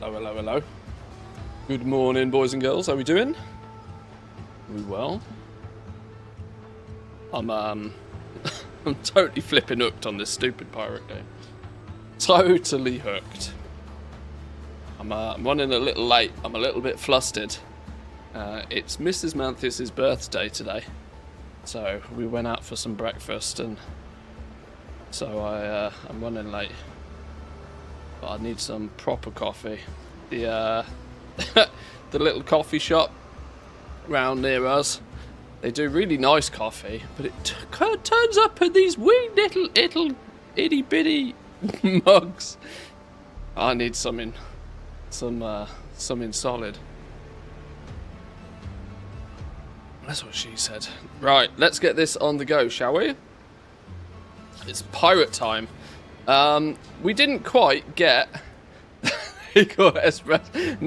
Hello, hello, hello. Good morning, boys and girls. How we doing? We well? I'm I'm totally flipping hooked on this stupid pirate game. Totally hooked. I'm running a little late. I'm a little bit flustered. It's Mrs. Manthus's birthday today, so we went out for some breakfast, and so I'm running late. But I need some proper coffee. The the little coffee shop round near us, they do really nice coffee, but it turns up in these wee little itty bitty mugs. I need something solid. That's what she said. Right, let's get this on the go, shall we? It's pirate time. We didn't quite get Eagle Espresso.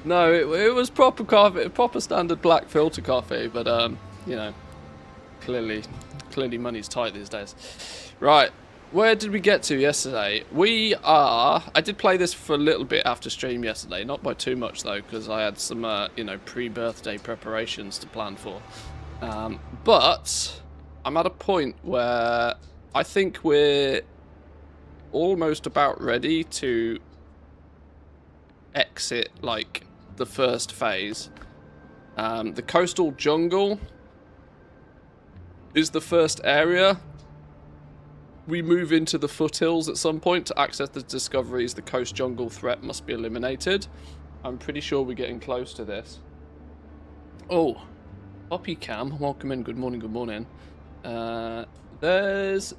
No, it was proper coffee, proper standard black filter coffee. But you know, clearly money's tight these days. Right, where did we get to yesterday? I did play this for a little bit after stream yesterday, not by too much though, because I had some you know, pre-birthday preparations to plan for. But I'm at a point where I think we're almost about ready to exit, like, the first phase. The coastal jungle is the first area. We move into the foothills at some point to access the discoveries. The coast jungle threat must be eliminated. I'm pretty sure we're getting close to this. Oh, Poppy Cam, welcome in. Good morning, good morning. There's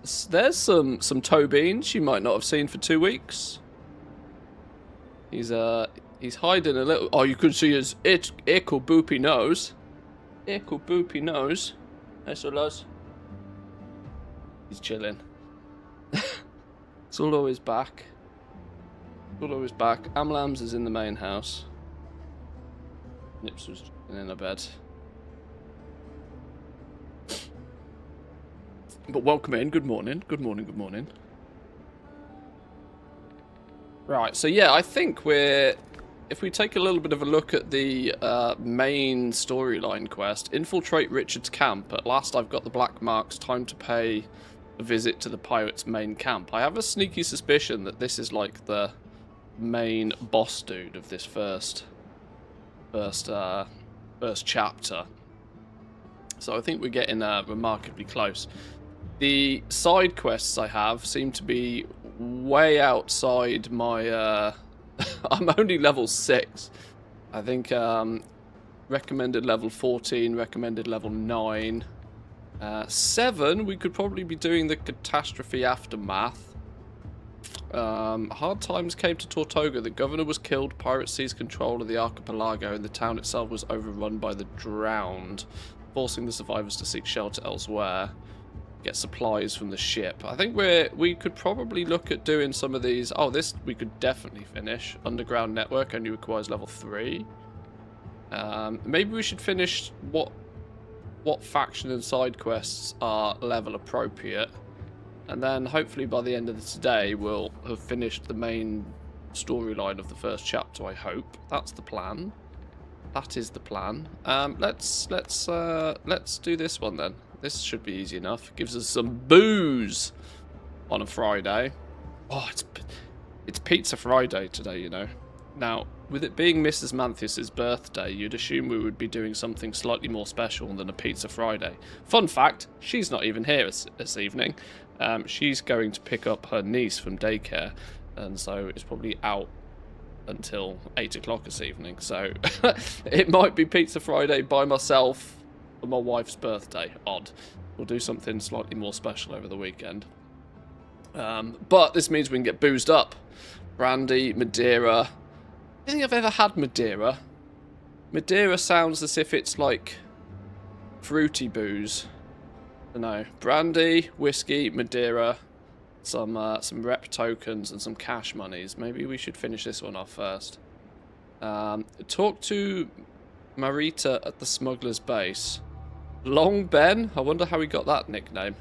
some toe beans you might not have seen for 2 weeks. He's hiding a little. Oh, you could see his ickle boopy nose. Ickle boopy nose. That's all us. He's chilling. It's all always back. All always back. Amlams is in the main house. Nips was in a bed. But welcome in. Good morning. Good morning. Good morning. Right. So yeah, I think if we take a little bit of a look at the main storyline quest, infiltrate Richard's camp. At last, I've got the black marks. Time to pay a visit to the pirates' main camp. I have a sneaky suspicion that this is like the main boss dude of this first chapter. So I think we're getting remarkably close. The side quests I have seem to be way outside my... I'm only level 6. I think recommended level 14, recommended level 9. 7, we could probably be doing the catastrophe aftermath. Hard times came to Tortuga. The governor was killed, pirates seized control of the archipelago, and the town itself was overrun by the drowned, forcing the survivors to seek shelter elsewhere. Get supplies from the ship. I think we could probably look at doing some of these. Oh, this we could definitely finish. Underground network only requires level 3. Maybe we should finish what faction and side quests are level appropriate, and then hopefully by the end of today we'll have finished the main storyline of the first chapter. I hope that's the plan. That is the plan. Let's do this one then. This should be easy enough. Gives us some booze on a Friday. Oh, it's Pizza Friday today, you know. Now, with it being Mrs. Manthus's birthday, you'd assume we would be doing something slightly more special than a Pizza Friday. Fun fact, she's not even here this evening. She's going to pick up her niece from daycare, and so it's probably out until 8 o'clock this evening. So it might be Pizza Friday by myself for my wife's birthday. Odd. We'll do something slightly more special over the weekend. But this means we can get boozed up. Brandy, Madeira. I don't think I've ever had Madeira. Madeira sounds as if it's like fruity booze. I don't know. Brandy, whiskey, Madeira, some rep tokens and some cash monies. Maybe we should finish this one off first. Talk to Marita at the smuggler's base. Long Ben? I wonder how he got that nickname.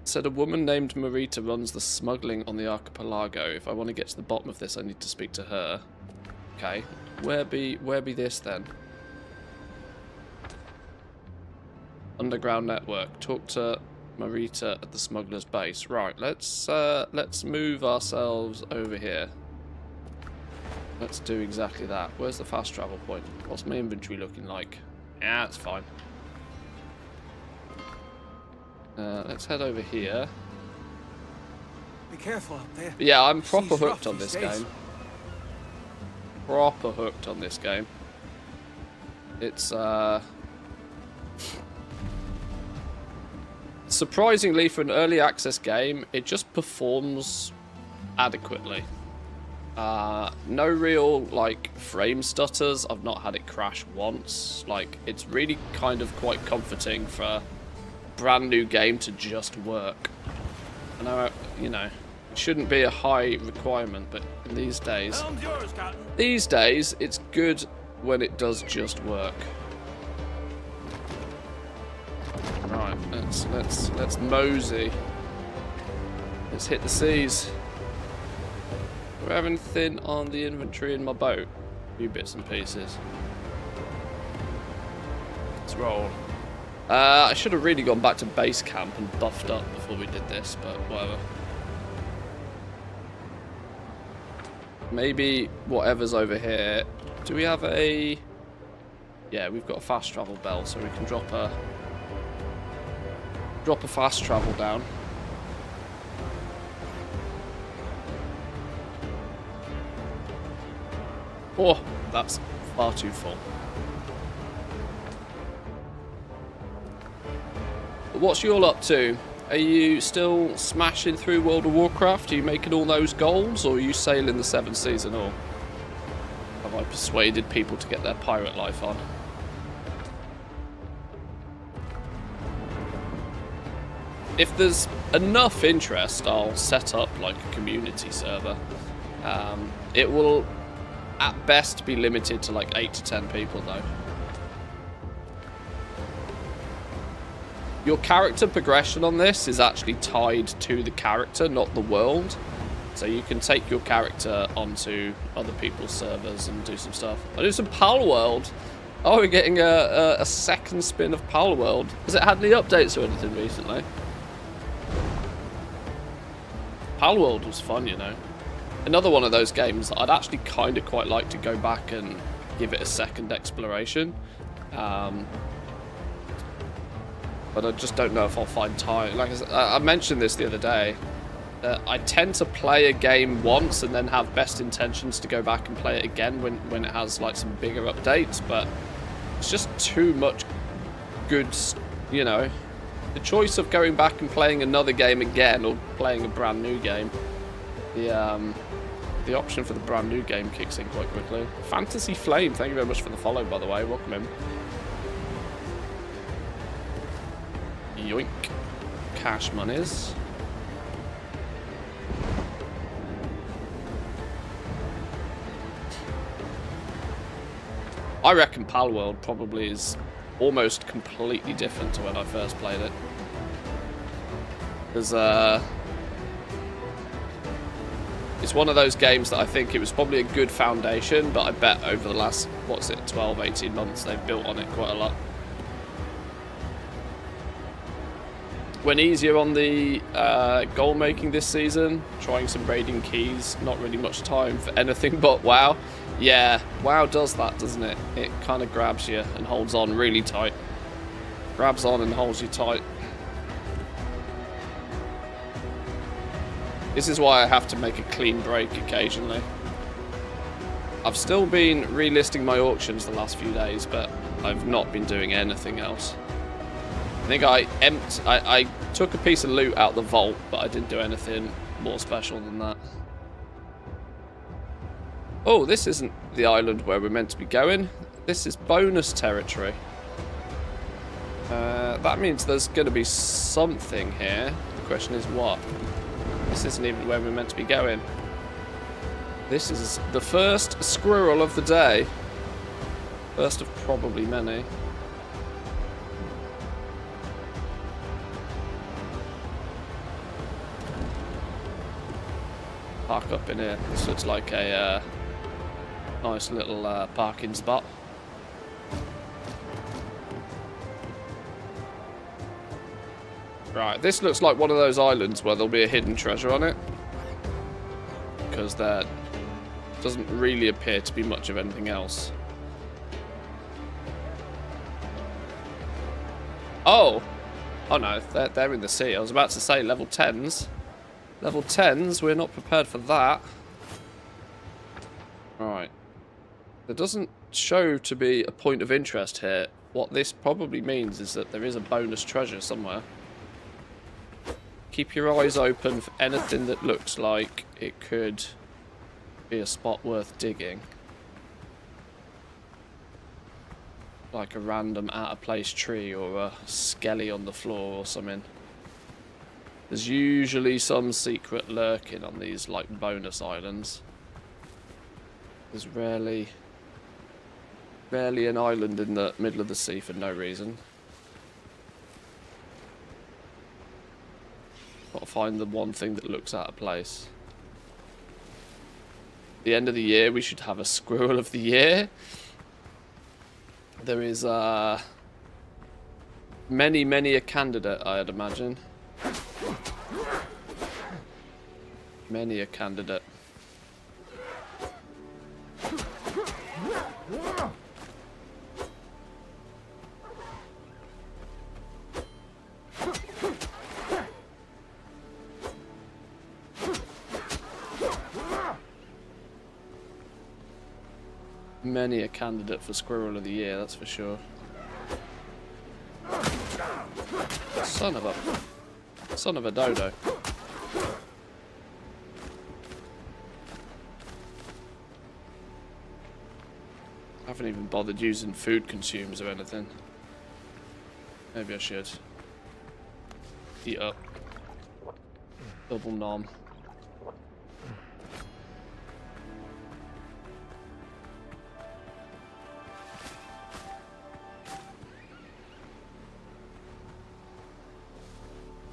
Said a woman named Marita runs the smuggling on the archipelago. If I want to get to the bottom of this, I need to speak to her. Okay. Where be this then? Underground network. Talk to Marita at the smuggler's base. Right, let's move ourselves over here. Let's do exactly that. Where's the fast travel point? What's my inventory looking like? Yeah, it's fine. Let's head over here. Be careful out there. But yeah, I'm proper hooked on this game. Proper hooked on this game. It's surprisingly, for an early access game, it just performs adequately. No real like frame stutters. I've not had it crash once. Like, it's really kind of quite comforting for a brand new game to just work. I know, you know, it shouldn't be a high requirement, but in these days, it's good when it does just work. Right, let's mosey. Let's hit the seas. Do I have anything on the inventory in my boat? A few bits and pieces. Let's roll. I should have really gone back to base camp and buffed up before we did this, but whatever. Maybe whatever's over here. Do we have a... Yeah, we've got a fast travel bell, so we can drop a fast travel down. Oh, that's far too full. What's you all up to? Are you still smashing through World of Warcraft? Are you making all those goals, or are you sailing the 7th season, or have I persuaded people to get their pirate life on? If there's enough interest, I'll set up like a community server. It will at best be limited to like 8 to 10 people though. Your character progression on this is actually tied to the character, not the world. So you can take your character onto other people's servers and do some stuff. I'll do some Pal World. Oh, we're getting a second spin of Pal World. Has it had any updates or anything recently? Pal World was fun, you know. Another one of those games that I'd actually kind of quite like to go back and give it a second exploration. But I just don't know if I'll find time. Like I mentioned this the other day. I tend to play a game once and then have best intentions to go back and play it again when it has like some bigger updates. But it's just too much good, you know. The choice of going back and playing another game again or playing a brand new game, the option for the brand new game kicks in quite quickly. Fantasy Flame, thank you very much for the follow, by the way. Welcome in. Yoink. Cash monies. I reckon Pal World probably is almost completely different to when I first played it. There's it's one of those games that I think it was probably a good foundation, but I bet over the last, what's it, 12, 18 months, they've built on it quite a lot. Went easier on the goal making this season, trying some raiding keys, not really much time for anything but WoW. Yeah, WoW does that, doesn't it? It kind of grabs you and holds on really tight. Grabs on and holds you tight. This is why I have to make a clean break occasionally. I've still been relisting my auctions the last few days, but I've not been doing anything else. I think I took a piece of loot out the vault, but I didn't do anything more special than that. Oh, this isn't the island where we're meant to be going. This is bonus territory. That means there's going to be something here. The question is what? This isn't even where we're meant to be going. This is the first squirrel of the day. First of probably many. park up in here. This looks like a nice little parking spot. Right, this looks like one of those islands where there'll be a hidden treasure on it. Because there doesn't really appear to be much of anything else. Oh! Oh no, they're in the sea. I was about to say level 10s. Level 10s, we're not prepared for that. Right. There doesn't show to be a point of interest here. What this probably means is that there is a bonus treasure somewhere. Keep your eyes open for anything that looks like it could be a spot worth digging. Like a random out-of-place tree or a skelly on the floor or something. There's usually some secret lurking on these like bonus islands. There's rarely an island in the middle of the sea for no reason. Gotta find the one thing that looks out of place. At the end of the year, we should have a squirrel of the year. There is many a candidate, I'd imagine. Many a candidate. Many a candidate for Squirrel of the Year, that's for sure. Son of a dodo. I haven't even bothered using food consumes or anything. Maybe I should. Eat up. Double nom.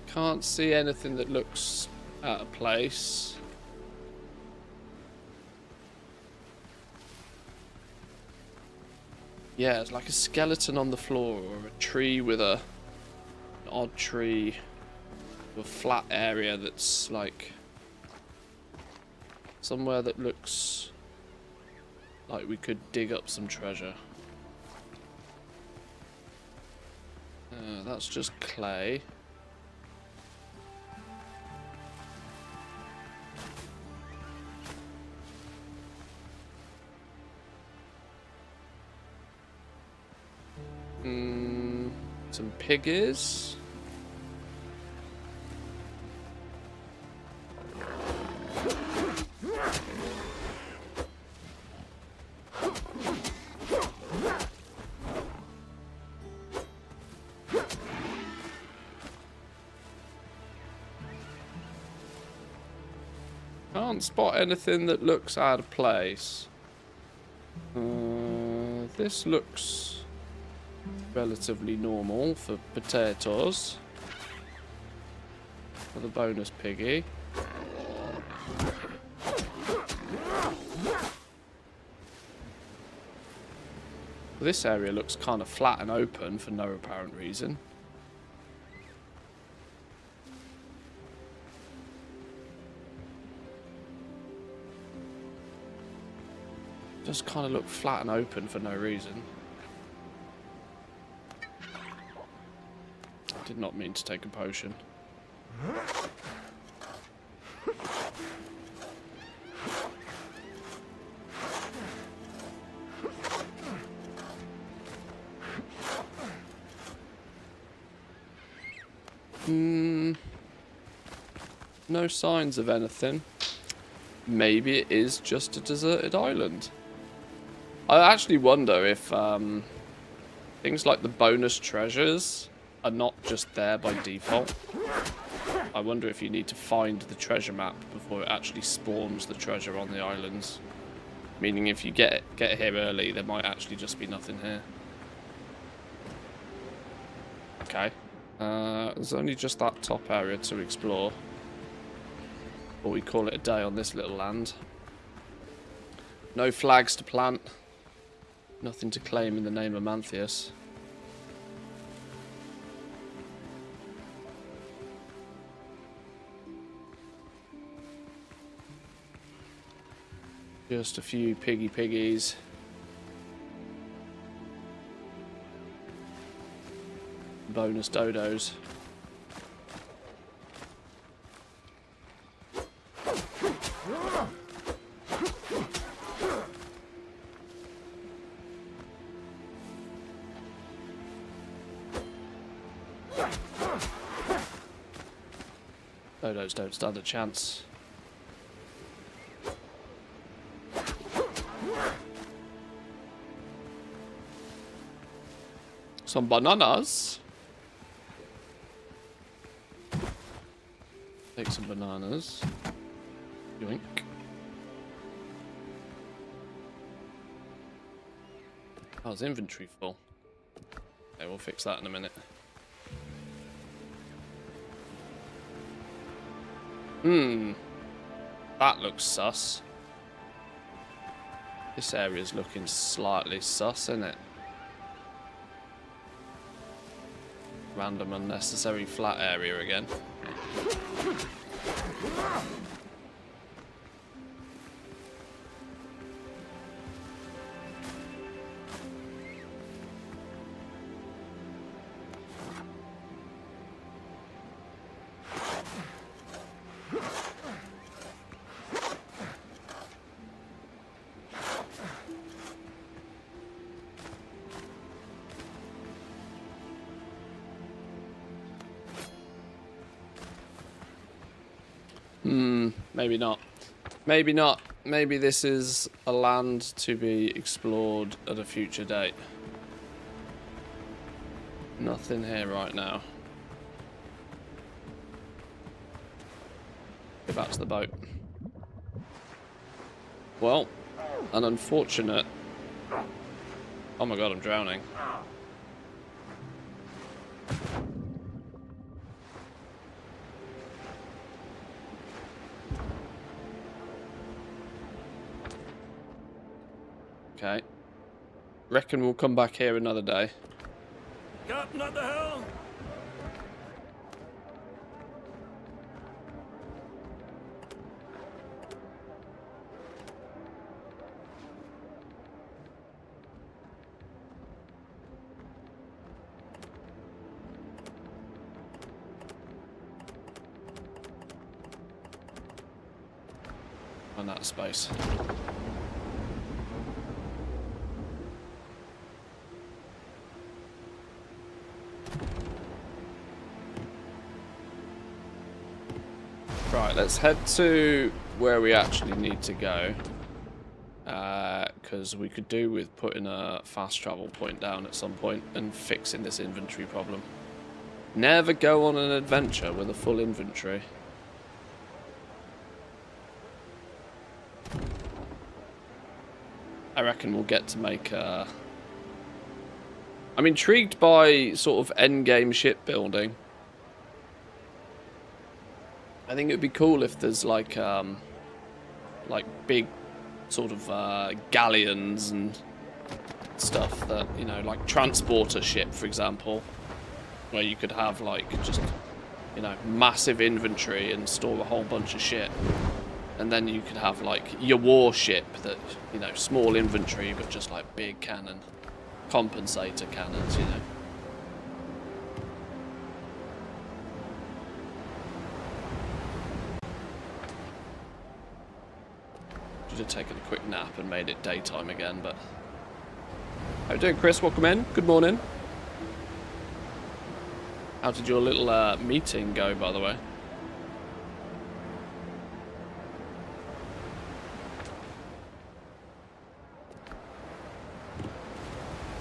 Can't see anything that looks out of place. Yeah, it's like a skeleton on the floor or a tree with an odd tree with a flat area that's like somewhere that looks like we could dig up some treasure. That's just clay. Some piggies. Can't spot anything that looks out of place. This looks relatively normal for potatoes. For the bonus piggy. This area looks kind of flat and open for no apparent reason. Just kind of look flat and open for no reason. Did not mean to take a potion. No signs of anything. Maybe it is just a deserted island. I actually wonder if things like the bonus treasures are not just there by default. I wonder if you need to find the treasure map before it actually spawns the treasure on the islands. Meaning if you get here early, there might actually just be nothing here. Okay. There's only just that top area to explore. Or we call it a day on this little land. No flags to plant. Nothing to claim in the name of Manthius. Just a few piggies. Bonus dodos. Dodos don't stand a chance. Some bananas. Take some bananas. Yoink. Oh, his inventory full. Okay, we'll fix that in a minute. That looks sus. This area's looking slightly sus, isn't it? Random unnecessary flat area again. Maybe not. Maybe not. Maybe this is a land to be explored at a future date. Nothing here right now. Go back to the boat. Well, an unfortunate... Oh my god, I'm drowning. Okay. Reckon we'll come back here another day. Captain at the helm! Run out of space. Right, let's head to where we actually need to go. Because we could do with putting a fast travel point down at some point and fixing this inventory problem. Never go on an adventure with a full inventory. I reckon we'll get to make a... I'm intrigued by sort of endgame shipbuilding. I think it would be cool if there's like big sort of galleons and stuff that, you know, like transporter ship, for example, where you could have like just, you know, massive inventory and store a whole bunch of shit. And then you could have like your warship that, you know, small inventory but just like big cannon, compensator cannons, you know. Should have taken a quick nap and made it daytime again, but... How you doing, Chris? Welcome in. Good morning. How did your little meeting go, by the way?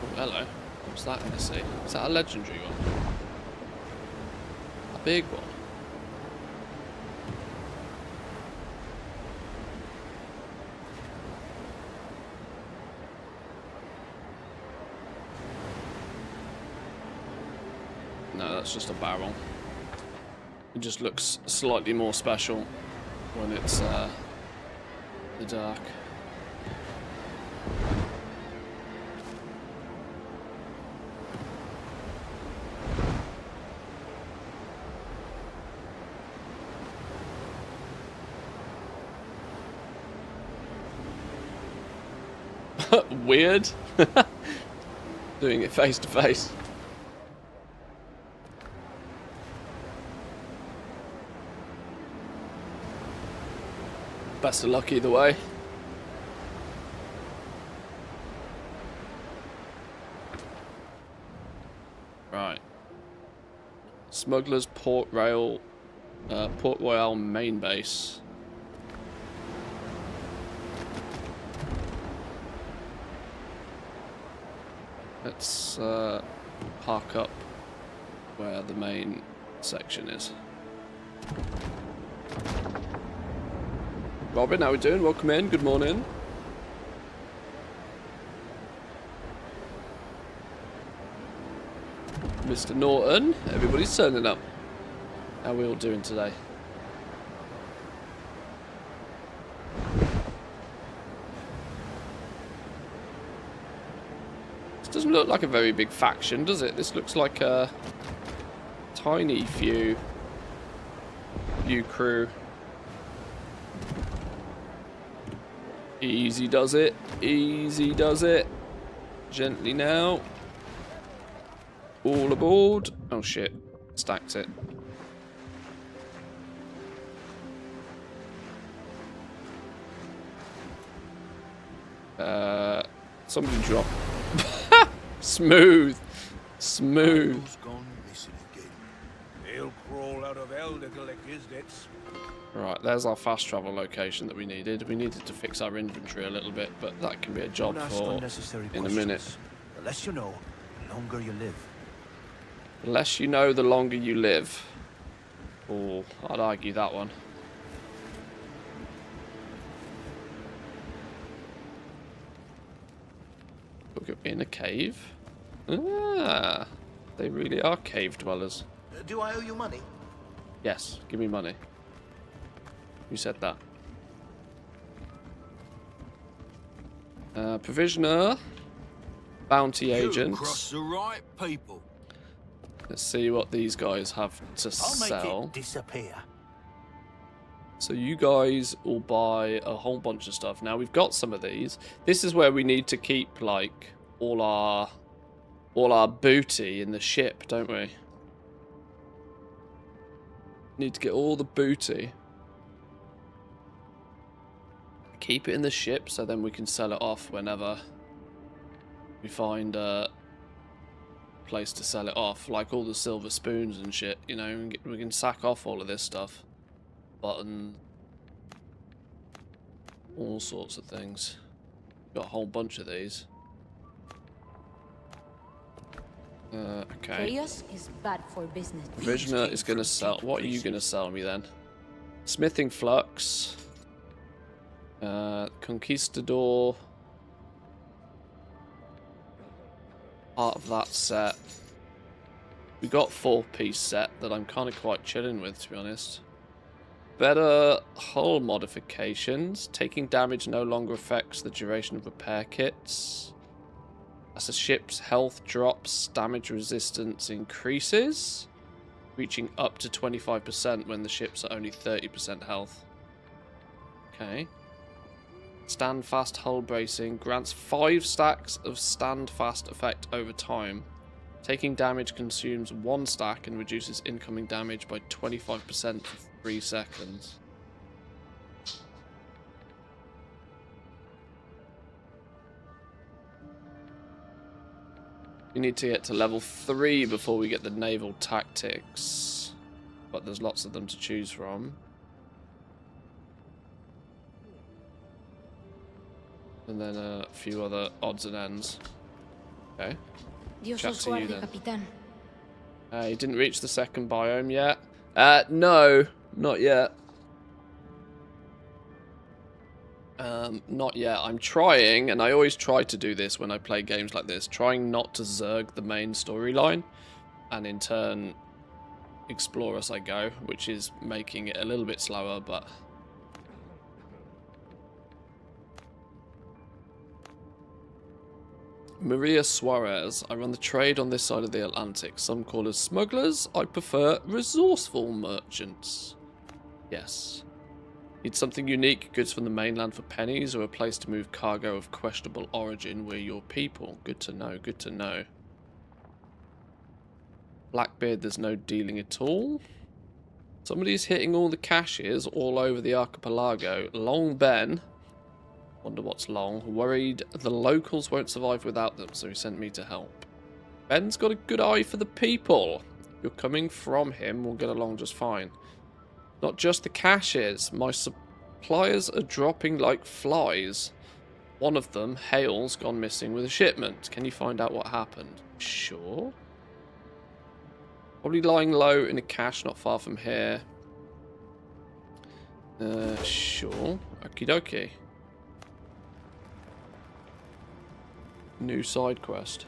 Oh, hello. What's that in the sea? Is that a legendary one? A big one? No, that's just a barrel. It just looks slightly more special when it's the dark. Weird. Doing it face to face. Best of luck either way. Right. Smugglers Port Royal main base. Let's park up where the main section is. Robin, how we doing? Welcome in. Good morning. Mr. Norton, everybody's turning up. How are we all doing today? This doesn't look like a very big faction, does it? This looks like a tiny few crew. Easy does it. Easy does it. Gently now. All aboard. Oh shit. Stacks it. Somebody drop. Smooth. Smooth. He'll crawl out of hell to collect his debts. Right, there's our fast travel location that we needed. We needed to fix our inventory a little bit, but that can be a job for in a minute. The less you know, the longer you live. The less you know, the longer you live. Oh, I'd argue that one. Look at me in a cave. Ah, they really are cave dwellers. Do I owe you money? Yes, give me money. Who said that? Provisioner. Bounty agent. Cross the right people. Let's see what these guys have to sell. I'll make it disappear. So you guys will buy a whole bunch of stuff. Now we've got some of these. This is where we need to keep like all our booty in the ship, don't we? Need to get all the booty. Keep it in the ship so then we can sell it off whenever we find a place to sell it off. Like all the silver spoons and shit, you know, we can sack off all of this stuff. Button. All sorts of things. Got a whole bunch of these. Okay. Chaos is bad for business. Provisioner is going to sell. What are you going to sell me then? Smithing flux. Conquistador. Part of that set. We got 4-piece set that I'm kind of quite chilling with, to be honest. Better hull modifications. Taking damage no longer affects the duration of repair kits. As a ship's health drops, damage resistance increases, reaching up to 25% when the ships are only 30% health. Okay. Stand fast hull bracing grants 5 stacks of stand fast effect over time. Taking damage consumes 1 stack and reduces incoming damage by 25% for 3 seconds. We need to get to level 3 before we get the naval tactics, but there's lots of them to choose from. And then a few other odds and ends. Okay. Dios Chat os to you guarde, then. capitán. You didn't reach the second biome yet? No, not yet. Not yet. I'm trying, and I always try to do this when I play games like this, trying not to zerg the main storyline, and in turn explore as I go, which is making it a little bit slower, but Maria Suarez. I run the trade on this side of the Atlantic. Some call us smugglers. I prefer resourceful merchants. Yes. Need something unique, goods from the mainland for pennies, or a place to move cargo of questionable origin. We're your people. Good to know, good to know. Blackbeard, there's no dealing at all. Somebody's hitting all the caches all over the archipelago. Long Ben. Wonder what's long. Worried the locals won't survive without them, so he sent me to help. Ben's got a good eye for the people. You're coming from him, we'll get along just fine. Not just the caches. My suppliers are dropping like flies. One of them, Hale's, gone missing with a shipment. Can you find out what happened? Sure. Probably lying low in a cache not far from here. Sure. Okie dokie. New side quest.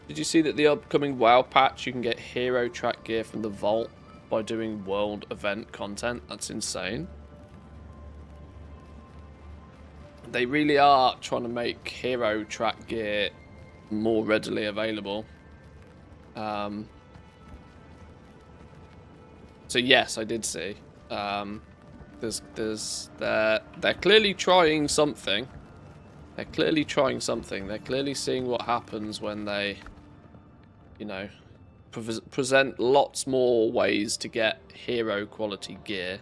Did you see that the upcoming WoW patch you can get hero track gear from the vault by doing world event content? That's insane. They really are trying to make hero track gear more readily available. So yes, I did see. They're clearly trying something. They're clearly trying something. They're clearly seeing what happens when they, you know, present lots more ways to get hero quality gear.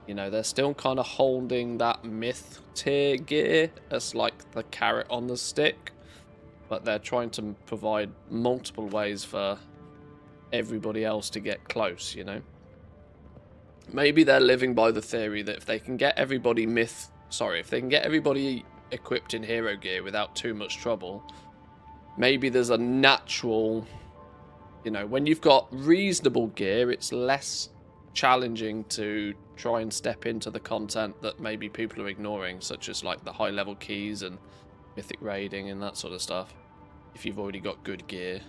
You know, they're still kind of holding that myth tier gear as like the carrot on the stick, but they're trying to provide multiple ways for everybody else to get close, you know. Maybe they're living by the theory that if they can get everybody equipped in hero gear without too much trouble, maybe there's a natural, you know, when you've got reasonable gear, it's less challenging to try and step into the content that maybe people are ignoring, such as like the high level keys and mythic raiding and that sort of stuff, if you've already got good gear.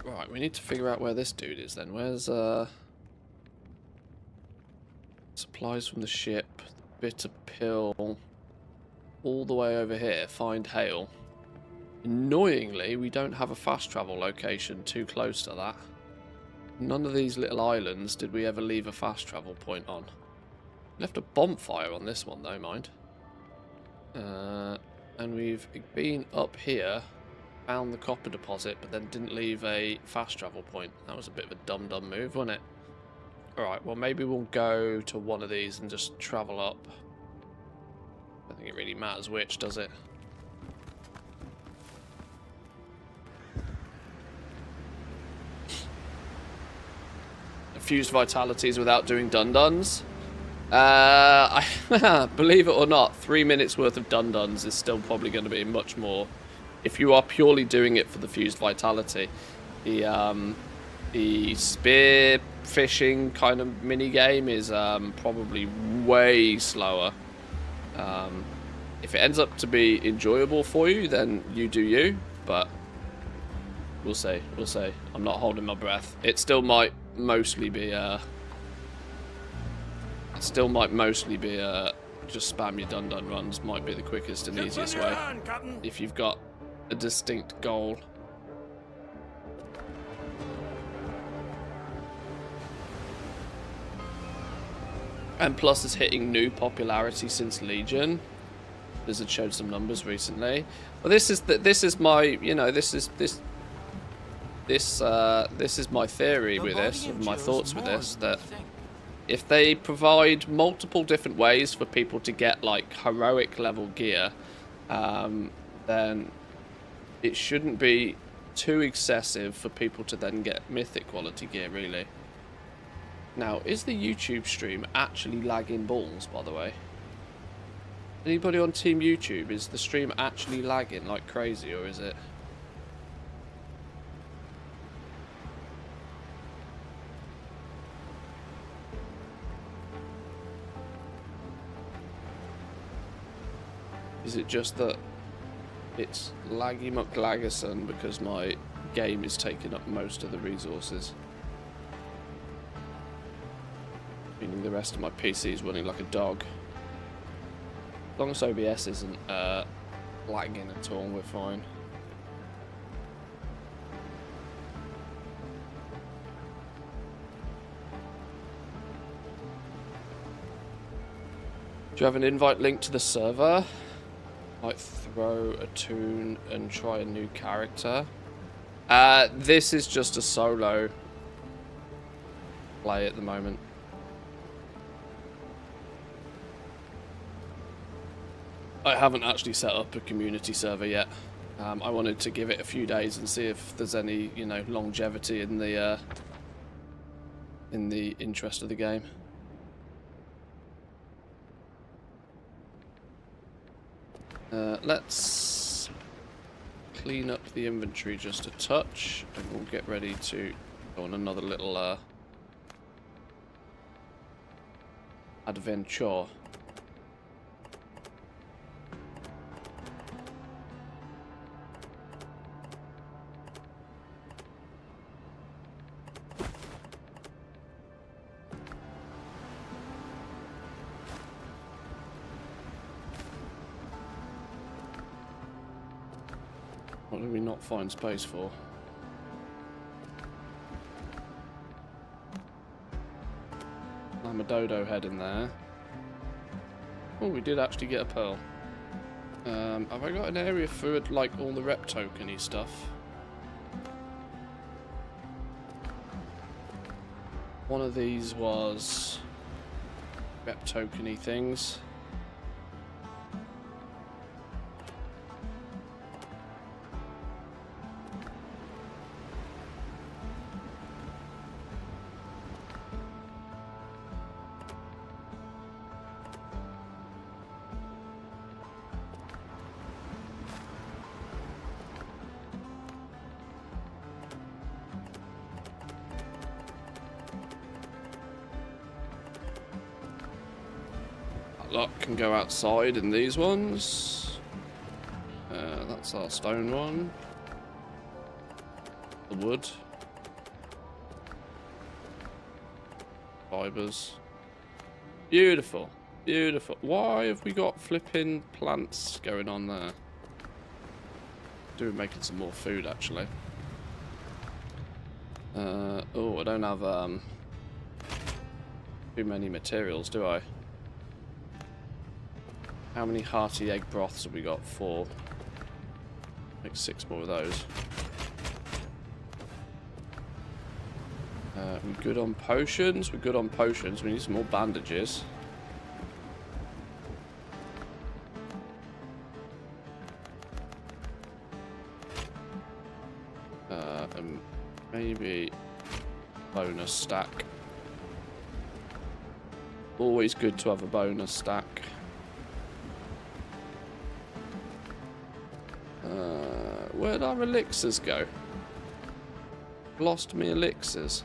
Right, we need to figure out where this dude is then. Where's supplies from the ship, bitter pill, all the way over here. Find Hale. Annoyingly, we don't have a fast travel location too close to that. None of these little islands did we ever leave a fast travel point on. Left a bonfire on this one though, mind. And we've been up here, found the copper deposit, but then didn't leave a fast travel point. That was a bit of a dumb move, wasn't it? Alright, well maybe we'll go to one of these and just travel up. I don't think it really matters which, does it? Fused vitalities without doing dun-duns. Believe it or not, 3 minutes worth of dun-duns is still probably going to be much more if you are purely doing it for the fused vitality. The spear fishing kind of mini game is probably way slower. If it ends up to be enjoyable for you, then you do you, but we'll see. I'm not holding my breath. It still might mostly be just spam your dun-dun runs. Might be the quickest and easiest way if you've got a distinct goal. And plus it's hitting new popularity since Legion. Blizzard showed some numbers recently. Well, this is my, you know, this is my theory with this, my thoughts with this, that if they provide multiple different ways for people to get like heroic level gear, then it shouldn't be too excessive for people to then get mythic quality gear, really. Now, is the YouTube stream actually lagging balls, by the way? Anybody on Team YouTube, is the stream actually lagging like crazy, or is it? Is it just that it's laggy McLaggerson because my game is taking up most of the resources? meaning the rest of my PC is running like a dog. As long as OBS isn't lagging at all, we're fine. Do you have an invite link to the server? Might throw a tune and try a new character. This is just a solo play at the moment. I haven't actually set up a community server yet. I wanted to give it a few days and see if there's any, you know, longevity in the interest of the game. Let's clean up the inventory just a touch, and we'll get ready to go on another little adventure. What did we not find space for? Lamadodo head in there. Oh, we did actually get a pearl. Have I got an area for like all the rep tokeny stuff? One of these was rep tokeny things. Luck can go outside in these ones. That's our stone one. The wood. Fibers. Beautiful. Beautiful. Why have we got flipping plants going on there? Doing making some more food actually. Oh, I don't have too many materials, do I? How many hearty egg broths have we got? 4. Make 6 more of those. We're good on potions. We're good on potions. We need some more bandages. And maybe bonus stack. Always good to have a bonus stack. Where'd our elixirs go? Lost me elixirs.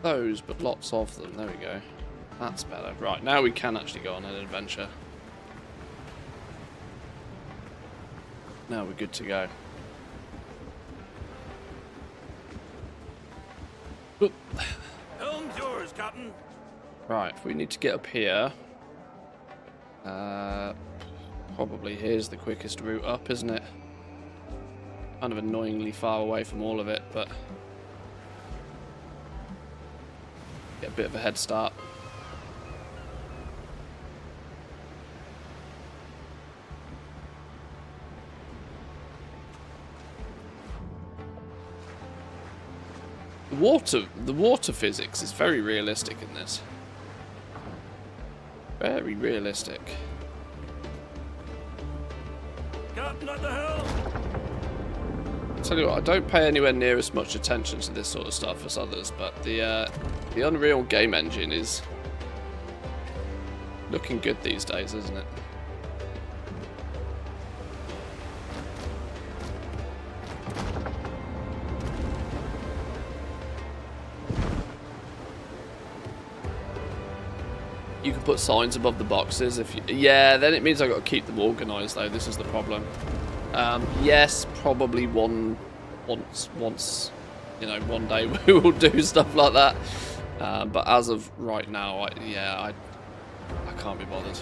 Those, but lots of them. There we go. That's better. Right, now we can actually go on an adventure. Now we're good to go. Oop. Helm's yours, Captain. Right, if we need to get up here, probably here's the quickest route up, isn't it? Kind of annoyingly far away from all of it, but get a bit of a head start. The water physics is very realistic in this. Very realistic. Captain at the helm. Tell you what, I don't pay anywhere near as much attention to this sort of stuff as others, but the Unreal game engine is looking good these days, isn't it? You can put signs above the boxes if you... Yeah, then it means I've got to keep them organised, though. This is the problem. Yes, probably once, you know, one day we will do stuff like that. But as of right now, I can't be bothered.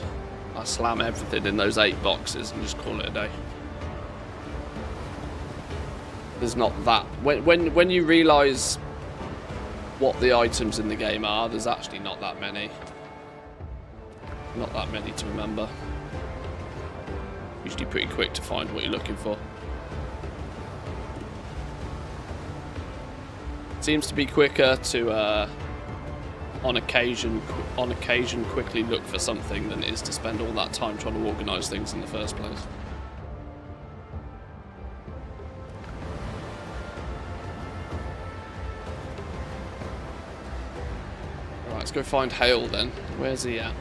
I slam everything in those 8 boxes and just call it a day. There's not that... When you realise what the items in the game are, there's actually not that many. Not that many to remember. Usually pretty quick to find what you're looking for. Seems to be quicker to on occasion quickly look for something than it is to spend all that time trying to organise things in the first place. Right, let's go find Hale then. Where's he at?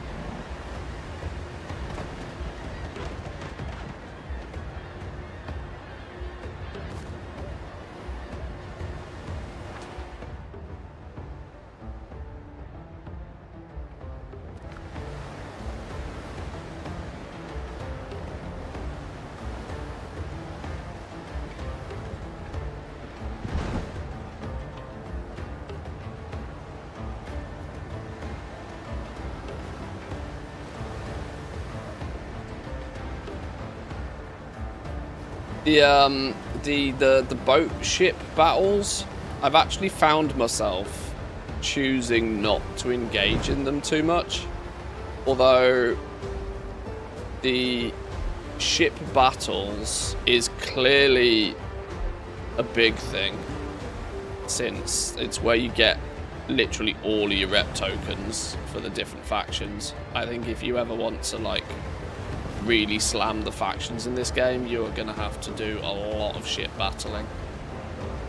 The boat ship battles, I've actually found myself choosing not to engage in them too much. Although the ship battles is clearly a big thing, since it's where you get literally all of your rep tokens for the different factions. I think if you ever want to like really slam the factions in this game, you're gonna have to do a lot of ship battling.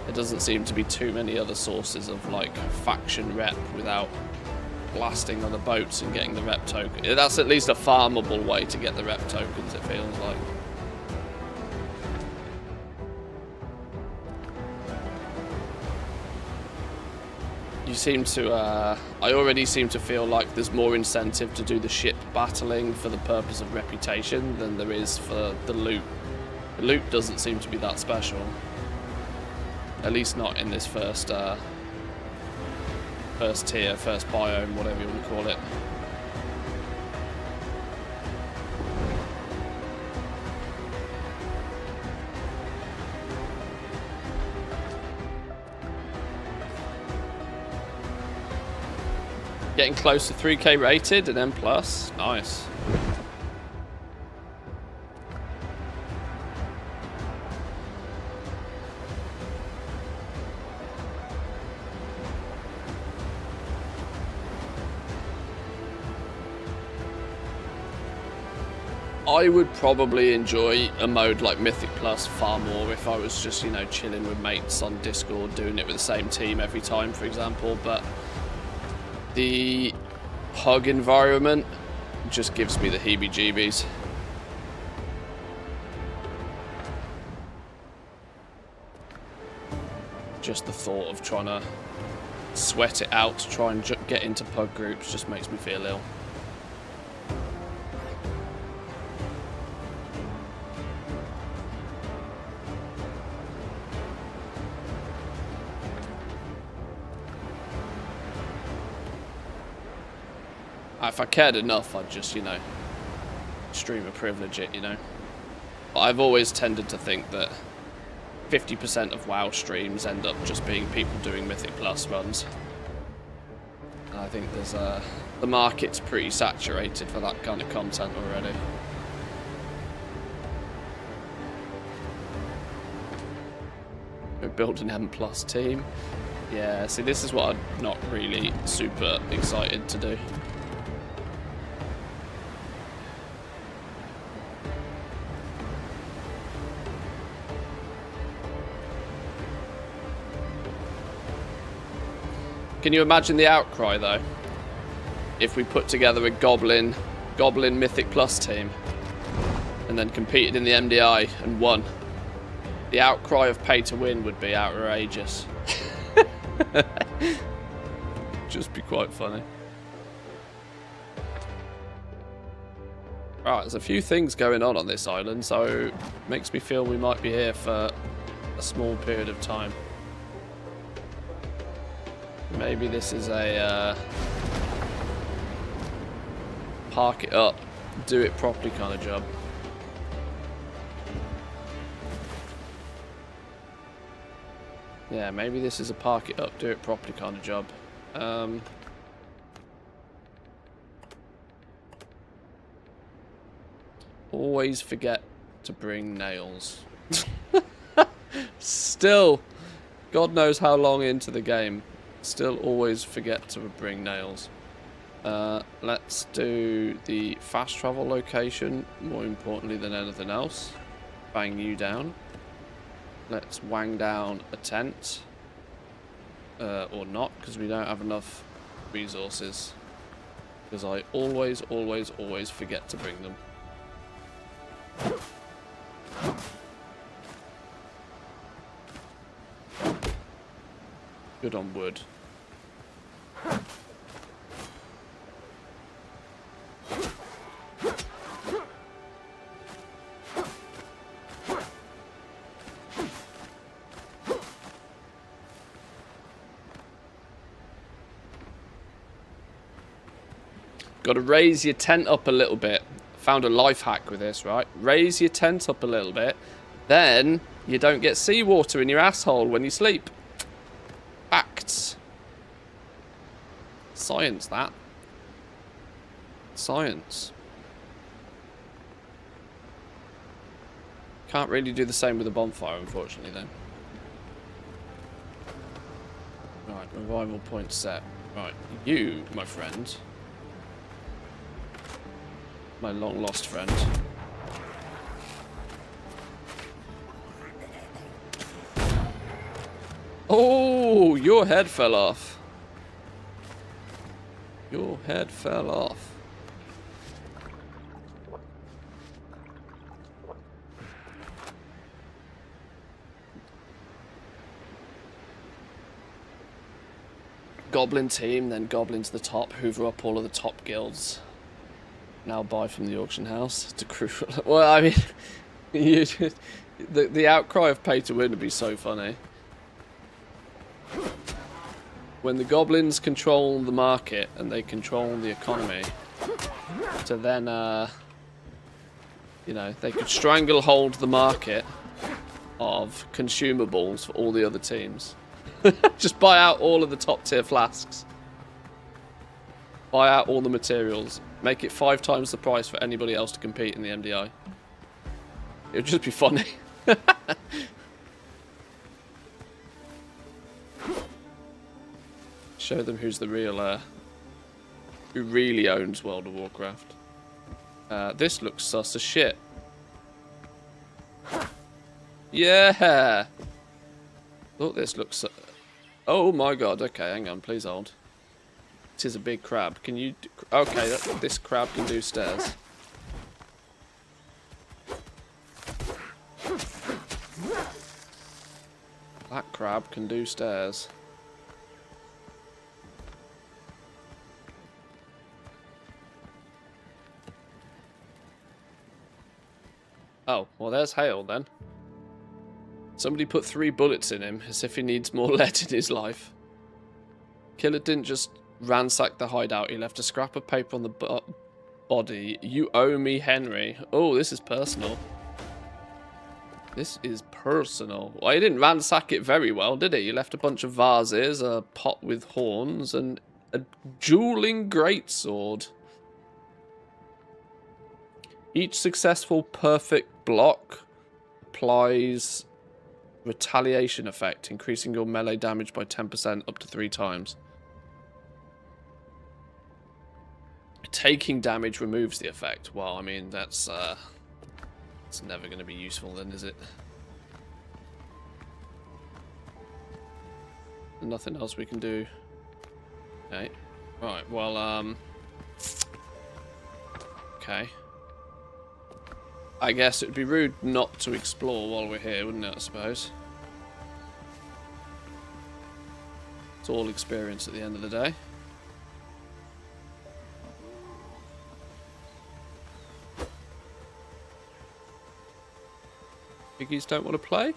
There doesn't seem to be too many other sources of like faction rep without blasting other boats and getting the rep token. That's at least a farmable way to get the rep tokens, it feels like. You seem to, I already seem to feel like there's more incentive to do the ship battling for the purpose of reputation than there is for the loot. The loot doesn't seem to be that special. At least not in this first tier, first biome, whatever you want to call it. Getting close to 3K rated and M+. Nice. I would probably enjoy a mode like Mythic Plus far more if I was just, you know, chilling with mates on Discord, doing it with the same team every time, for example, but the hug environment just gives me the heebie-jeebies. Just the thought of trying to sweat it out to try and get into pug groups just makes me feel ill. If I cared enough, I'd just, you know, streamer privilege it, you know. But I've always tended to think that 50% of WoW streams end up just being people doing Mythic Plus runs. And I think there's the market's pretty saturated for that kind of content already. We're building an M+ team. Yeah, see, this is what I'm not really super excited to do. Can you imagine the outcry, though, if we put together a Goblin Mythic Plus team and then competed in the MDI and won? The outcry of pay to win would be outrageous. Just be quite funny. Right, there's a few things going on this island, so it makes me feel we might be here for a small period of time. Maybe this is a park it up, do it properly kind of job. Yeah, maybe this is a park it up, do it properly kind of job. Always forget to bring nails. Still, God knows how long into the game, still always forget to bring nails. Let's do the fast travel location, more importantly than anything else. Bang you down. Let's wang down a tent. Or not, because we don't have enough resources. Because I always, always, always forget to bring them. Good on wood. Got to raise your tent up a little bit. Found a life hack with this, right? Raise your tent up a little bit. Then you don't get seawater in your asshole when you sleep. Facts. Science, that. Science. Can't really do the same with a bonfire, unfortunately, then. Right, revival point set. Right, you, my friend. My long lost friend. Oh, your head fell off. Your head fell off. Goblin team, then goblin to the top, hoover up all of the top guilds. Now buy from the auction house. It's a crucial. Well, I mean, the outcry of pay to win would be so funny. When the goblins control the market and they control the economy, to then, you know, they could stranglehold the market of consumables for all the other teams. Just buy out all of the top tier flasks. Buy out all the materials. Make it 5 times the price for anybody else to compete in the MDI. It would just be funny. Show them who's the real, who really owns World of Warcraft. This looks sus as shit. Yeah! Look, this looks... Oh my god, okay, hang on, please hold. It is a big crab. Can you... Okay, this crab can do stairs. That crab can do stairs. Oh, well there's Hale then. Somebody put 3 bullets in him, as if he needs more lead in his life. Killer didn't just ransack the hideout, he left a scrap of paper on the body. You owe me, Henry. Oh, this is personal. This is personal. Well, he didn't ransack it very well, did he? He left a bunch of vases, a pot with horns, and a dueling greatsword. Each successful perfect block applies retaliation effect, increasing your melee damage by 10% up to 3 times. Taking damage removes the effect. Well, I mean, that's it's never going to be useful then, is it? Nothing else we can do. Okay. Right, well, okay. I guess it would be rude not to explore while we're here, wouldn't it, I suppose? It's all experience at the end of the day. Piggies don't want to play?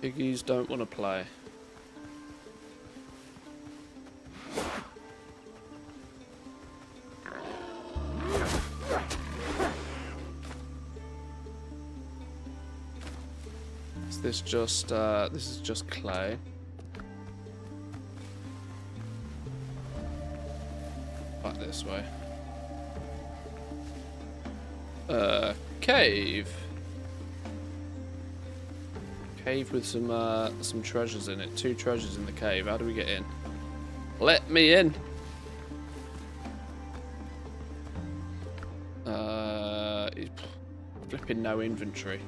Piggies don't want to play. Is this is just clay. Back this way. Cave. Cave with some treasures in it. 2 treasures in the cave. How do we get in? Let me in. Flipping no inventory.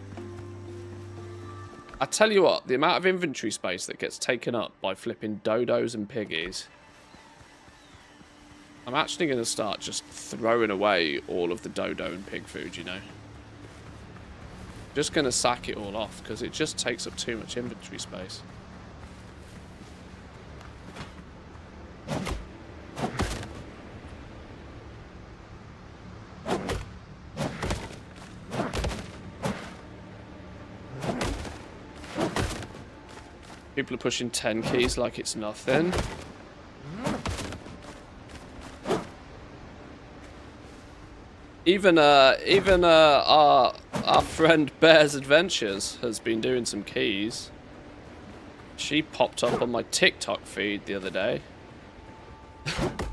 I tell you what, the amount of inventory space that gets taken up by flipping dodos and piggies. I'm actually going to start just throwing away all of the dodo and pig food, you know. Just going to sack it all off because it just takes up too much inventory space. People are pushing 10 keys like it's nothing. Even our friend Bear's Adventures has been doing some keys. She popped up on my TikTok feed the other day.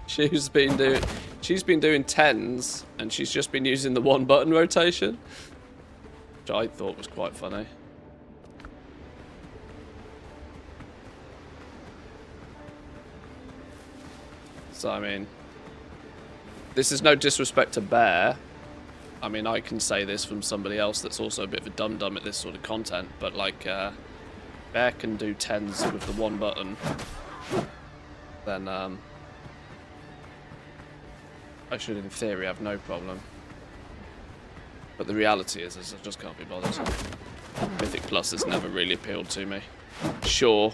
she's been doing 10s and she's just been using the 1-button rotation, which I thought was quite funny. So I mean, this is no disrespect to Bear. I mean, I can say this from somebody else that's also a bit of a dum-dum at this sort of content, but like, Bear can do 10s with the 1 button, then, I should, in theory, have no problem. But the reality is I just can't be bothered. Mythic Plus has never really appealed to me. Sure,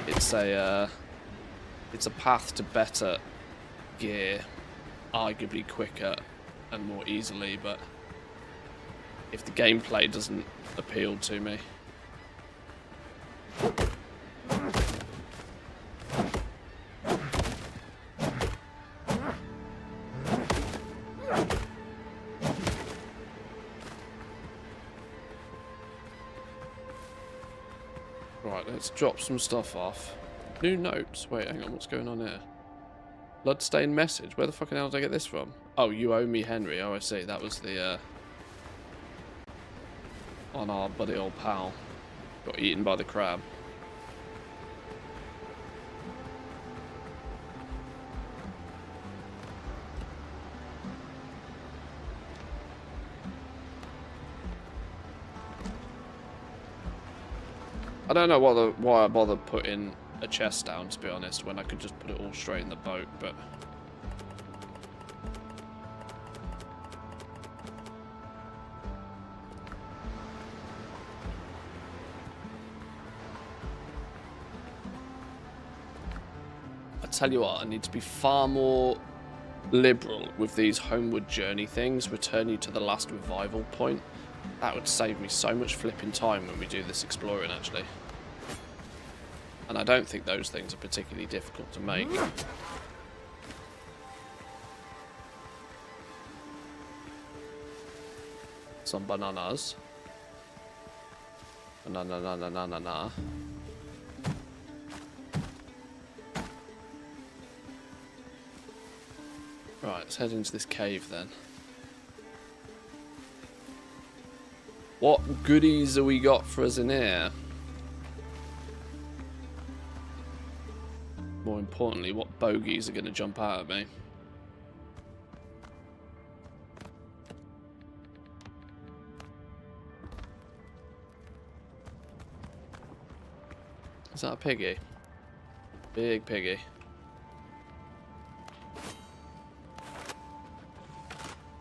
it's a path to better gear, arguably quicker and more easily, but if the gameplay doesn't appeal to me, right, let's drop some stuff off. New notes. Wait, hang on, what's going on here? Bloodstained message. Where the fucking hell did I get this from? Oh, you owe me Henry. Oh, I see. That was the, on our buddy old pal. Got eaten by the crab. I don't know why I bother putting a chest down, to be honest, when I could just put it all straight in the boat, but I tell you what, I need to be far more liberal with these homeward journey things, return you to the last revival point. That would save me so much flipping time when we do this exploring, actually. And I don't think those things are particularly difficult to make. Some bananas. Banana. Right, let's head into this cave then. What goodies have we got for us in here? More importantly, what bogeys are going to jump out at me? Is that a piggy? Big piggy.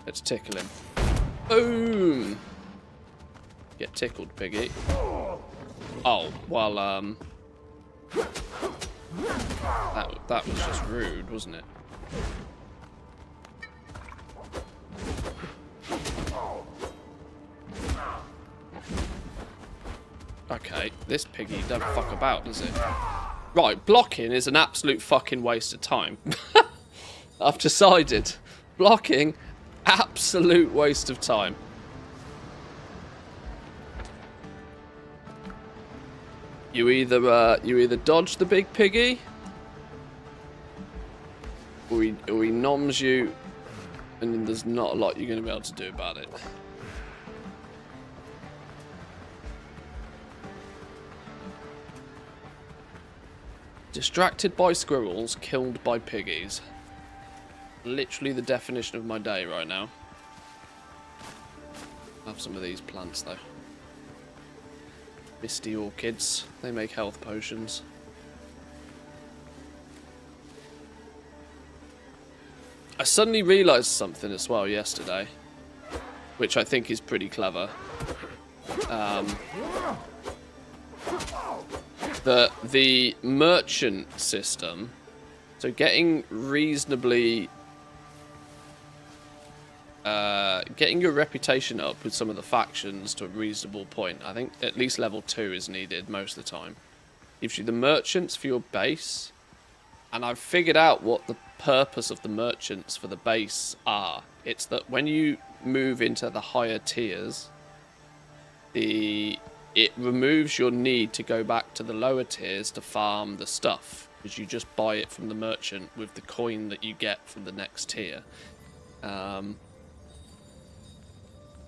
Let's tickle him. Boom! Get tickled, piggy. Oh, well, That was just rude, wasn't it? Okay, this piggy don't fuck about, does it? Right, blocking is an absolute fucking waste of time. I've decided. Blocking, absolute waste of time. You either dodge the big piggy, or he noms you, and then there's not a lot you're going to be able to do about it. Distracted by squirrels, killed by piggies. Literally the definition of my day right now. Have some of these plants though. Misty orchids, they make health potions. I suddenly realised something as well yesterday, which I think is pretty clever. The merchant system, so getting reasonably, getting your reputation up with some of the factions to a reasonable point. I think at least level 2 is needed most of the time. Gives you the merchants for your base, and I've figured out what the purpose of the merchants for the base are. It's that when you move into the higher tiers, it removes your need to go back to the lower tiers to farm the stuff, because you just buy it from the merchant with the coin that you get from the next tier.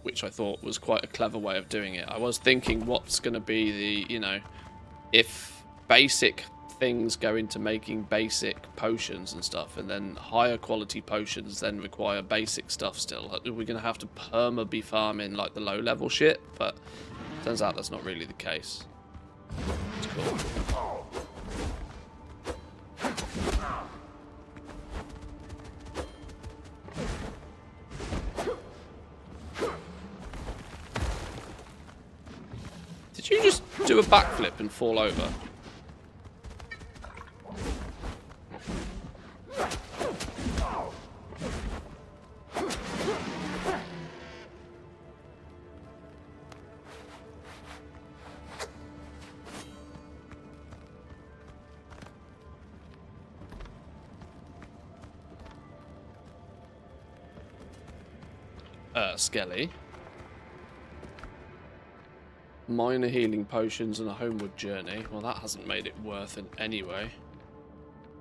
Which I thought was quite a clever way of doing it. I was thinking what's going to be the, you know, if basic things go into making basic potions and stuff, and then higher quality potions then require basic stuff still. We're going to have to be farming like the low level shit, but turns out that's not really the case. It's cool. Did you just do a backflip and fall over? Skelly. Minor healing potions and a homeward journey. Well, that hasn't made it worth it anyway.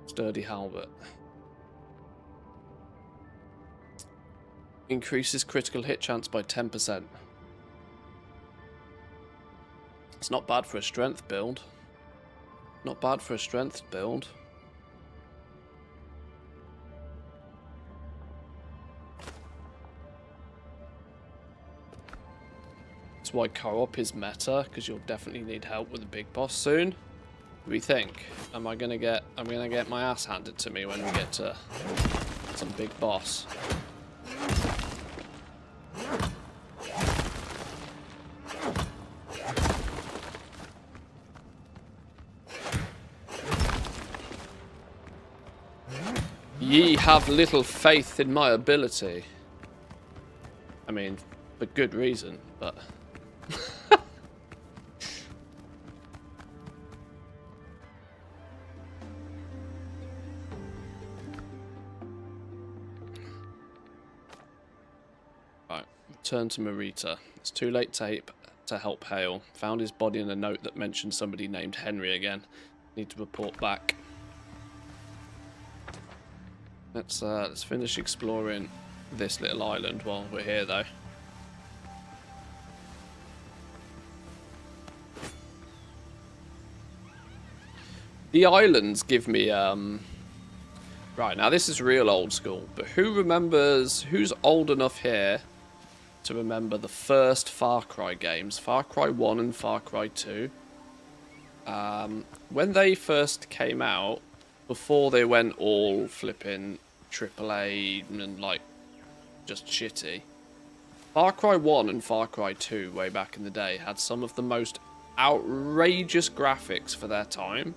Sturdy halberd. Increases critical hit chance by 10%. It's not bad for a strength build. Not bad for a strength build. That's why co-op is meta, because you'll definitely need help with the big boss soon. What do we think? I'm gonna get my ass handed to me when we get to some big boss. Ye have little faith in my ability. I mean, for good reason, but... Right, return to Marita. It's too late to help Hale. Found his body in a note that mentioned somebody named Henry again. Need to report back. Let's finish exploring this little island while we're here, though. The islands give me right, now this is real old school, but who's old enough here to remember the first Far Cry games, Far Cry 1 and Far Cry 2? When they first came out, before they went all flipping AAA and like just shitty, Far Cry 1 and Far Cry 2 way back in the day had some of the most outrageous graphics for their time.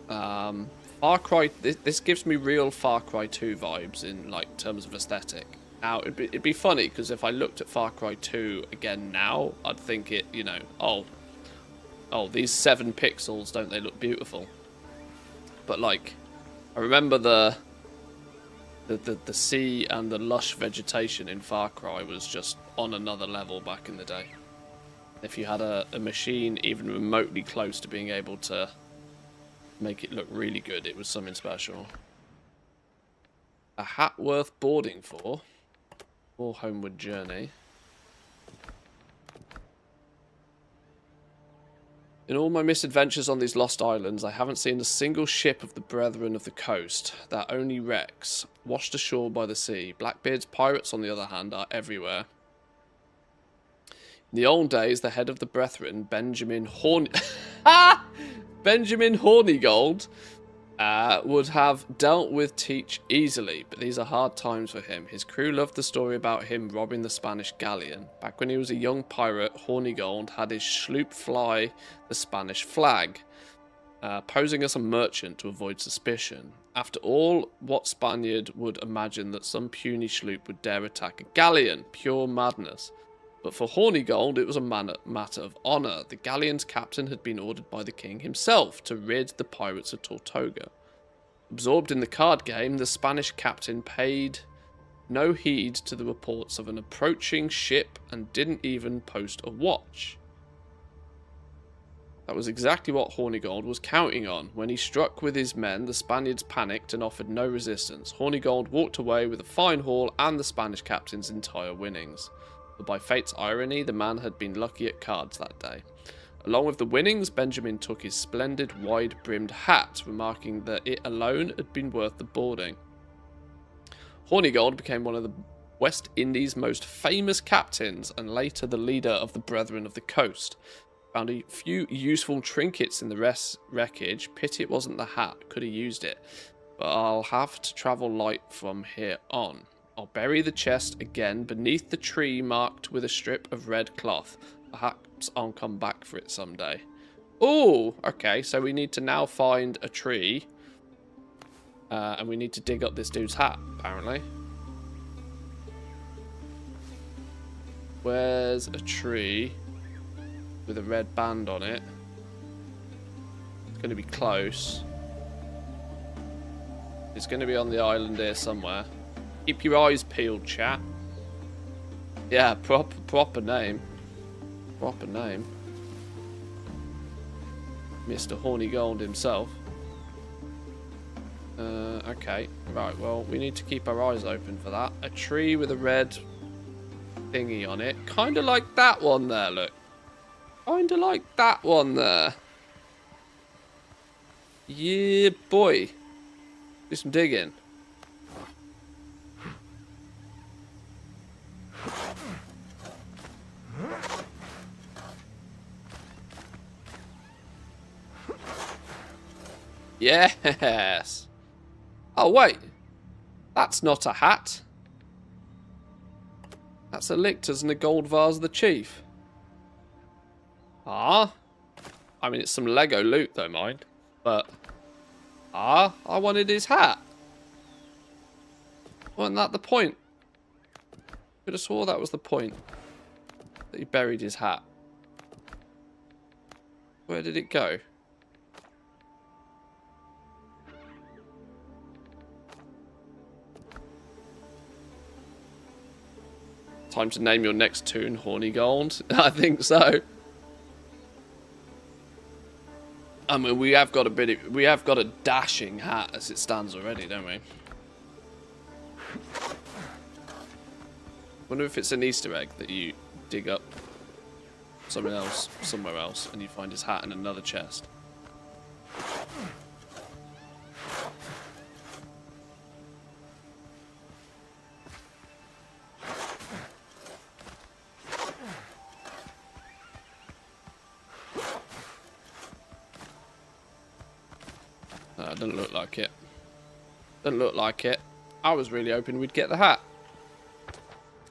Far Cry, this gives me real Far Cry 2 vibes in like terms of aesthetic. Now it'd be funny because if I looked at Far Cry 2 again now, I'd think it, you know, oh, these 7 pixels, don't they look beautiful? But like, I remember the sea and the lush vegetation in Far Cry was just on another level back in the day. If you had a machine even remotely close to being able to make it look really good, it was something special. A hat worth boarding for homeward journey. In all my misadventures on these lost islands, I haven't seen a single ship of the Brethren of the Coast. They're only wrecks, washed ashore by the sea. Blackbeard's pirates, on the other hand, are everywhere. In the old days, the head of the Brethren, Benjamin Hornigold, would have dealt with Teach easily, but these are hard times for him. His crew loved the story about him robbing the Spanish galleon. Back when he was a young pirate, Hornigold had his sloop fly the Spanish flag, posing as a merchant to avoid suspicion. After all, what Spaniard would imagine that some puny sloop would dare attack a galleon? Pure madness. But for Hornigold, it was a matter of honour. The galleon's captain had been ordered by the king himself to rid the pirates of Tortuga. Absorbed in the card game, the Spanish captain paid no heed to the reports of an approaching ship and didn't even post a watch. That was exactly what Hornigold was counting on. When he struck with his men, the Spaniards panicked and offered no resistance. Hornigold walked away with a fine haul and the Spanish captain's entire winnings. But by fate's irony, the man had been lucky at cards that day. Along with the winnings, Benjamin took his splendid wide-brimmed hat, remarking that it alone had been worth the boarding. Hornigold became one of the West Indies' most famous captains and later the leader of the Brethren of the Coast. Found a few useful trinkets in the wreckage. Pity it wasn't the hat. Could have used it. But I'll have to travel light from here on. I'll bury the chest again beneath the tree marked with a strip of red cloth. Perhaps I'll come back for it someday. Oh, okay, so we need to now find a tree. And we need to dig up this dude's hat, apparently. Where's a tree with a red band on it? It's going to be close. It's going to be on the island here somewhere. Keep your eyes peeled, chat. Yeah, proper name. Proper name. Mr. Hornigold himself. Okay. Right, well, we need to keep our eyes open for that. A tree with a red thingy on it. Kind of like that one there, look. Kind of like that one there. Yeah, boy. Do some digging. Yes. Oh, wait. That's not a hat. That's a lictors and a gold vase of the chief. Ah. I mean, it's some Lego loot, though, mind. But, I wanted his hat. Wasn't that the point? Could have swore that was the point. That he buried his hat. Where did it go? Time to name your next tune Hornigold. I think so. I mean, we have got a dashing hat as it stands already, don't we? Wonder if it's an Easter egg that you dig up somewhere else, and you find his hat in another chest. Doesn't look like it. Doesn't look like it. I was really hoping we'd get the hat.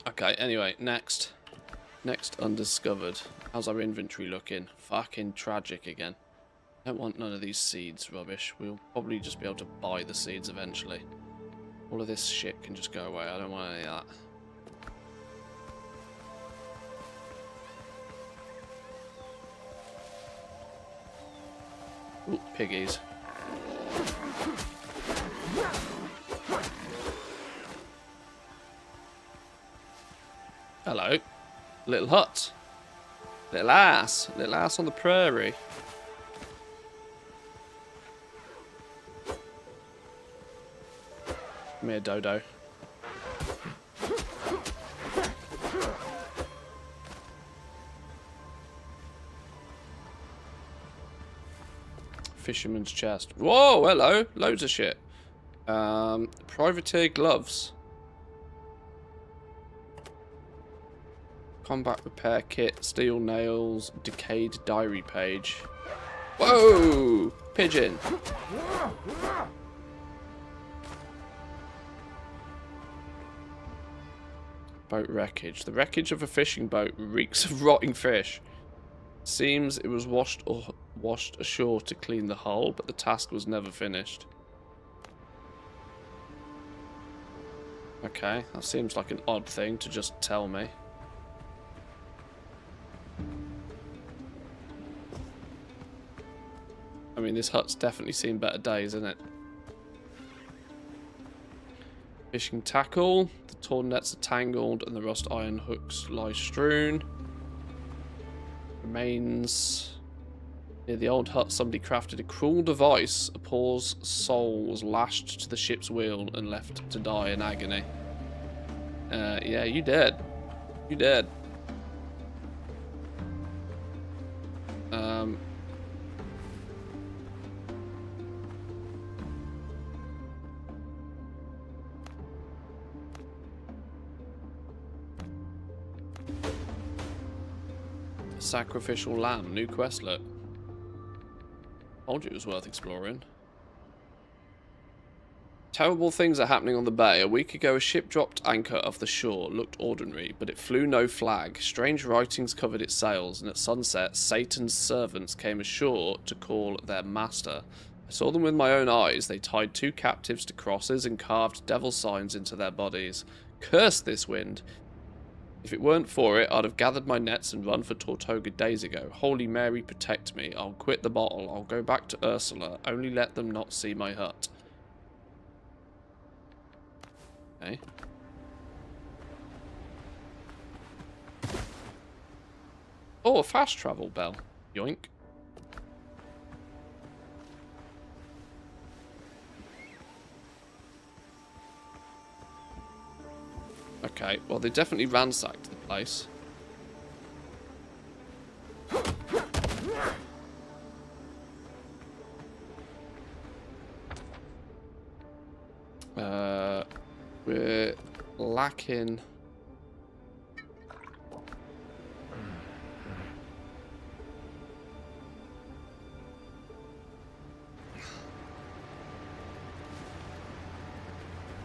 Okay, anyway, next. Next undiscovered. How's our inventory looking? Fucking tragic again. I don't want none of these seeds rubbish. We'll probably just be able to buy the seeds eventually. All of this shit can just go away. I don't want any of that. Ooh, piggies. Hello. Little hut. Little ass. Little ass on the prairie. Come here, Dodo. Fisherman's chest. Whoa, hello. Loads of shit. Privateer gloves. Combat repair kit. Steel nails. Decayed diary page. Whoa! Pigeon. Boat wreckage. The wreckage of a fishing boat reeks of rotting fish. Seems it was washed ashore to clean the hull, but the task was never finished. Okay, that seems like an odd thing to just tell me. I mean, this hut's definitely seen better days, isn't it? Fishing tackle. The torn nets are tangled and the rust iron hooks lie strewn. Remains. Near the old hut, somebody crafted a cruel device. A poor's soul was lashed to the ship's wheel and left to die in agony. Yeah, you dead. You dead. Sacrificial lamb, new questlet. Told you it was worth exploring. Terrible things are happening on the bay. A week ago, a ship dropped anchor off the shore. Looked ordinary, but it flew no flag. Strange writings covered its sails, and at sunset, Satan's servants came ashore to call their master. I saw them with my own eyes. They tied 2 captives to crosses and carved devil signs into their bodies. Curse this wind! If it weren't for it, I'd have gathered my nets and run for Tortuga days ago. Holy Mary, protect me. I'll quit the bottle. I'll go back to Ursula. Only let them not see my hut. Okay. Oh, a fast travel bell. Yoink. Okay, well, they definitely ransacked the place. We're lacking...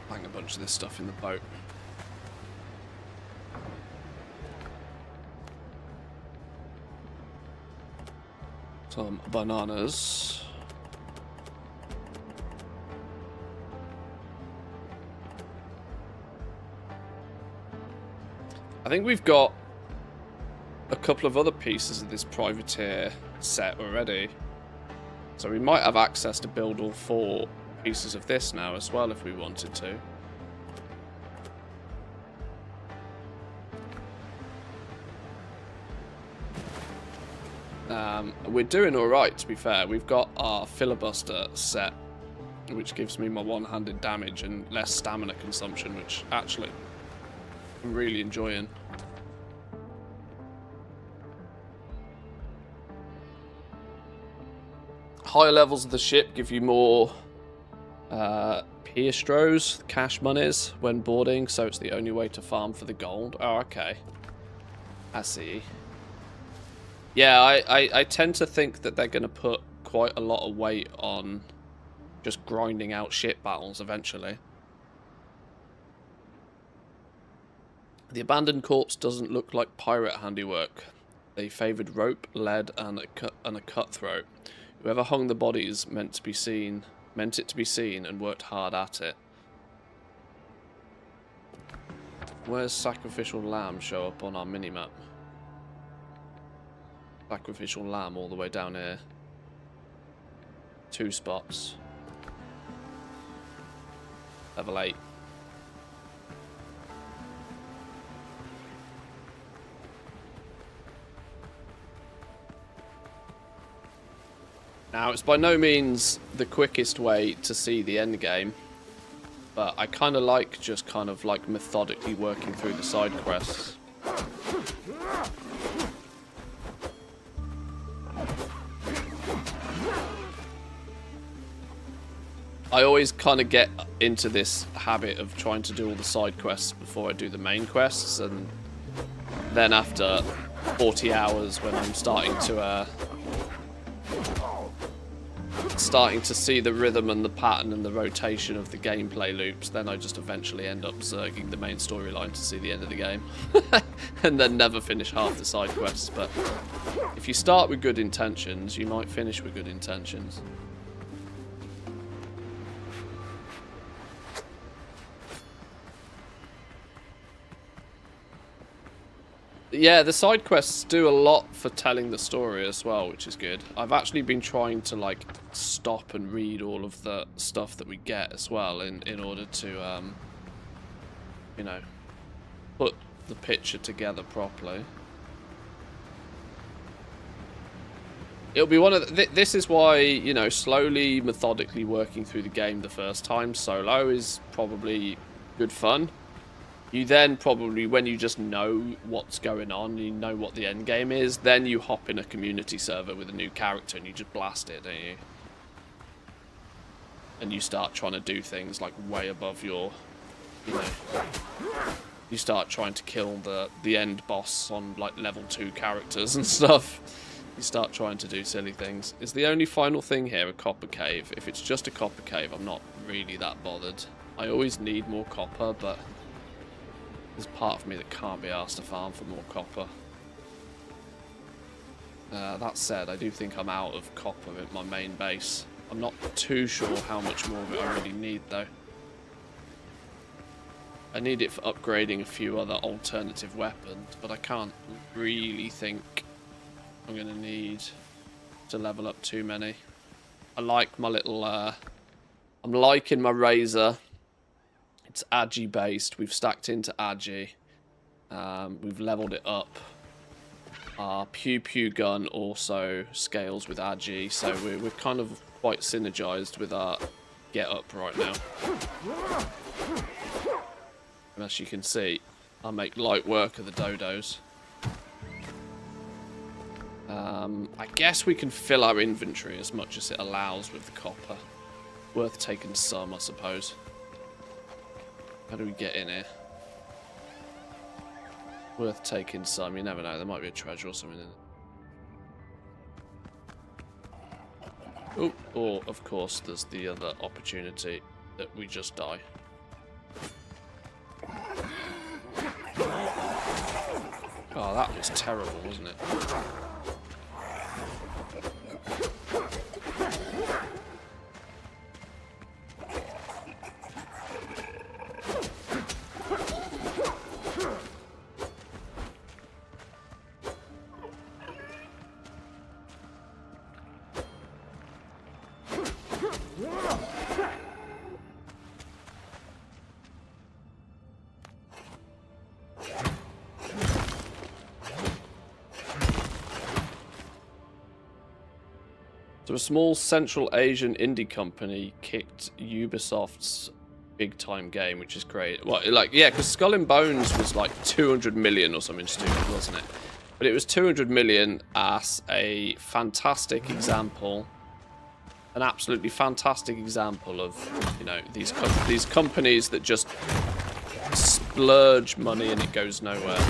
Bang a bunch of this stuff in the boat. Some bananas. I think we've got a couple of other pieces of this privateer set already. So we might have access to build all 4 pieces of this now as well if we wanted to. We're doing alright, to be fair. We've got our filibuster set, which gives me my one-handed damage and less stamina consumption, which actually I'm really enjoying. Higher levels of the ship give you more piastros, cash monies, when boarding, so it's the only way to farm for the gold. Oh, okay. I see. Yeah, I tend to think that they're going to put quite a lot of weight on just grinding out ship battles eventually. The abandoned corpse doesn't look like pirate handiwork. They favoured rope, lead, and a cutthroat. Whoever hung the bodies meant it to be seen and worked hard at it. Where's sacrificial lamb show up on our minimap? Sacrificial lamb all the way down here. 2 spots. Level 8. Now, it's by no means the quickest way to see the end game, but I kind of like just kind of like methodically working through the side quests. I always kind of get into this habit of trying to do all the side quests before I do the main quests, and then after 40 hours when I'm starting to see the rhythm and the pattern and the rotation of the gameplay loops, then I just eventually end up zerging the main storyline to see the end of the game. And then never finish half the side quests. But if you start with good intentions, you might finish with good intentions. Yeah, the side quests do a lot for telling the story as well, which is good. I've actually been trying to like stop and read all of the stuff that we get as well in order to you know, put the picture together properly. It'll be one of this is why, you know, slowly, methodically working through the game the first time solo is probably good fun. You then probably, when you just know what's going on, you know what the end game is, then you hop in a community server with a new character and you just blast it, don't you? And you start trying to do things like way above your, you know, you start trying to kill the end boss on like level 2 characters and stuff. You start trying to do silly things. Is the only final thing here a copper cave? If it's just a copper cave, I'm not really that bothered. I always need more copper, but there's part of me that can't be asked to farm for more copper. That said, I do think I'm out of copper at my main base. I'm not too sure how much more of it I really need, though. I need it for upgrading a few other alternative weapons, but I can't really think I'm going to need to level up too many. I like my little... I'm liking my razor. It's Agi based. We've stacked into Agi. We've leveled it up. Our Pew Pew gun also scales with Agi, so we're kind of quite synergized with our get up right now. And as you can see, I make light work of the dodos. I guess we can fill our inventory as much as it allows with the copper. Worth taking some, I suppose. How do we get in here? Worth taking some. You never know. There might be a treasure or something in it. Oh, or, of course, there's the other opportunity that we just die. Oh, that was terrible, wasn't it? So a small Central Asian indie company kicked Ubisoft's big-time game, which is great. Well, like, yeah, because Skull and Bones was like 200 million or something stupid, wasn't it? But it was 200 million as a fantastic example, an absolutely fantastic example of, you know, these companies that just splurge money and it goes nowhere.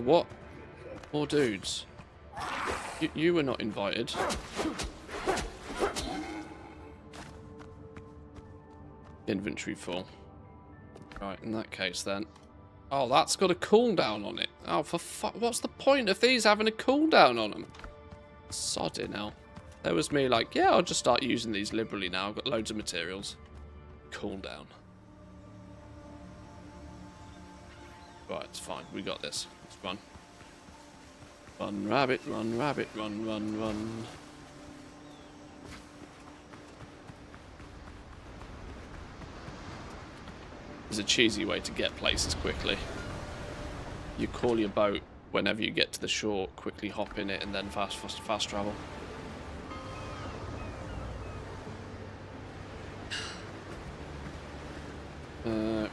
what? More dudes. You were not invited. Inventory full. Right, in that case then. Oh, that's got a cooldown on it. Oh, for fuck. What's the point of these having a cooldown on them? Sod it now. There was me like, yeah, I'll just start using these liberally now. I've got loads of materials. Cooldown. Right, it's fine. We got this. Let's run. Run, rabbit, run, rabbit, run, run, run. There's a cheesy way to get places quickly. You call your boat whenever you get to the shore, quickly hop in it, and then fast travel.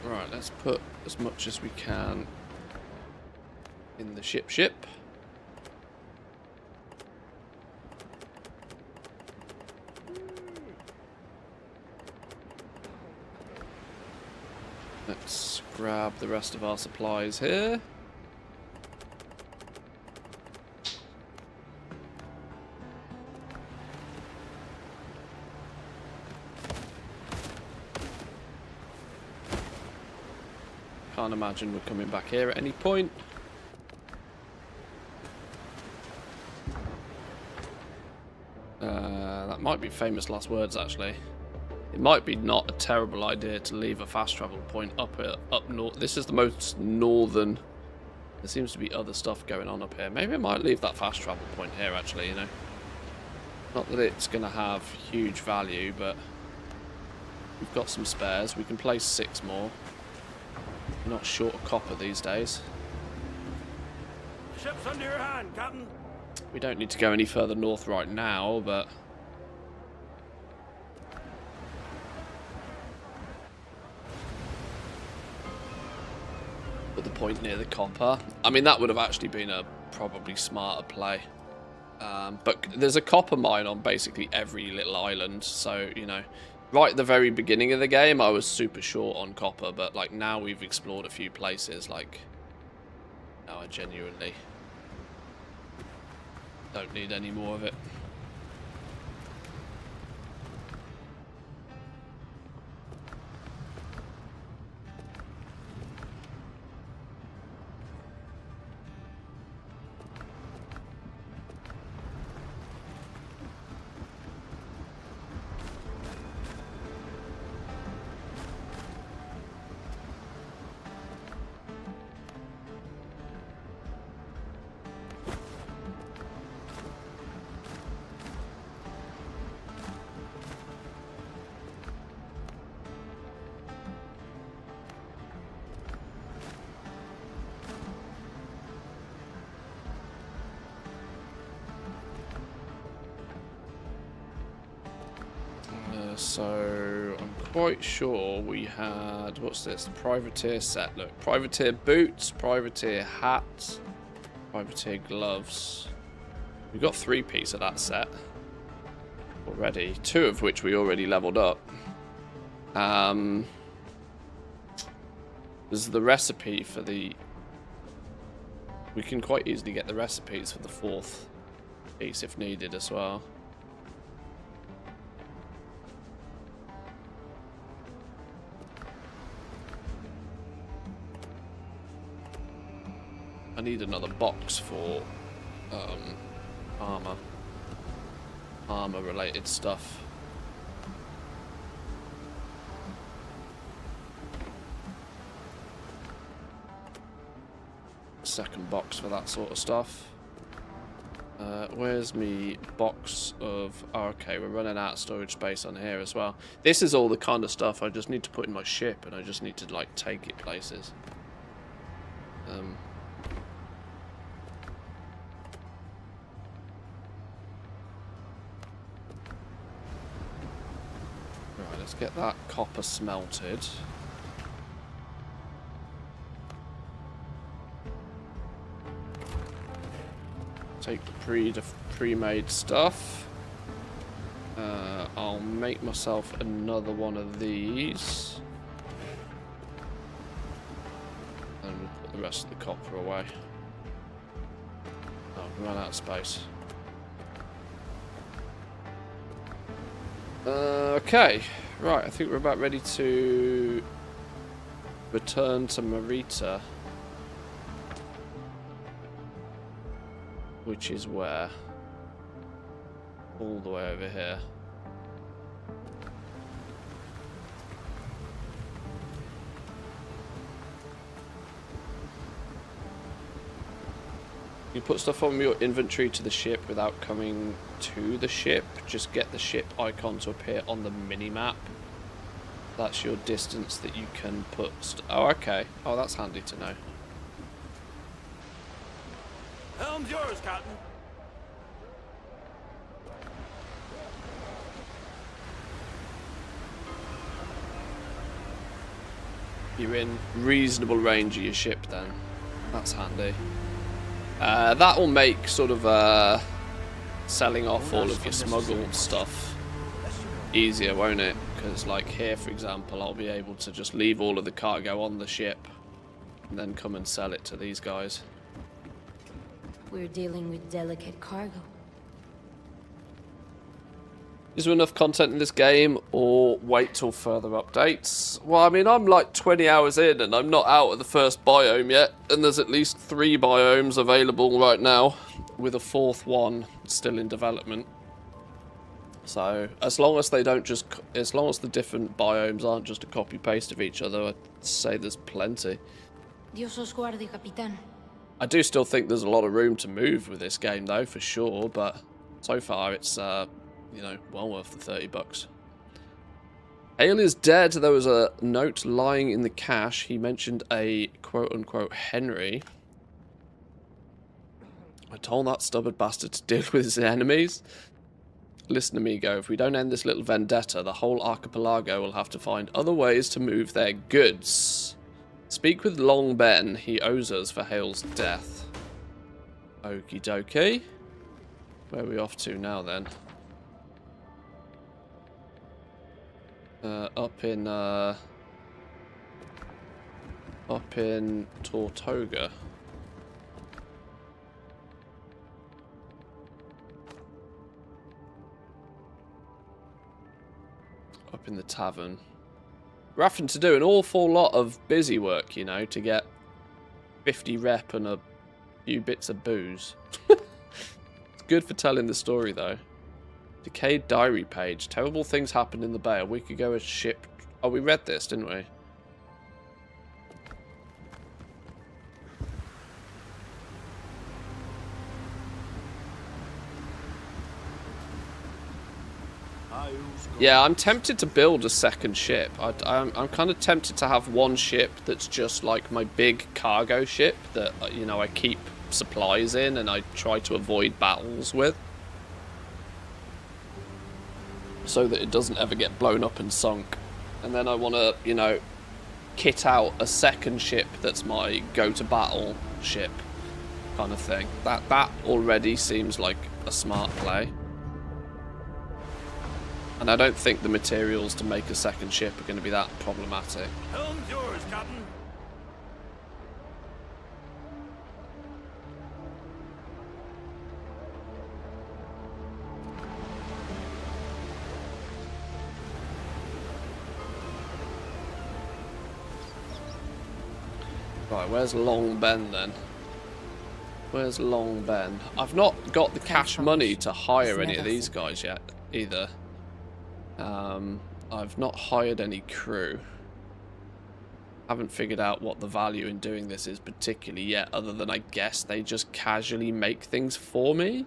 Right, let's put as much as we can in the ship. Let's grab the rest of our supplies here. Can't imagine we're coming back here at any point. That might be famous last words, actually. It might be not a terrible idea to leave a fast travel point up north. This is the most northern. There seems to be other stuff going on up here. Maybe I might leave that fast travel point here, actually, you know. Not that it's going to have huge value, but we've got some spares. We can place 6 more. We're not short of copper these days. Ship's under your hand, Captain. We don't need to go any further north right now, but put the point near the copper. I mean, that would have actually been a probably smarter play. But there's a copper mine on basically every little island, so, you know, right at the very beginning of the game, I was super short on copper, but, like, now we've explored a few places, like, now I genuinely don't need any more of it. So I'm quite sure we had, what's this, the privateer set. Look, privateer boots, privateer hats, privateer gloves. We've got 3 pieces of that set already, 2 of which we already leveled up. There's the recipe for the, we can quite easily get the recipes for the 4th piece if needed as well. I need another box for armor related stuff. Second box for that sort of stuff. Where's me box of, oh, okay, we're running out of storage space on here as well. This is all the kind of stuff I just need to put in my ship, and I just need to, like, take it places. Right, let's get that copper smelted. Take the pre-made stuff. I'll make myself another one of these. And we'll put the rest of the copper away. Run out of space. Okay, right. I think we're about ready to return to Marita, which is where? All the way over here. You put stuff on your inventory to the ship without coming to the ship. Just get the ship icon to appear on the mini-map. That's your distance that you can put... Oh, okay. Oh, that's handy to know. Helm's yours, Captain. You're in reasonable range of your ship then. That's handy. That will make sort of selling off all of your smuggled stuff easier, won't it? Because like here, for example, I'll be able to just leave all of the cargo on the ship and then come and sell it to these guys. We're dealing with delicate cargo. Is there enough content in this game, or wait till further updates? Well, I mean, I'm like 20 hours in and I'm not out of the first biome yet, and there's at least 3 biomes available right now, with a 4th one still in development. So, as long as they don't just, as long as the different biomes aren't just a copy-paste of each other, I'd say there's plenty. Dios os guarde, Capitán. I do still think there's a lot of room to move with this game, though, for sure, but so far it's, you know, well worth the $30. Hale is dead. There was a note lying in the cache. He mentioned a quote-unquote Henry. I told that stubborn bastard to deal with his enemies. Listen, amigo, if we don't end this little vendetta, the whole archipelago will have to find other ways to move their goods. Speak with Long Ben. He owes us for Hale's death. Okie dokie. Where are we off to now, then? Up in Tortoga. Up in the tavern. We're having to do an awful lot of busy work, you know, to get 50 rep and a few bits of booze. It's good for telling the story, though. Decayed diary page. Terrible things happened in the bay. A week ago, a ship... Oh, we read this, didn't we? Yeah, I'm tempted to build a second ship. I'm kind of tempted to have one ship that's just like my big cargo ship that, you know, I keep supplies in and I try to avoid battles with, so that it doesn't ever get blown up and sunk. And then I want to, you know, kit out a second ship that's my go-to-battle ship kind of thing. That already seems like a smart play. And I don't think the materials to make a second ship are going to be that problematic. Helm's yours, Captain. Right, where's Long Ben then? Where's Long Ben? I've not got the cash money to hire any of these guys yet, either. I've not hired any crew. Haven't figured out what the value in doing this is particularly yet, other than I guess they just casually make things for me.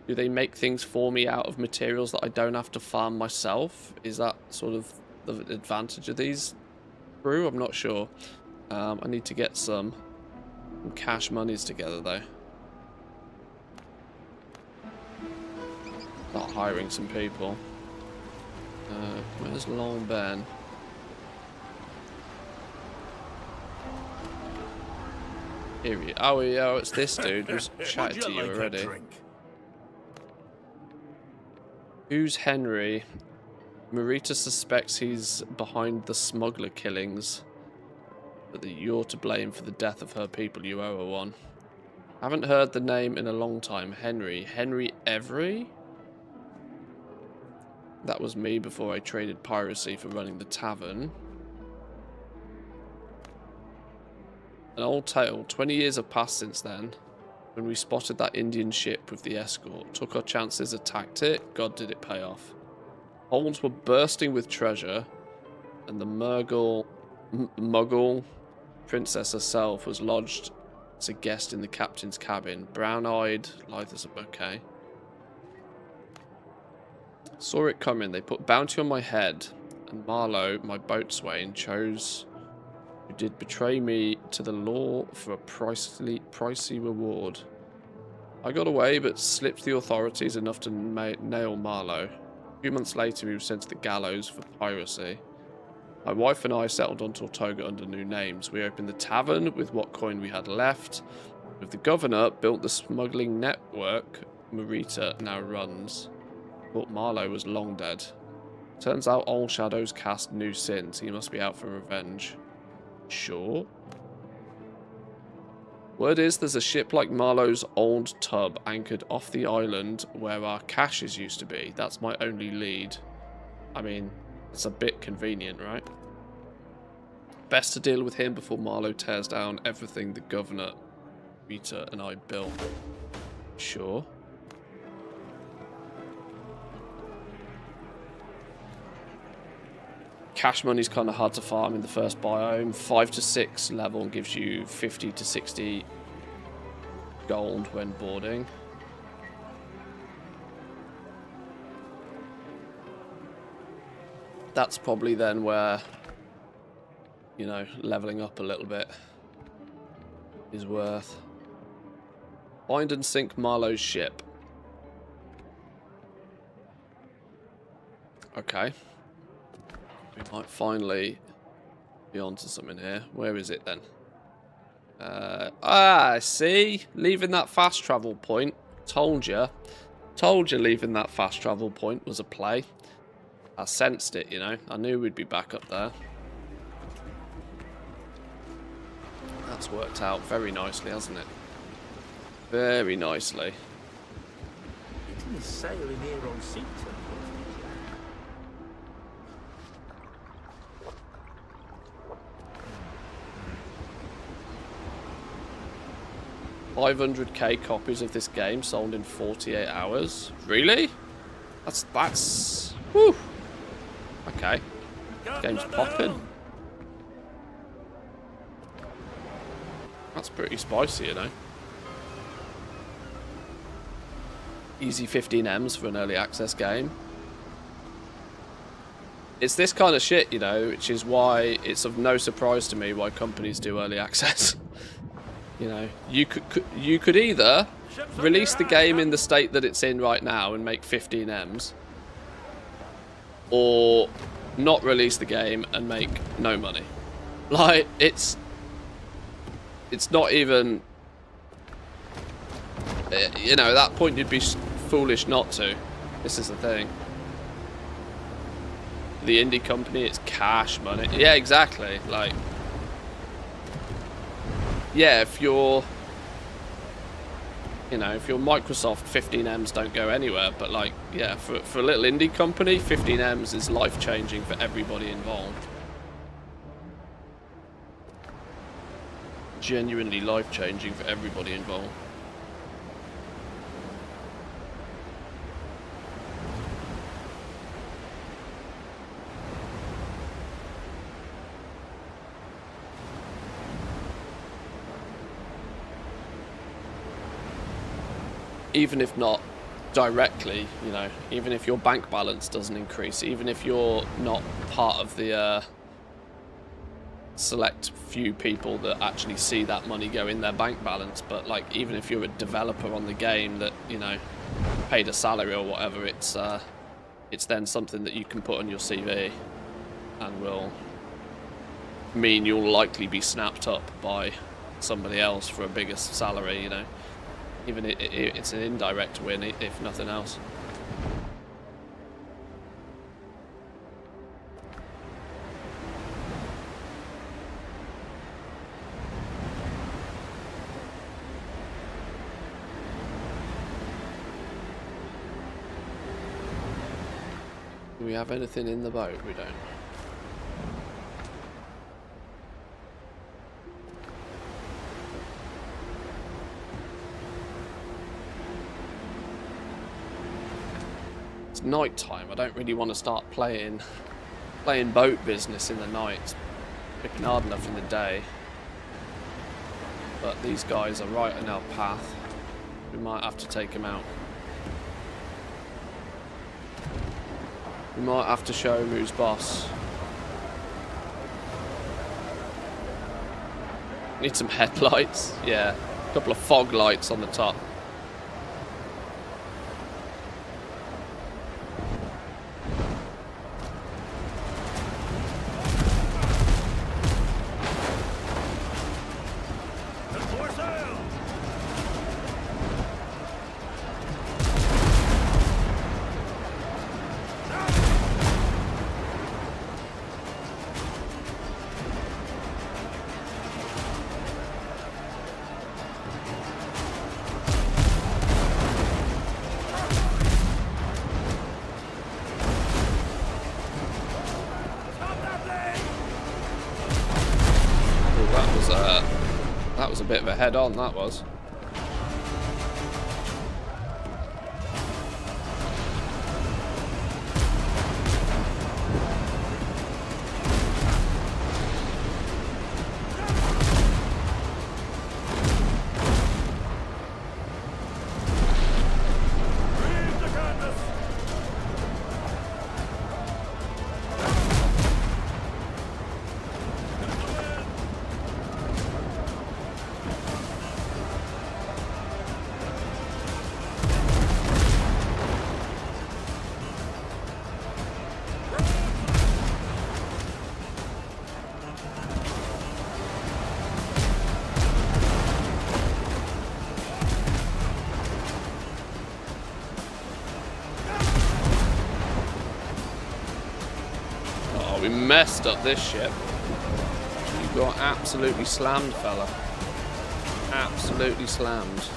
Do they make things for me out of materials that I don't have to farm myself? Is that sort of the advantage of these crew? I'm not sure. I need to get some cash monies together, though. Start hiring some people. Where's Long Ben? Here we are. Oh, yeah, it's this dude who's chatted to you already. Who's Henry? Marita suspects he's behind the smuggler killings, but that you're to blame for the death of her people. You owe her one. Haven't heard the name in a long time. Henry. Henry Every? That was me before I traded piracy for running the tavern. An old tale. 20 years have passed since then. When we spotted that Indian ship with the escort. Took our chances, attacked it. God, did it pay off. Holds were bursting with treasure. And the Muggle princess herself was lodged as a guest in the captain's cabin. Brown-eyed, lithe as a bouquet. Saw it coming. They put bounty on my head. And Marlowe, my boatswain, chose who did betray me to the law for a pricey reward. I got away, but slipped the authorities enough to nail Marlowe. A few months later, he was sent to the gallows for piracy. My wife and I settled on Tortuga under new names. We opened the tavern with what coin we had left. With the governor, built the smuggling network Marita now runs. Thought Marlowe was long dead. Turns out old shadows cast new sins. He must be out for revenge. Sure. Word is there's a ship like Marlowe's old tub anchored off the island where our caches used to be. That's my only lead. I mean, it's a bit convenient, right? Best to deal with him before Marlowe tears down everything the governor, Rita, and I built. Sure. Cash money's kind of hard to farm in the first biome. 5 to 6 level gives you 50 to 60 gold when boarding. That's probably then where, you know, leveling up a little bit is worth. Find and sink Marlowe's ship. Okay. We might finally be onto something here. Where is it then? See? Leaving that fast travel point. Told you. Told you leaving that fast travel point was a play. I sensed it, you know. I knew we'd be back up there. That's worked out very nicely, hasn't it? Very nicely. It is sailing here on Seaton. 500k copies of this game sold in 48 hours. Really? That's whew. Okay. Game's popping. That's pretty spicy, you know. Easy 15Ms for an early access game. It's this kind of shit, you know, which is why it's of no surprise to me why companies do early access. You know, you could either release the game in the state that it's in right now and make 15Ms, or not release the game and make no money. Like, it's not even, you know, at that point you'd be foolish not to. This is the thing. The indie company, it's cash money. Yeah, exactly. Like, yeah, if you're, you know, if you're Microsoft, 15Ms don't go anywhere. But like, yeah, for a little indie company, 15Ms is life-changing for everybody involved. Genuinely life-changing for everybody involved. Even if not directly, you know, even if your bank balance doesn't increase, even if you're not part of the select few people that actually see that money go in their bank balance, but like even if you're a developer on the game that, you know, paid a salary or whatever, it's then something that you can put on your CV and will mean you'll likely be snapped up by somebody else for a bigger salary, you know. Even it's an indirect win, if nothing else. Do we have anything in the boat? We don't. It's night time. I don't really want to start playing boat business in the night. It's picking hard enough in the day. But these guys are right in our path. We might have to take them out. We might have to show him who's boss. Need some headlights. Yeah, a couple of fog lights on the top. That was a bit of a head-on, that was. We messed up this ship. You got absolutely slammed, fella. Absolutely slammed.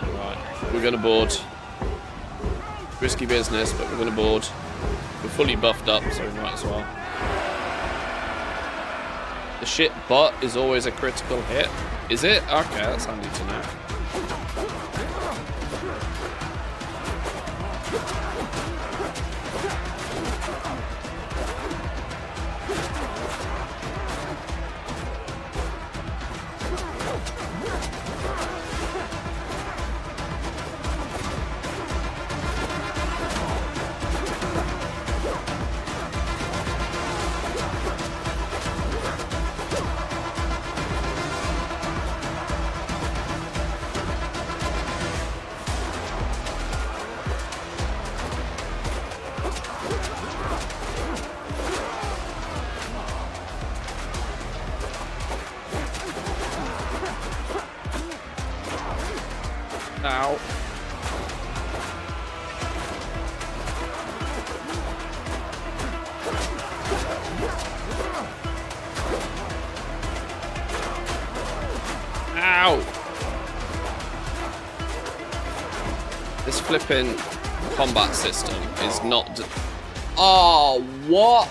Right, we're gonna board. Risky business, but we're gonna board. We're fully buffed up, so we might as well. The ship butt is always a critical hit. Is it? Okay, that's handy to know. Ow. Ow. This flipping combat system is not... Oh, what?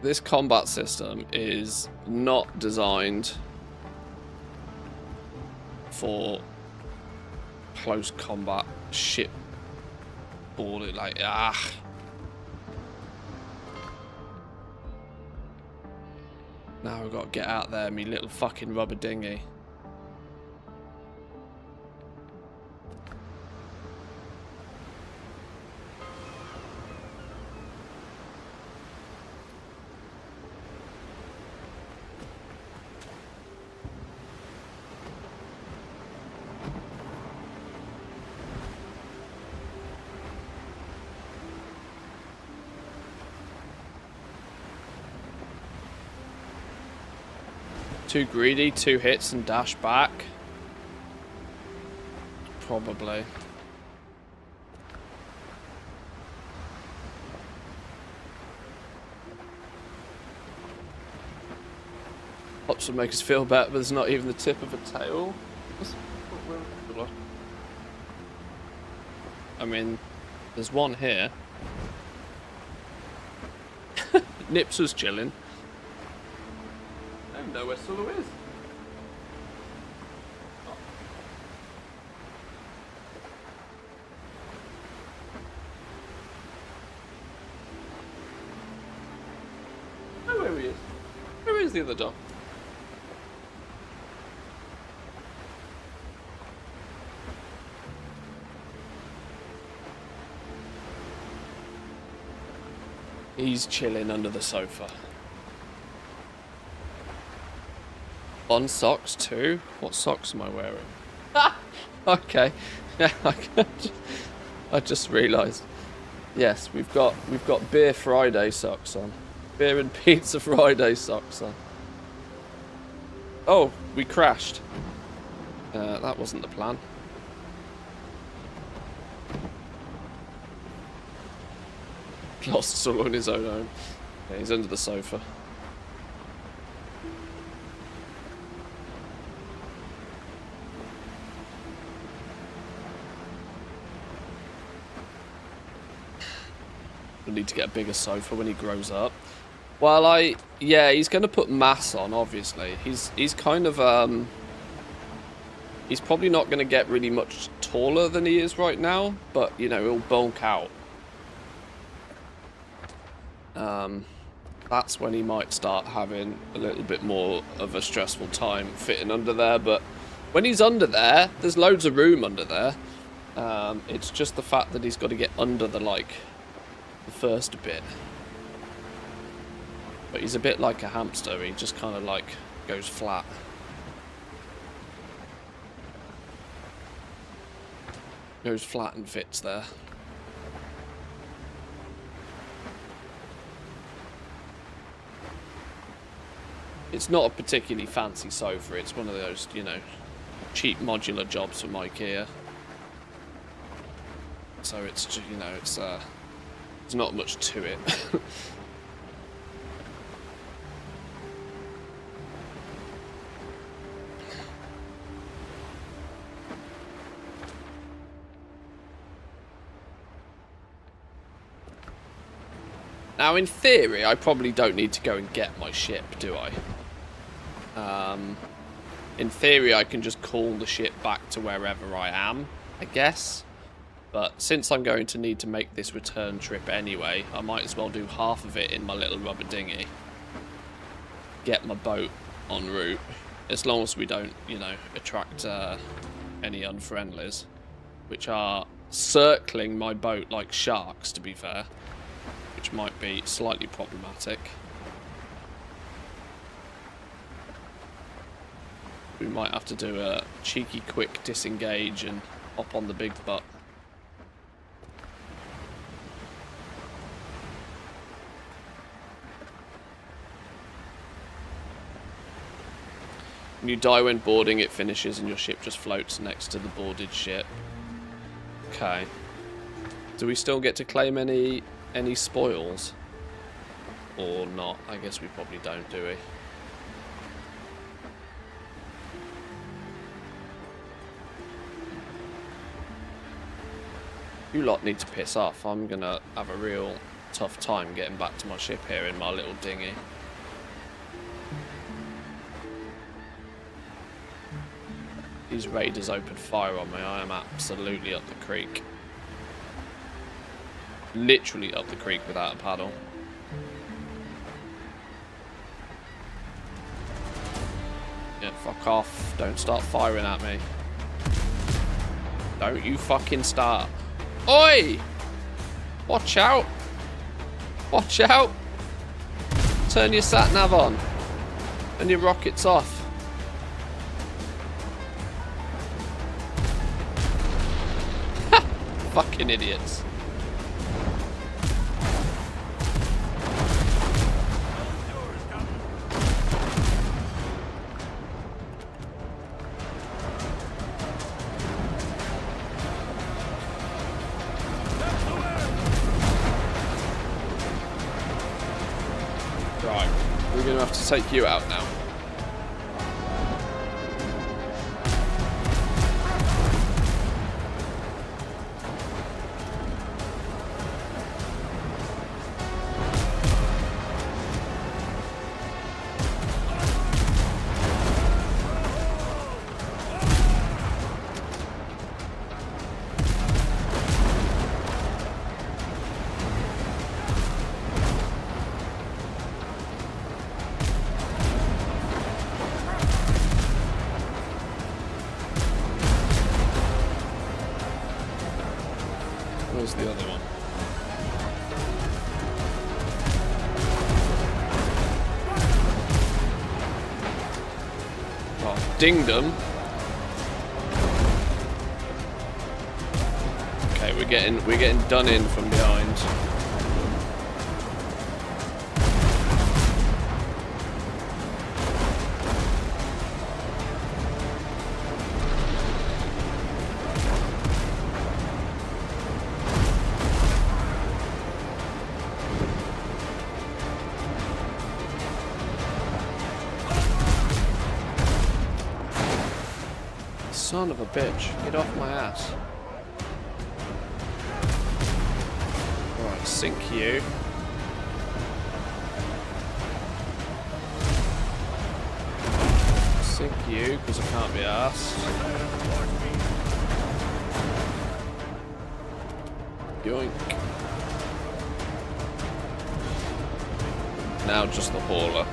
This combat system is not designed for close combat ship boarding. Like, now I've got to get out there, me little fucking rubber dinghy. Too greedy, 2 hits and dash back. Probably. Hops would make us feel better, but there's not even the tip of a tail. I mean, there's one here. Nips was chilling. I don't know where Sulu is. Oh, where he is. Where is the other dog? He's chilling under the sofa. On socks too? What socks am I wearing? Okay. Yeah, I just realised. Yes, we've got Beer Friday socks on. Beer and Pizza Friday socks on. Oh, we crashed. That wasn't the plan. Lost Solo on his own home. Yeah, he's under the sofa. We'll need to get a bigger sofa when he grows up. Well, yeah, he's going to put mass on, obviously. He's kind of, he's probably not going to get really much taller than he is right now, but, you know, he'll bulk out. That's when he might start having a little bit more of a stressful time fitting under there, but when he's under there, there's loads of room under there. It's just the fact that he's got to get under the first bit. But he's a bit like a hamster, he just kind of goes flat. Goes flat and fits there. It's not a particularly fancy sofa, it's one of those, you know, cheap modular jobs from IKEA. So it's, you know, it's there's not much to it. Now, in theory, I probably don't need to go and get my ship, do I? In theory, I can just call the ship back to wherever I am, I guess. But since I'm going to need to make this return trip anyway, I might as well do half of it in my little rubber dinghy. Get my boat en route. As long as we don't, you know, attract any unfriendlies. Which are circling my boat like sharks, to be fair. Which might be slightly problematic. We might have to do a cheeky quick disengage and hop on the big butt. When you die when boarding, it finishes and your ship just floats next to the boarded ship. Okay. Do we still get to claim any spoils? Or not? I guess we probably don't, do we? You lot need to piss off. I'm gonna have a real tough time getting back to my ship here in my little dinghy. These raiders opened fire on me. I am absolutely up the creek. Literally up the creek without a paddle. Yeah, fuck off. Don't start firing at me. Don't you fucking start. Oi! Watch out! Watch out! Turn your sat-nav on. And your rockets off. Ha! Fucking idiots. to take you out now. Where's the other one? Oh, dinged them. Okay, we're getting done in from behind. Son of a bitch, get off my ass. Alright, sink you. Sink you, because I can't be arsed. Yoink. Now just the hauler.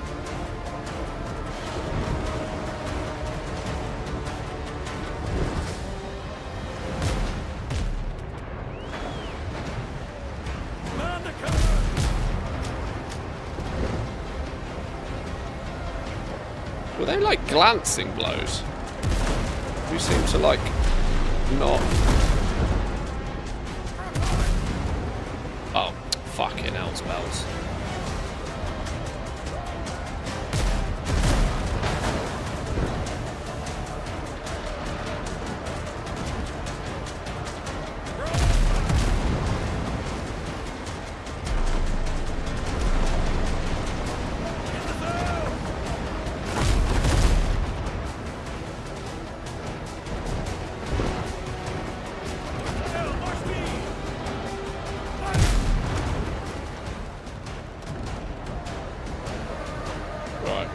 Were they like glancing blows? You seem to like not. Oh, fucking hell, spells.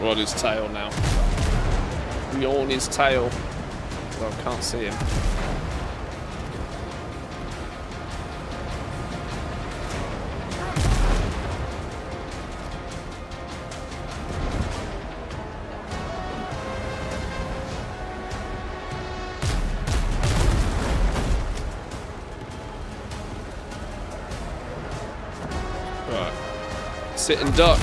We're on his tail now. We're on his tail. Well, I can't see him. Right. Sit and duck.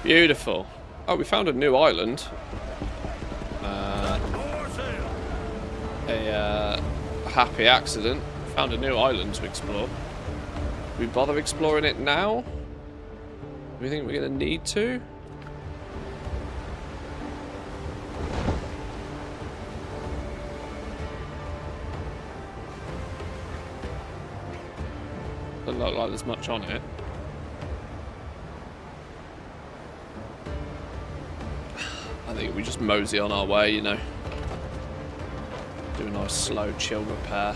Beautiful. Oh, we found a new island. A happy accident. Found a new island to explore. Do we bother exploring it now? Do we think we're going to need to? Doesn't look like there's much on it. I think we just mosey on our way, you know. Do a nice slow chill repair.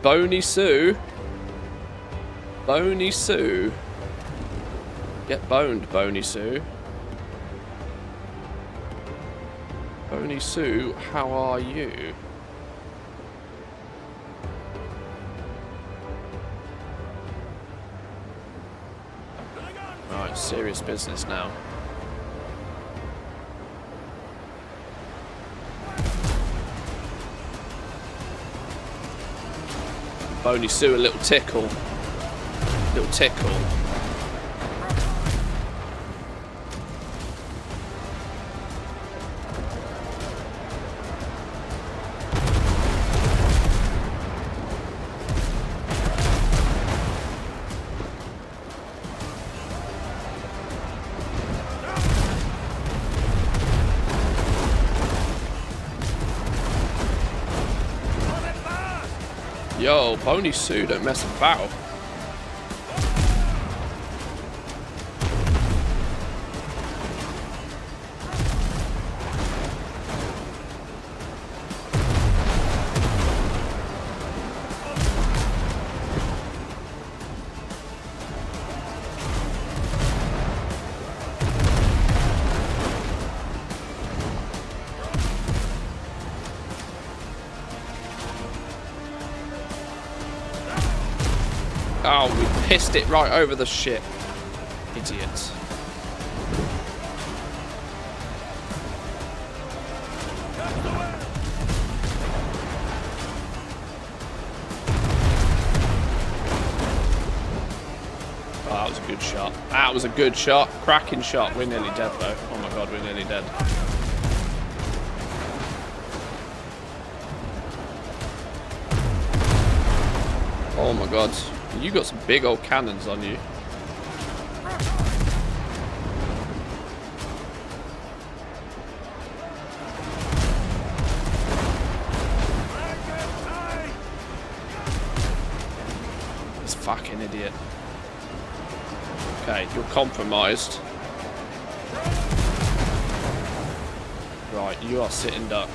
Boney Sue. Boney Sue. Get boned, Boney Sue. Boney Sue, how are you? Right, serious business now. Boney Sue, a little tickle. Little tickle. Yo, Boney Sue, don't mess about. Oh, we pissed it right over the ship. Idiots. Oh, that was a good shot. That was a good shot. Cracking shot. We're nearly dead, though. Oh my god, we're nearly dead. Oh my god. You got some big old cannons on you. This fucking idiot. Okay, you're compromised. Right, you are sitting duck.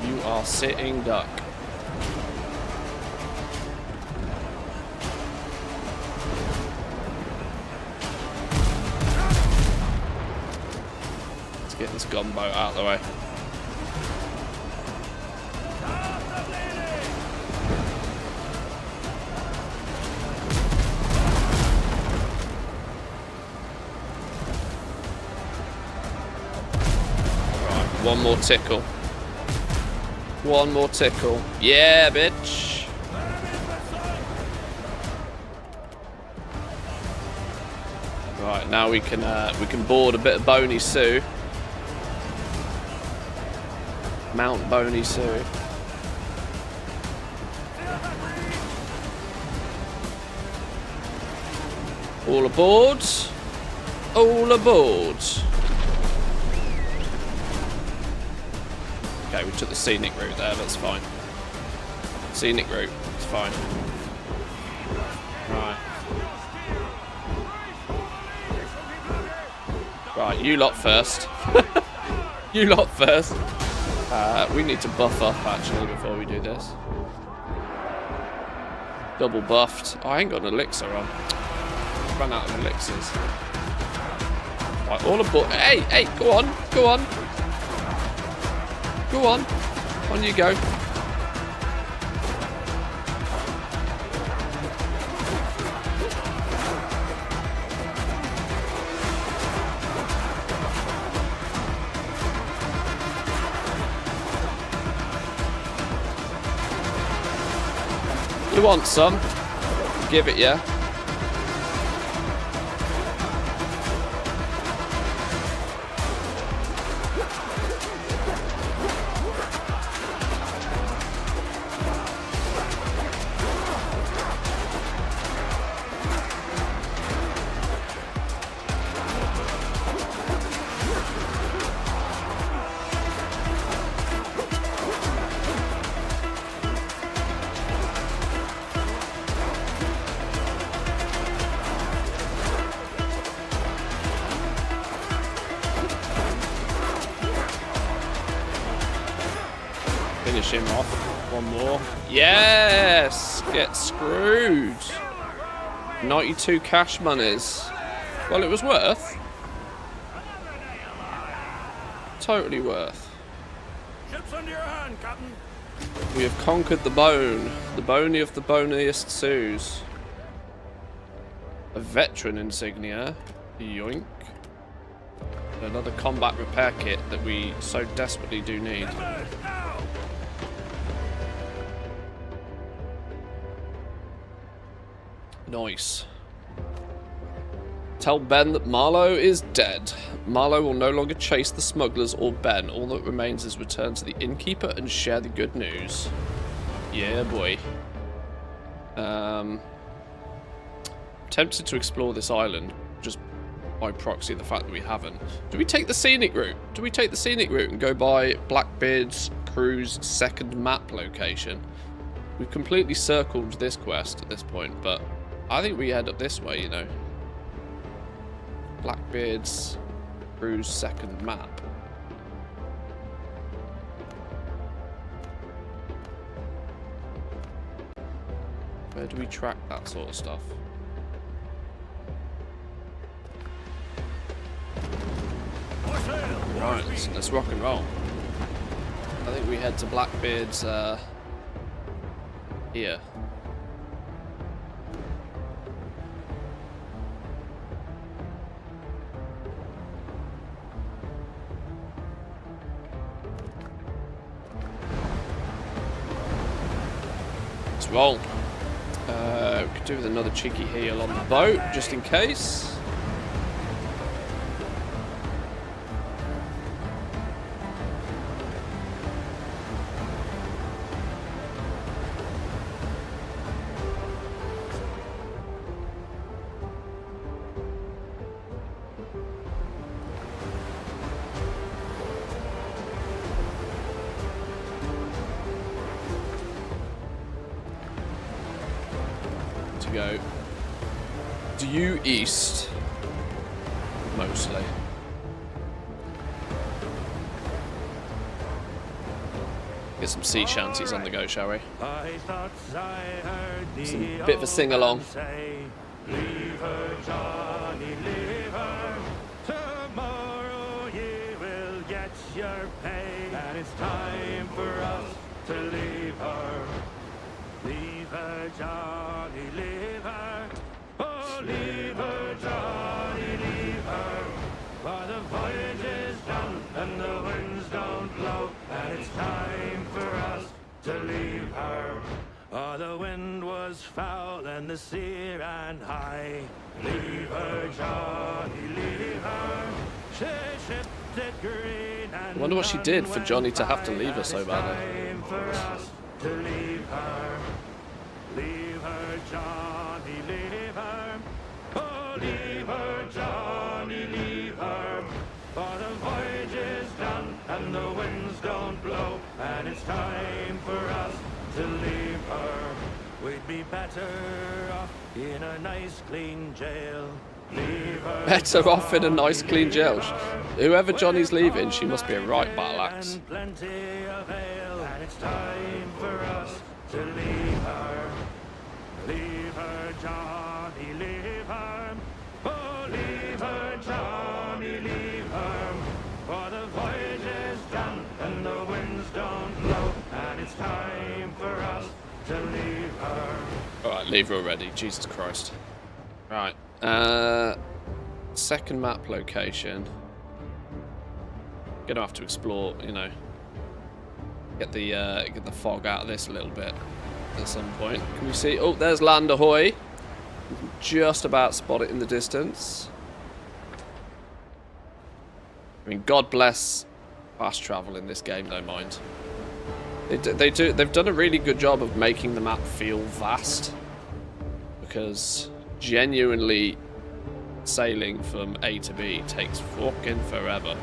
You are sitting duck. Get this gunboat out of the way. Right, one more tickle. One more tickle. Yeah, bitch. Right, now we can board a bit of Boney Sue. Mount Boney Sue. All aboard. All aboard. Okay, we took the scenic route there, that's fine. Scenic route, it's fine. Right. Right, you lot first. You lot first. We need to buff up, actually, before we do this. Double buffed. Oh, I ain't got an elixir on. Run out of elixirs. Right, all aboard. Hey, hey, go on. Go on. Go on. On you go. You want some? Give it, yeah. Finish him off. One more. Yes! Get screwed. 92 cash monies. Well, it was worth. Totally worth. Ships under your hand, Captain. We have conquered the bone. The bony of the boniest Sues. A veteran insignia. Yoink. Another combat repair kit that we so desperately do need. Nice. Tell Ben that Marlowe is dead. Marlowe will no longer chase the smugglers or Ben. All that remains is return to the innkeeper and share the good news. Yeah, boy. Tempted to explore this island, just by proxy of the fact that we haven't. Do we take the scenic route? Do we take the scenic route and go by Blackbeard's crew's second map location? We've completely circled this quest at this point, but I think we head up this way, you know. Blackbeard's crew's second map. Where do we track that sort of stuff? Right, let's rock and roll. I think we head to Blackbeard's here. Let's roll. We could do with another cheeky heal on the boat, just in case. Go due east mostly. Get some sea shanties on the go, shall we? Some bit of a sing along. Leave her, Johnny, leave her. Tomorrow you will get your pay, and it's time for us to leave her. Leave her, Johnny, leave her. Oh, leave her, Johnny, leave her. For the voyage is done and the winds don't blow, and it's time for us to leave her. Oh, the wind was foul and the sea ran high. Leave her, Johnny, leave her. She shipped it green and I wonder what she did for Johnny to have to leave her so badly. time for us to leave her. Leave her, Johnny, leave her. Oh, leave her, Johnny, leave her. For the voyage is done and the winds don't blow, and it's time for us to leave her. We'd be better off in a nice clean jail. Leave her, Better off in a nice clean jail. Whoever Johnny's leaving, she must be a right battle axe. and plenty of ale, and it's time for us to leave her. Leave her, Johnny, leave her. Oh, leave her, Johnny, leave her. For the voyage is done and the winds don't blow, and it's time for us to leave her. Alright, leave her already. Jesus Christ. Right. Second map location. Gonna have to explore, you know. Get the fog out of this a little bit at some point. Can we see? Oh, there's Land Ahoy. You can just about spot it in the distance. I mean, God bless fast travel in this game. Don't mind. They've done a really good job of making the map feel vast, because genuinely sailing from A to B takes fucking forever.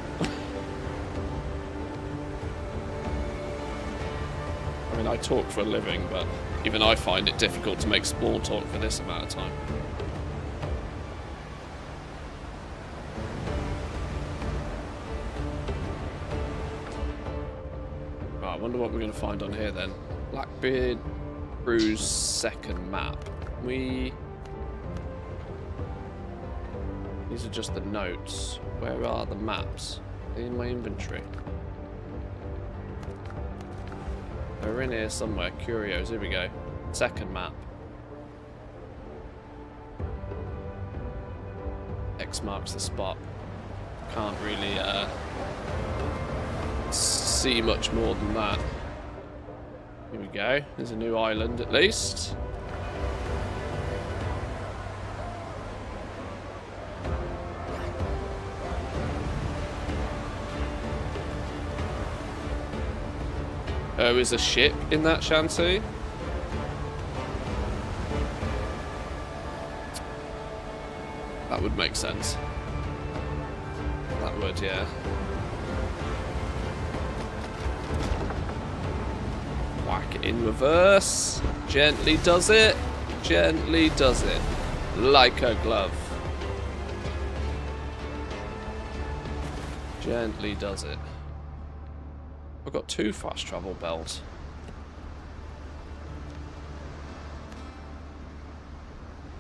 I mean, I talk for a living, but even I find it difficult to make small talk for this amount of time. Right, I wonder what we're going to find on here then. Blackbeard Crew's second map. These are just the notes. Where are the maps? Are they in my inventory? They're in here somewhere. Curios. Here we go. Second map. X marks the spot. Can't really see much more than that. Here we go. There's a new island at least. Oh, is a ship in that shanty? That would make sense. That would, yeah. Whack In reverse. Gently does it. Gently does it. Like a glove. Gently does it. I've got 2 fast travel bells.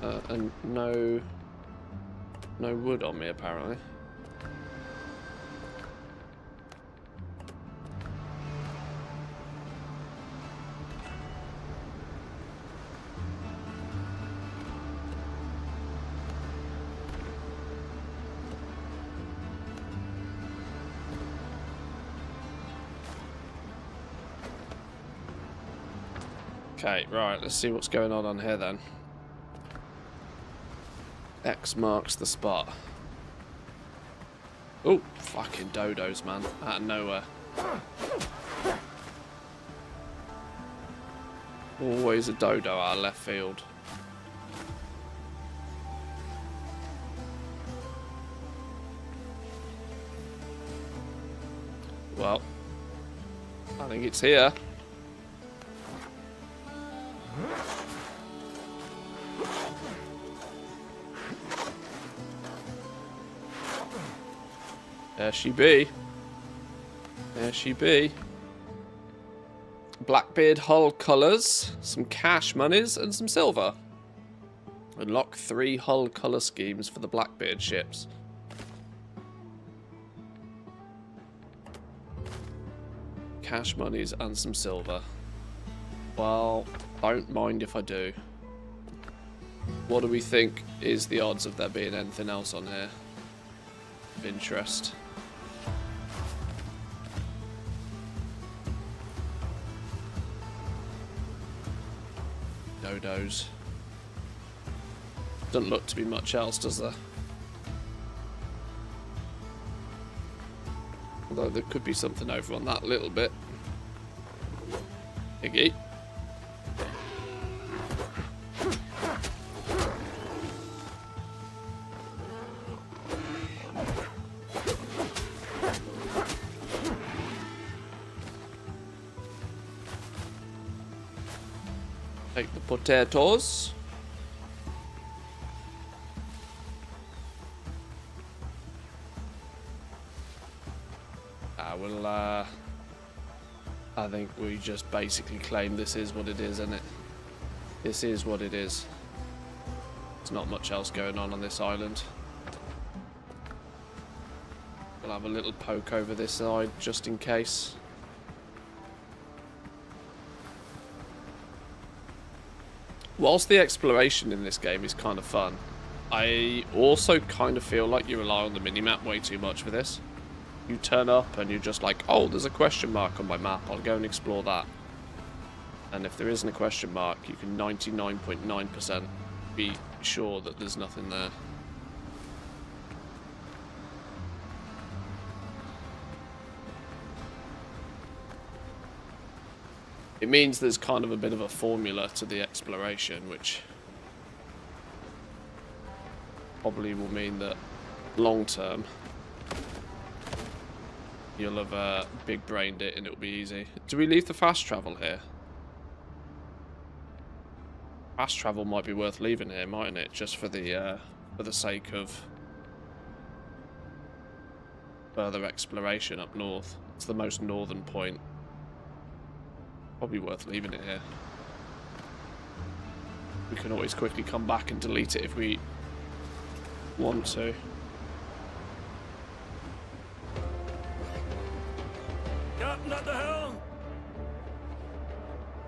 And no wood on me apparently. Okay, right, let's see what's going on here then. X marks the spot. Oh, fucking dodos, man. Out of nowhere. Always a dodo out of left field. Well, I think it's here. There she be. There she be. Blackbeard hull colours, some cash monies, and some silver. Unlock 3 hull colour schemes for the Blackbeard ships. Cash monies and some silver. Well, don't mind if I do. What do we think is the odds of there being anything else on here of interest? Dodos. Doesn't look to be much else, does there? Although there could be something over on that little bit. Iggy. Take the potatoes. I think we just basically claim this is what it is, isn't it? This is what it is. There's not much else going on this island. We'll have a little poke over this side just in case. Whilst the exploration in this game is kind of fun, I also kind of feel like you rely on the minimap way too much for this. You turn up and you're just like, oh, there's a question mark on my map, I'll go and explore that. And if there isn't a question mark, you can 99.9% be sure that there's nothing there. It means there's kind of a bit of a formula to the exploration, which probably will mean that long term you'll have big brained it and it'll be easy. Do we leave the fast travel here? Fast travel might be worth leaving here, mightn't it? Just for the sake of further exploration up north. It's the most northern point. Probably worth leaving it here. We can always quickly come back and delete it if we want to. Captain at the helm!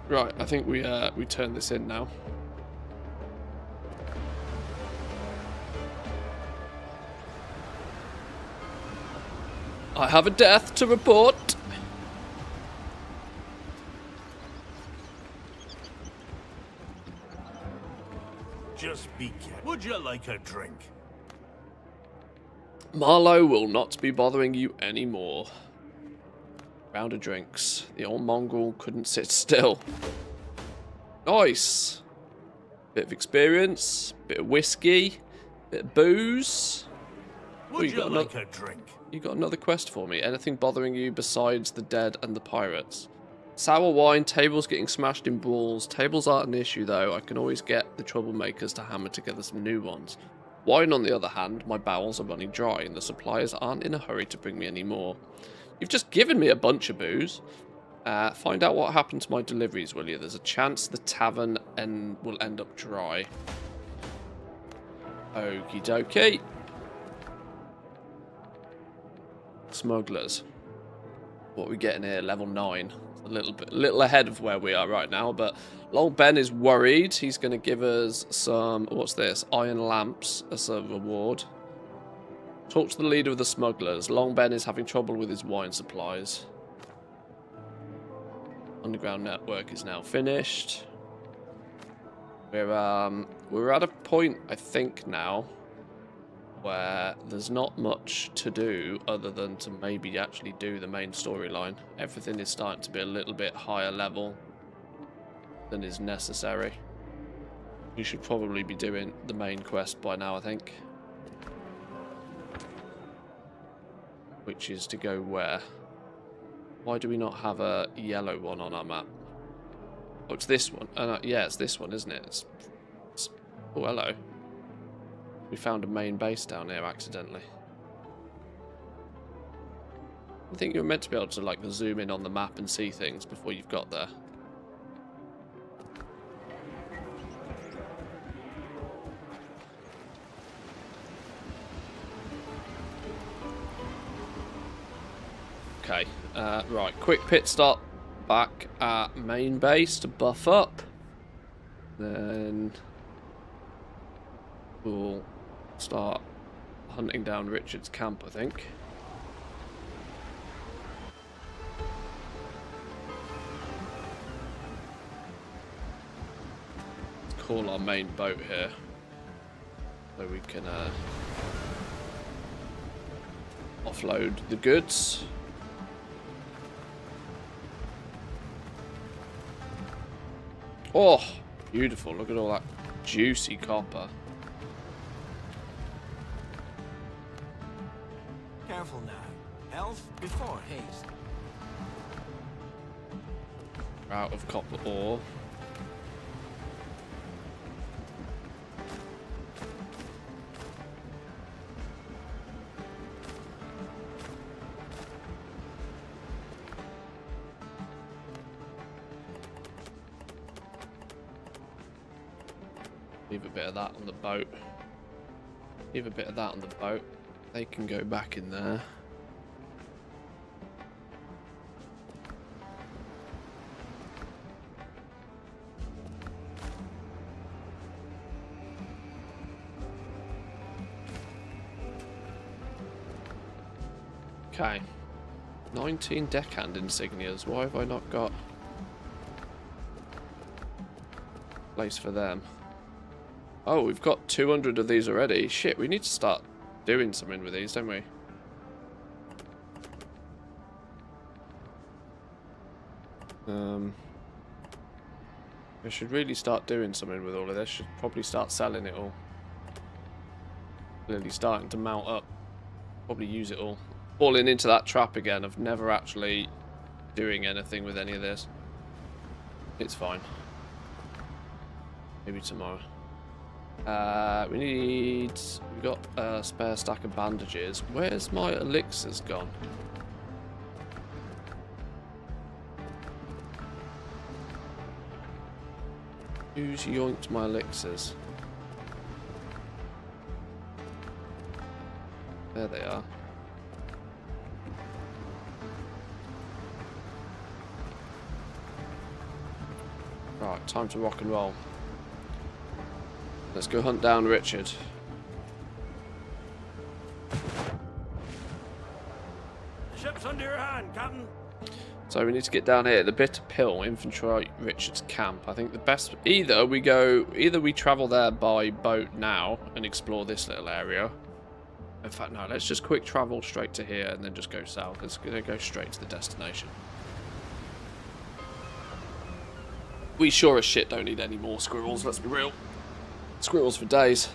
Right, I think we turn this in now. I have a death to report. Just be careful. Would you like a drink? Marlowe will not be bothering you anymore. Round of drinks. The old mongrel couldn't sit still. Nice. Bit of experience, bit of whiskey, bit of booze. Would you like a drink? You got another quest for me. Anything bothering you besides the dead and the pirates? Sour wine, tables getting smashed in brawls. Tables aren't an issue though. I can always get the troublemakers to hammer together some new ones. Wine, on the other hand, my bowels are running dry and the suppliers aren't in a hurry to bring me any more. You've just given me a bunch of booze. Find out what happened to my deliveries, will you? There's a chance the tavern will end up dry. Okie dokie. Smugglers. What are we getting here? Level 9. A little ahead of where we are right now, but Long Ben is worried. He's going to give us some, what's this? Iron lamps as a reward. Talk to the leader of the smugglers. Long Ben is having trouble with his wine supplies. Underground network is now finished. We're at a point, I think, now where there's not much to do other than to maybe actually do the main storyline. Everything is starting to be a little bit higher level than is necessary. We should probably be doing the main quest by now, I think. Which is to go where? Why do we not have a yellow one on our map? Oh, it's this one. Yeah, it's this one, isn't it? Oh, hello. We found a main base down here accidentally. I think you were meant to be able to like zoom in on the map and see things before you've got there. Okay, right, quick pit stop back at main base to buff up. Then we'll start hunting down Richard's camp, I think. Let's call our main boat here so we can offload the goods. Oh, beautiful. Look at all that juicy copper. Careful now. Health before haste. We're out of copper ore. Leave a bit of that on the boat. Leave a bit of that on the boat. They can go back in there. Okay. 19 deckhand insignias. Why have I not got place for them? Oh, we've got 200 of these already. Shit, we need to start doing something with these, don't we? We should really start doing something with all of this. Should probably start selling it all. Clearly starting to mount up. Probably use it all. Falling into that trap again of never actually doing anything with any of this. It's fine. Maybe tomorrow. We got a spare stack of bandages. Where's my elixirs gone? Who's yoinked my elixirs? There they are. Right, time to rock and roll. Let's go hunt down Richard. The ship's under your hand, Captain. So we need to get down here. The Bitter Pill, infiltrate Richard's camp. I think the best either we travel there by boat now and explore this little area. In fact, no, let's just quick travel straight to here and then just go south. Let's go straight to the destination. We sure as shit don't need any more squirrels, let's be real. Squirrels for days.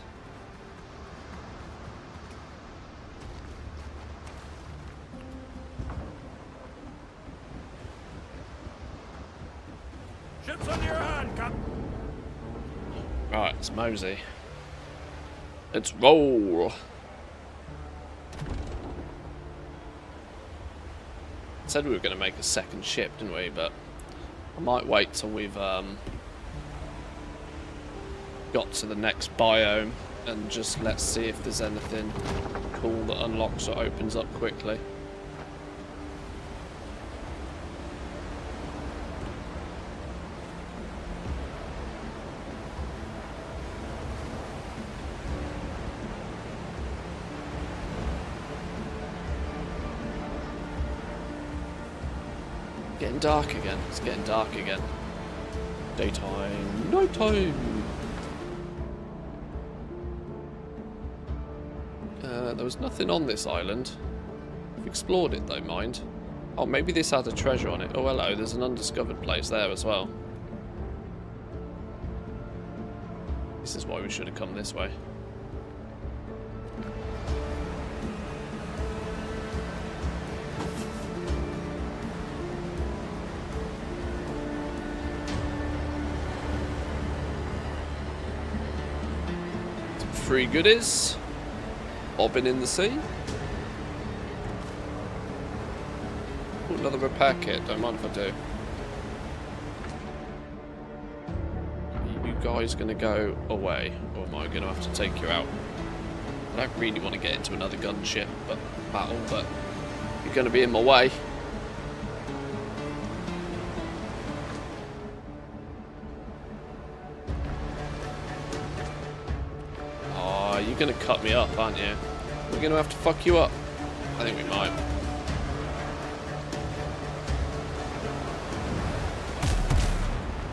nosy. Let's roll. Said we were going to make a second ship, didn't we? But I might wait till we've got to the next biome and just let's see if there's anything cool that unlocks or opens up quickly. Getting dark again. It's getting dark again. Daytime, nighttime. There was nothing on this island. We've explored it though, mind. Oh, maybe this had a treasure on it. Oh, hello. There's an undiscovered place there as well. This is why we should have come this way. Free goodies, bobbing in the sea. Ooh, another repair kit, don't mind if I do. Are you guys going to go away, or am I going to have to take you out? I don't really want to get into another gunship battle, but you're going to be in my way. You're going to cut me up, aren't you? We're going to have to fuck you up. I think we might.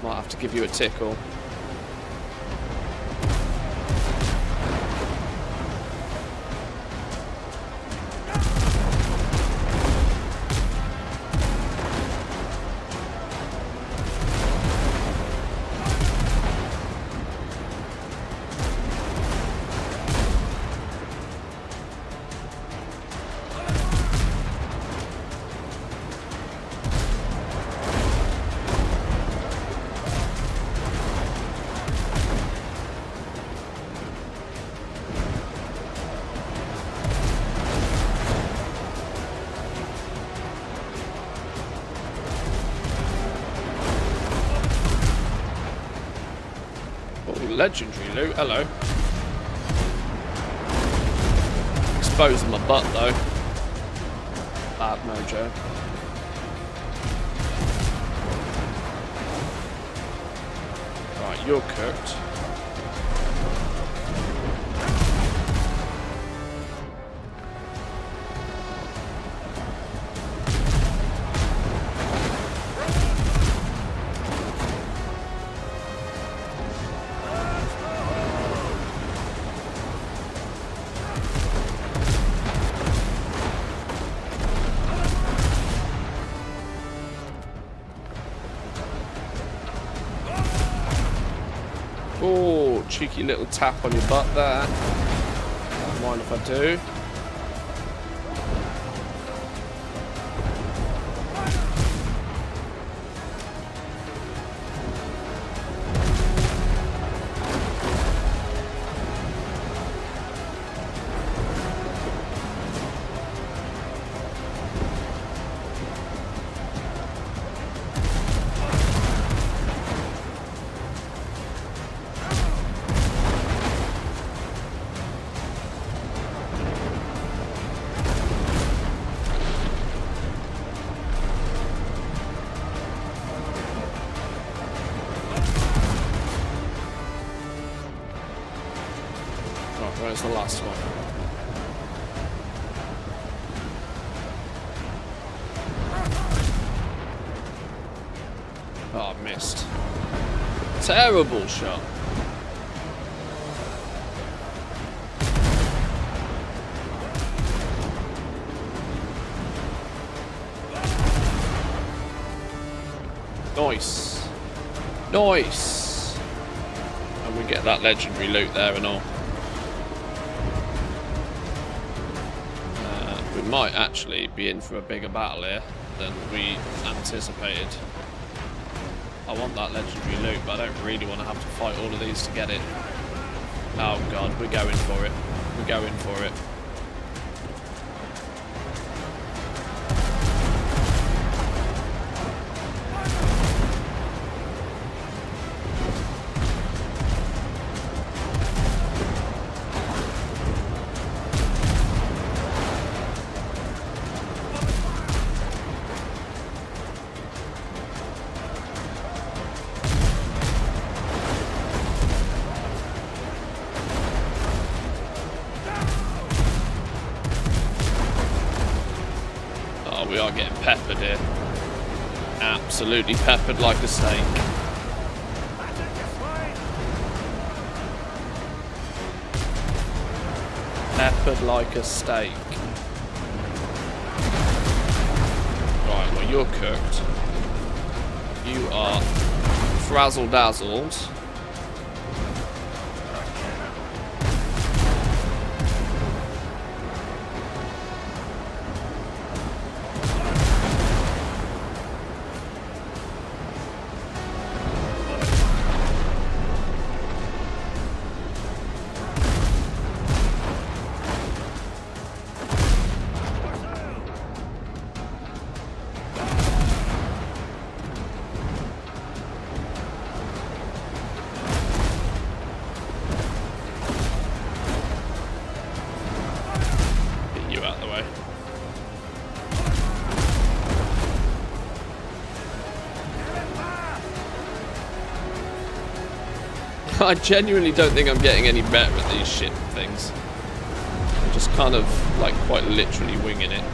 Might have to give you a tickle. Legendary loot, hello. Exposing my butt though. Bad mojo. Right, you're cooked. Oh, cheeky little tap on your butt there. Don't mind if I do. Where's the last one? Oh, I missed. Terrible shot. Nice. Nice. And we get that legendary loot there and all. Might actually be in for a bigger battle here than we anticipated. I want that legendary loot, but I don't really want to have to fight all of these to get it. Oh god, we're going for it. We're going for it. We are getting peppered here. Absolutely peppered like a steak. Peppered like a steak. Right, well you're cooked. You are frazzle-dazzled. I genuinely don't think I'm getting any better at these shit things. I'm just kind of, like, quite literally winging it.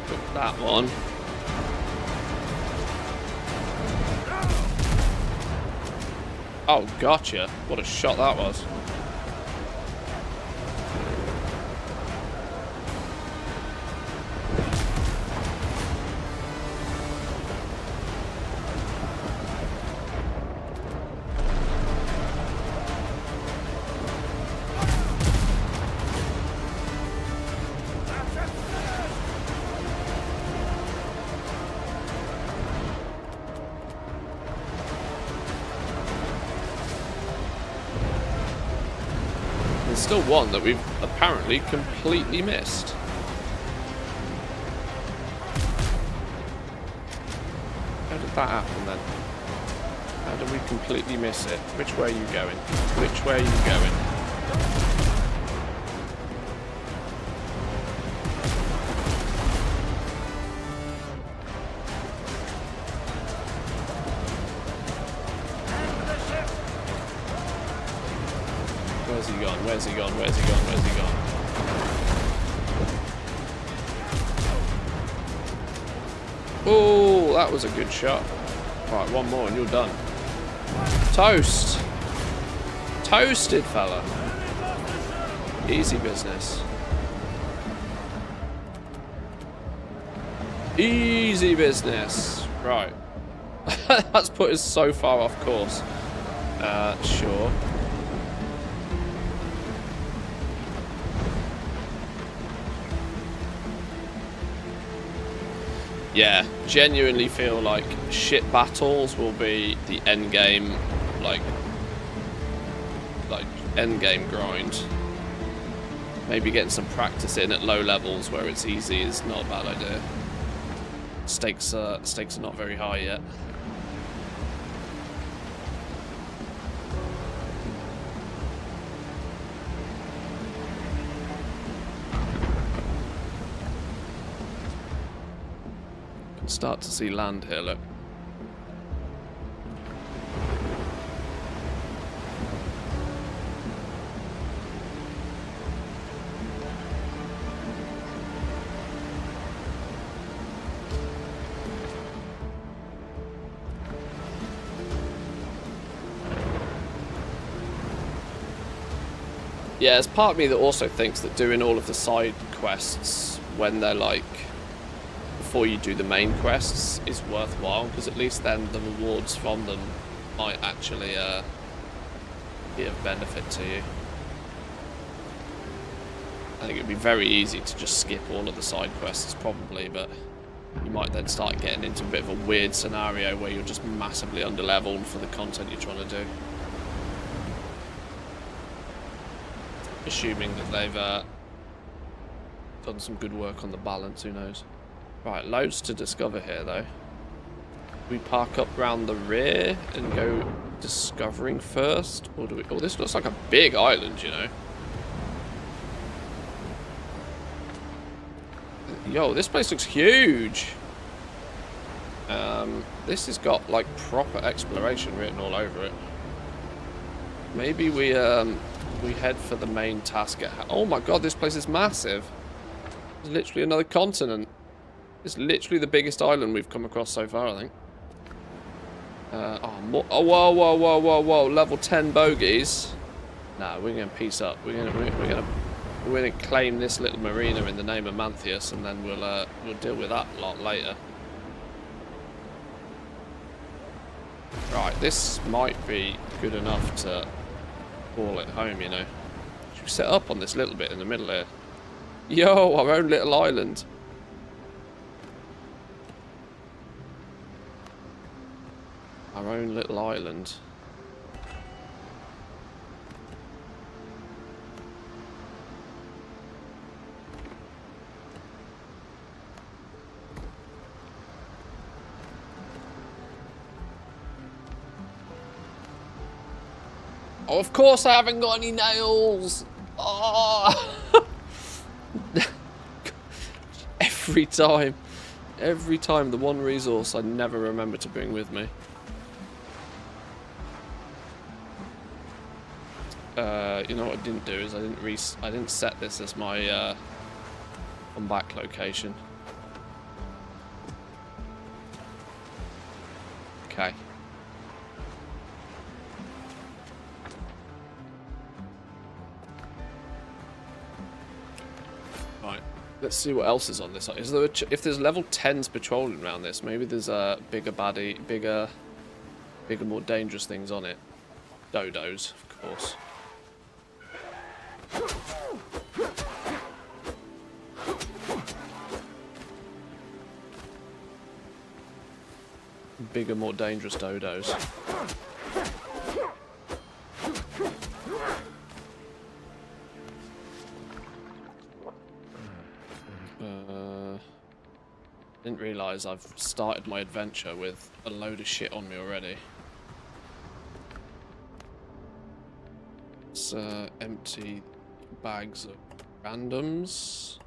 Took that one. Oh, gotcha. What a shot that was. There's still one that we've apparently completely missed. How did that happen then? How did we completely miss it? Which way are you going? Which way are you going? Where's he gone? Where's he gone? Where's he gone? Where's he gone? Oh, that was a good shot. Right, one more and you're done. Toast! Toasted, fella. Easy business. Easy business. Right. That's put us so far off course. Sure. Yeah, genuinely feel like shit battles will be the end game, like end game grind. Maybe getting some practice in at low levels where it's easy is not a bad idea. Stakes are not very high yet. Start to see land here, look. Yeah, there's part of me that also thinks that doing all of the side quests when they're like before you do the main quests is worthwhile, because at least then the rewards from them might actually be of benefit to you. I think it'd be very easy to just skip all of the side quests probably, but you might then start getting into a bit of a weird scenario where you're just massively underleveled for the content you're trying to do. Assuming that they've done some good work on the balance, who knows. Right, loads to discover here though. We park up round the rear and go discovering first, or do we? Oh, this looks like a big island, you know. Yo, this place looks huge. This has got like proper exploration written all over it. Maybe we head for the main task at oh my god, this place is massive. It's literally another continent. It's literally the biggest island we've come across so far, I think. Oh, whoa, level 10 bogeys. Nah, we're gonna peace up. We're gonna claim this little marina in the name of Mantheus, and then we'll deal with that lot later. Right, this might be good enough to call it home, you know. Should we set up on this little bit in the middle here? Yo, our own little island. Our own little island. Oh, of course I haven't got any nails. Oh. Every time, the one resource I never remember to bring with me. You know what I didn't do is I didn't set this as my come back location. Okay. Right. Let's see what else is on this. Is there if there's level 10s patrolling around this, maybe there's a bigger baddie, bigger, more dangerous things on it. Dodos, of course. Bigger, more dangerous dodos. Didn't realise I've started my adventure with a load of shit on me already. It's empty bags of randoms.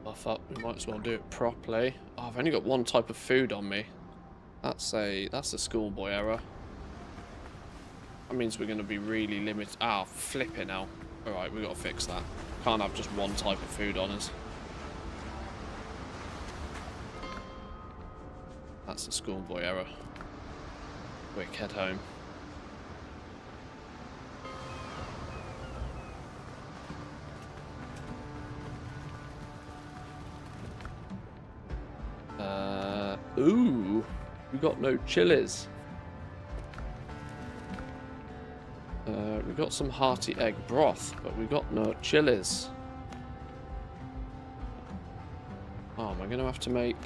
Buff up, we might as well do it properly. Oh, I've only got one type of food on me. That's a schoolboy error. That means we're going to be really limited. Ah, flipping hell. Alright, we've got to fix that. Can't have just one type of food on us. That's a schoolboy error. Quick, head home. Ooh, we got no chilies. We got some hearty egg broth, but we got no chilies. Oh, am I going to have to make...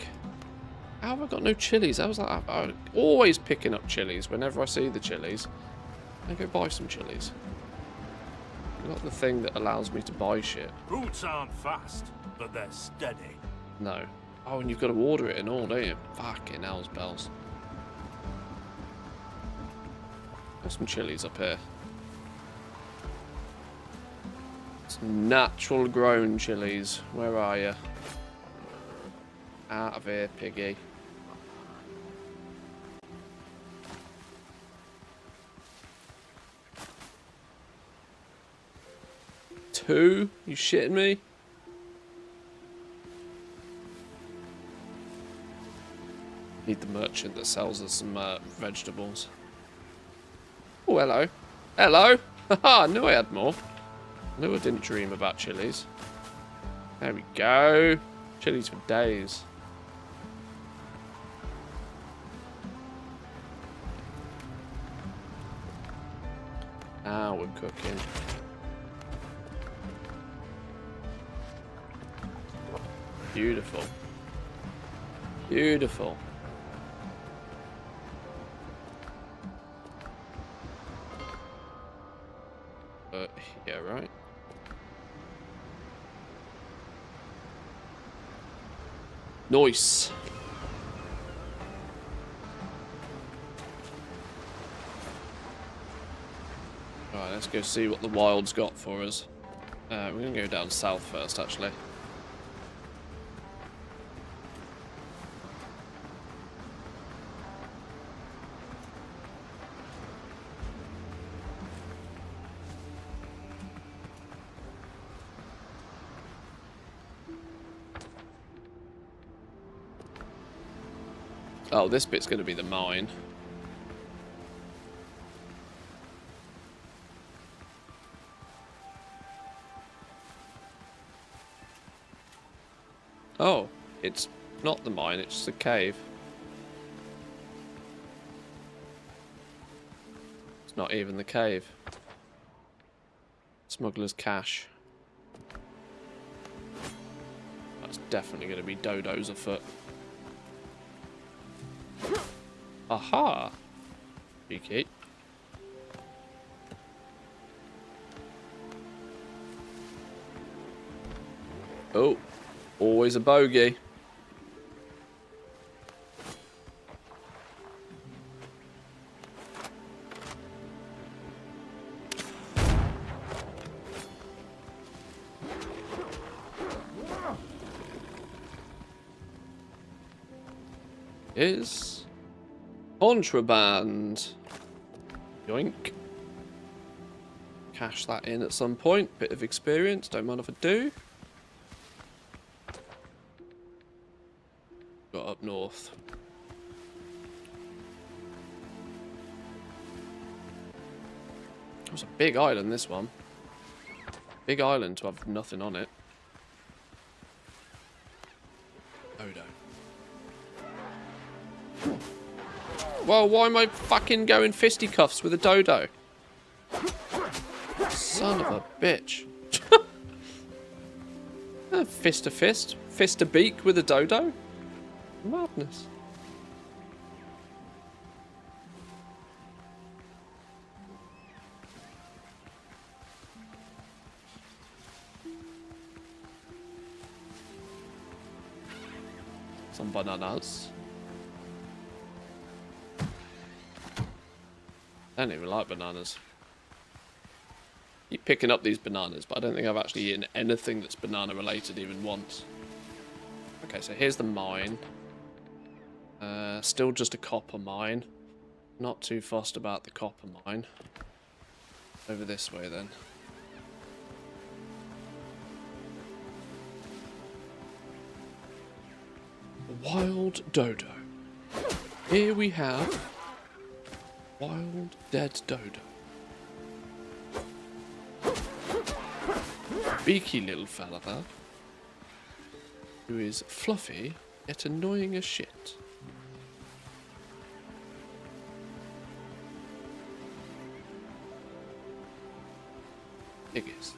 How have I got no chilies? How was that? I'm always picking up chilies whenever I see the chilies. I go buy some chilies. I got the thing that allows me to buy shit. Boots aren't fast, but they're steady. No. Oh, and you've got to order it and all, don't you? Fucking hell's bells. Got some chilies up here. Some natural grown chilies. Where are you? Out of here, piggy. Two? You shitting me? Need the merchant that sells us some vegetables. Oh, hello. Hello. Haha, I knew I had more. I knew I didn't dream about chilies. There we go. Chilies for days. Now we're cooking. Beautiful. Beautiful. Yeah, right. Nice. Alright, let's go see what the wild's got for us. We're gonna go down south first, actually. Oh, this bit's going to be the mine. Oh, it's not the mine, it's the cave. It's not even the cave. Smuggler's cache. That's definitely going to be dodos afoot. Aha! Cheeky. Oh, always a bogey. Is contraband. Yoink. Cash that in at some point. Bit of experience. Don't mind if I do. Got up north. It was a big island, this one. Big island to have nothing on it. Odo. Well, why am I fucking going fisticuffs with a dodo? Son of a bitch. Fist to fist. Fist to beak with a dodo? Madness. Some bananas. I don't even like bananas. Keep picking up these bananas, but I don't think I've actually eaten anything that's banana related even once. Okay, so here's the mine. Still just a copper mine. Not too fussed about the copper mine. Over this way then. Wild dodo. Here we have wild dead dodo. Beaky little fella there. Who is fluffy yet annoying as shit. Piggies.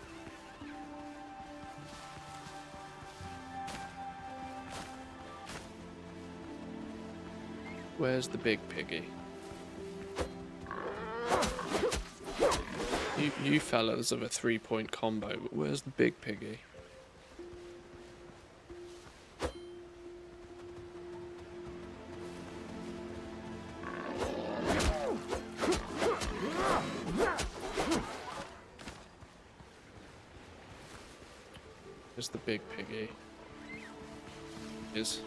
Where's the big piggy? You fellas have a 3-point combo, but where's the big piggy? Where's the big piggy? Is.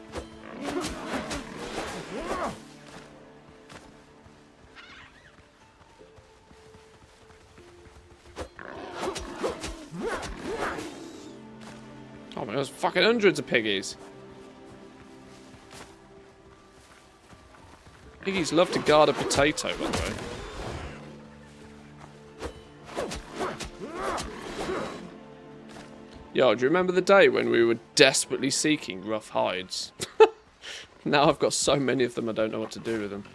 Oh my god, there's fucking hundreds of piggies. Piggies love to guard a potato, by the way. Yo, do you remember the day when we were desperately seeking rough hides? Now I've got so many of them, I don't know what to do with them.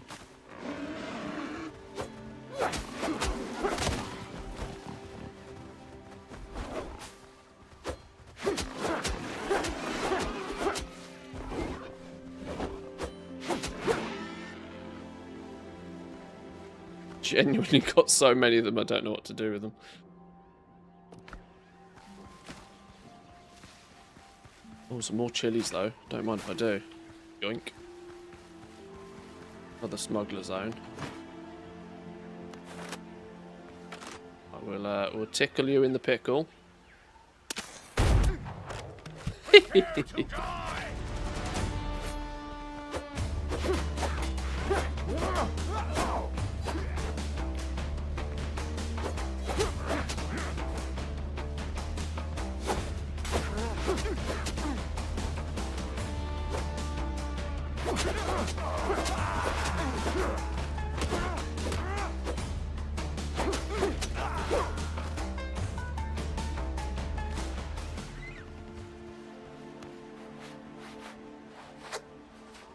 Genuinely got so many of them, I don't know what to do with them. Oh, some more chilies though. Don't mind if I do. Yoink. Another smuggler zone. We'll tickle you in the pickle.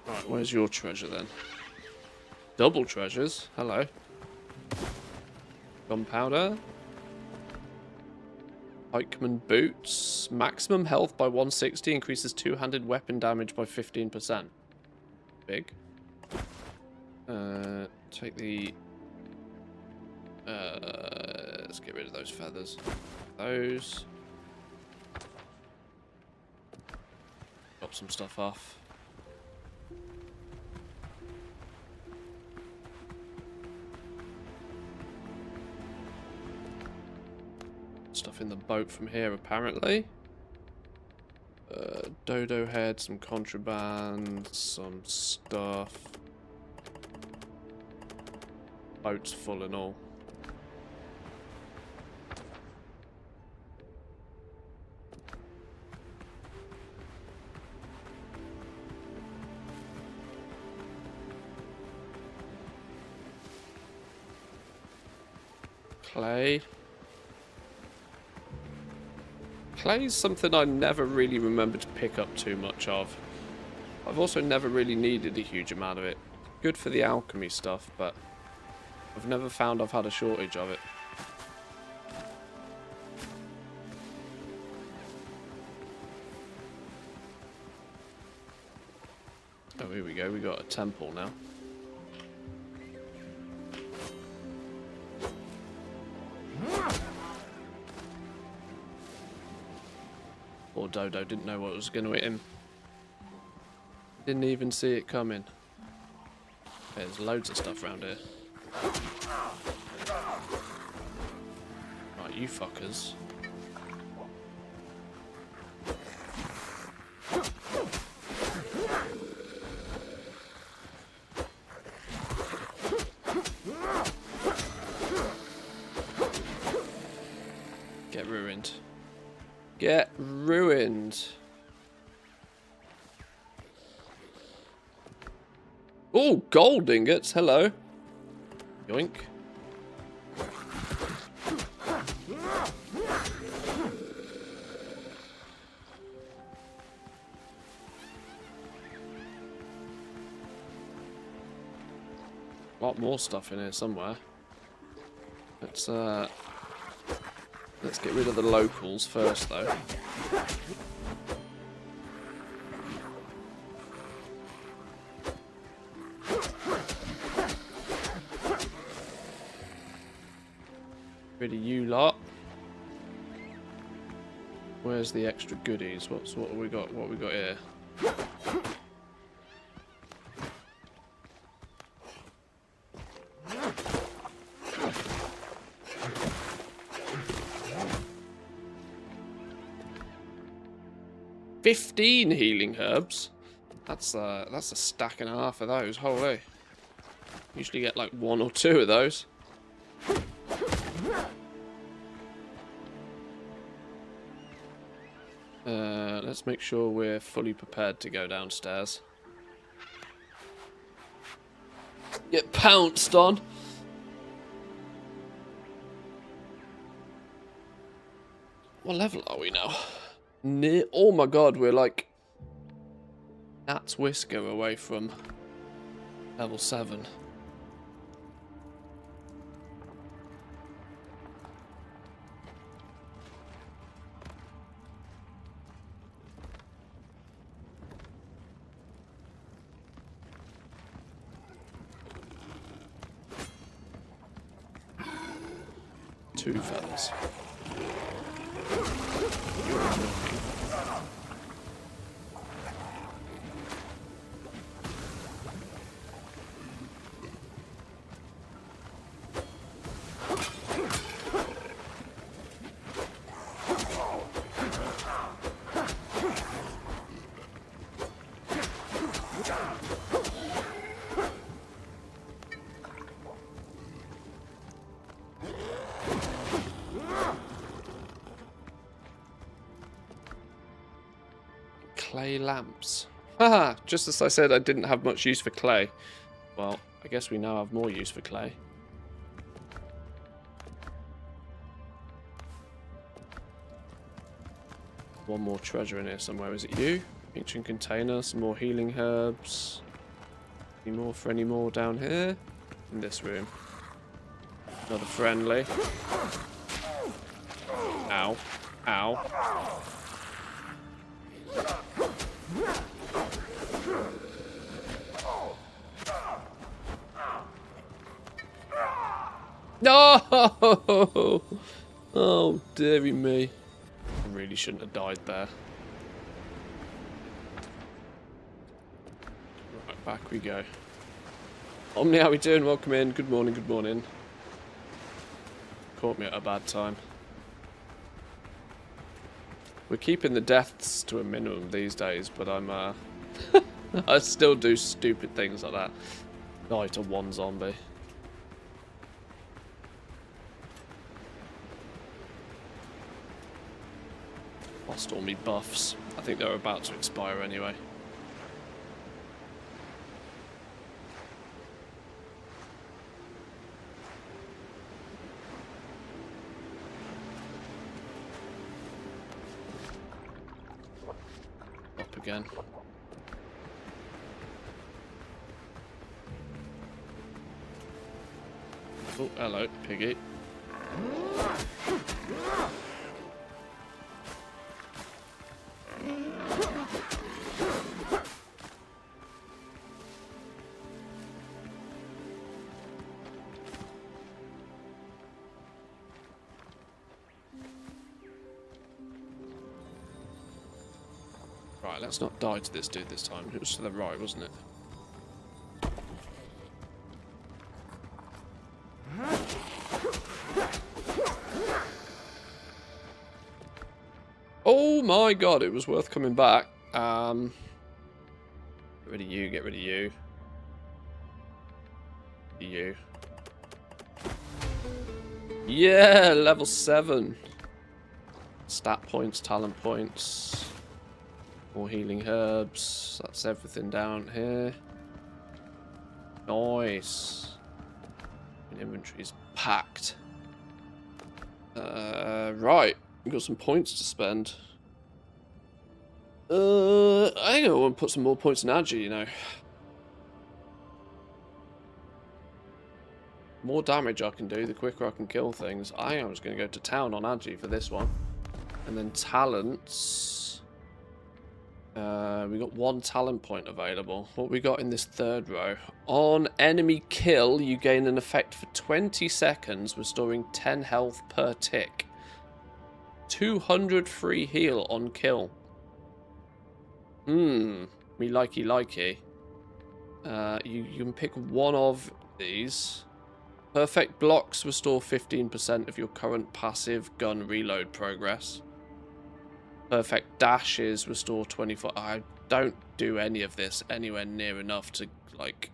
Right, where's your treasure then? Double treasures? Hello. Gunpowder. Pikeman boots. Maximum health by 160 increases two-handed weapon damage by 15%. Big. Take the... let's get rid of those feathers. Those. Drop some stuff off. Stuff in the boat from here, apparently. Dodo head, some contraband, some stuff. Boat's full and all. Clay. Clay's something I never really remember to pick up too much of. I've also never really needed a huge amount of it. Good for the alchemy stuff, but I've never found I've had a shortage of it. Oh, here we go. We got a temple now. Poor Dodo didn't know what was going to hit him. Didn't even see it coming. There's loads of stuff around here. Right, you fuckers. Get ruined. Get ruined. Oh, gold ingots. Hello. Yoink. A lot more stuff in here somewhere. Let's get rid of the locals first, though. Rid of you lot. Where's the extra goodies? What have we got? What have we got here? $15 healing herbs. That's a stack and a half of those. Holy. Usually get like 1 or 2 of those. Let's make sure we're fully prepared to go downstairs. Get pounced on. What level are we now? Oh my god, we're like Nat's whisker away from level 7. Two feathers. Clay lamps. Haha, just as I said I didn't have much use for clay. Well, I guess we now have more use for clay. One more treasure in here somewhere. Is it you? Ancient container, some more healing herbs. Any more for any more down here? In this room. Another friendly. Ow. Ow. No! Oh, dearie me. I really shouldn't have died there. Right, back we go. Omni, how we doing? Welcome in. Good morning, good morning. Caught me at a bad time. We're keeping the deaths to a minimum these days, but I'm, I still do stupid things like that. Die to one zombie. Lost all me buffs. I think they're about to expire anyway. Up again. Oh, hello, piggy. Right, let's not die to this dude this time. It was to the right, wasn't it? Oh my god, it was worth coming back. Get rid of you, get rid of you. You. Yeah, level 7. Stat points, talent points. More healing herbs. That's everything down here. Nice. And inventory's packed. Right. We've got some points to spend. I think I want to put some more points in Agi, you know. More damage I can do, the quicker I can kill things. I think I was going to go to town on Agi for this one. And then talents. We got 1 talent point available. What we got in this third row? On enemy kill, you gain an effect for 20 seconds, restoring 10 health per tick. 200 free heal on kill. Me likey. You can pick one of these. Perfect blocks restore 15% of your current passive gun reload progress. Perfect dashes restore 24. I don't do any of this anywhere near enough to, like...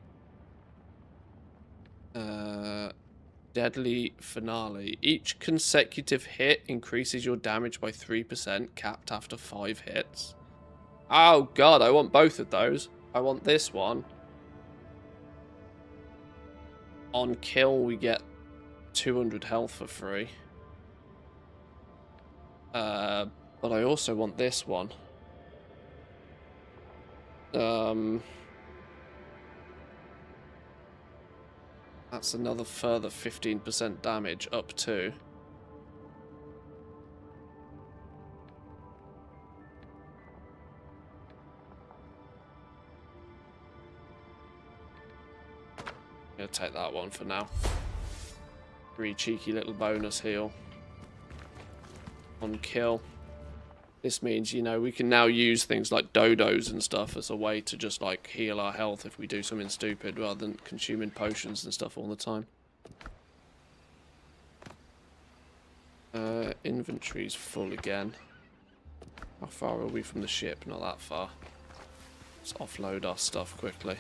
Deadly Finale. Each consecutive hit increases your damage by 3%, capped after 5 hits. Oh god, I want both of those. I want this one. On kill, we get 200 health for free. But I also want this one. That's another further 15% damage up to. Gonna take that one for now. 3 cheeky little bonus heal on kill. This means, you know, we can now use things like dodos and stuff as a way to just like heal our health if we do something stupid rather than consuming potions and stuff all the time. Inventory's full again. How far are we from the ship? Not that far. Let's offload our stuff quickly.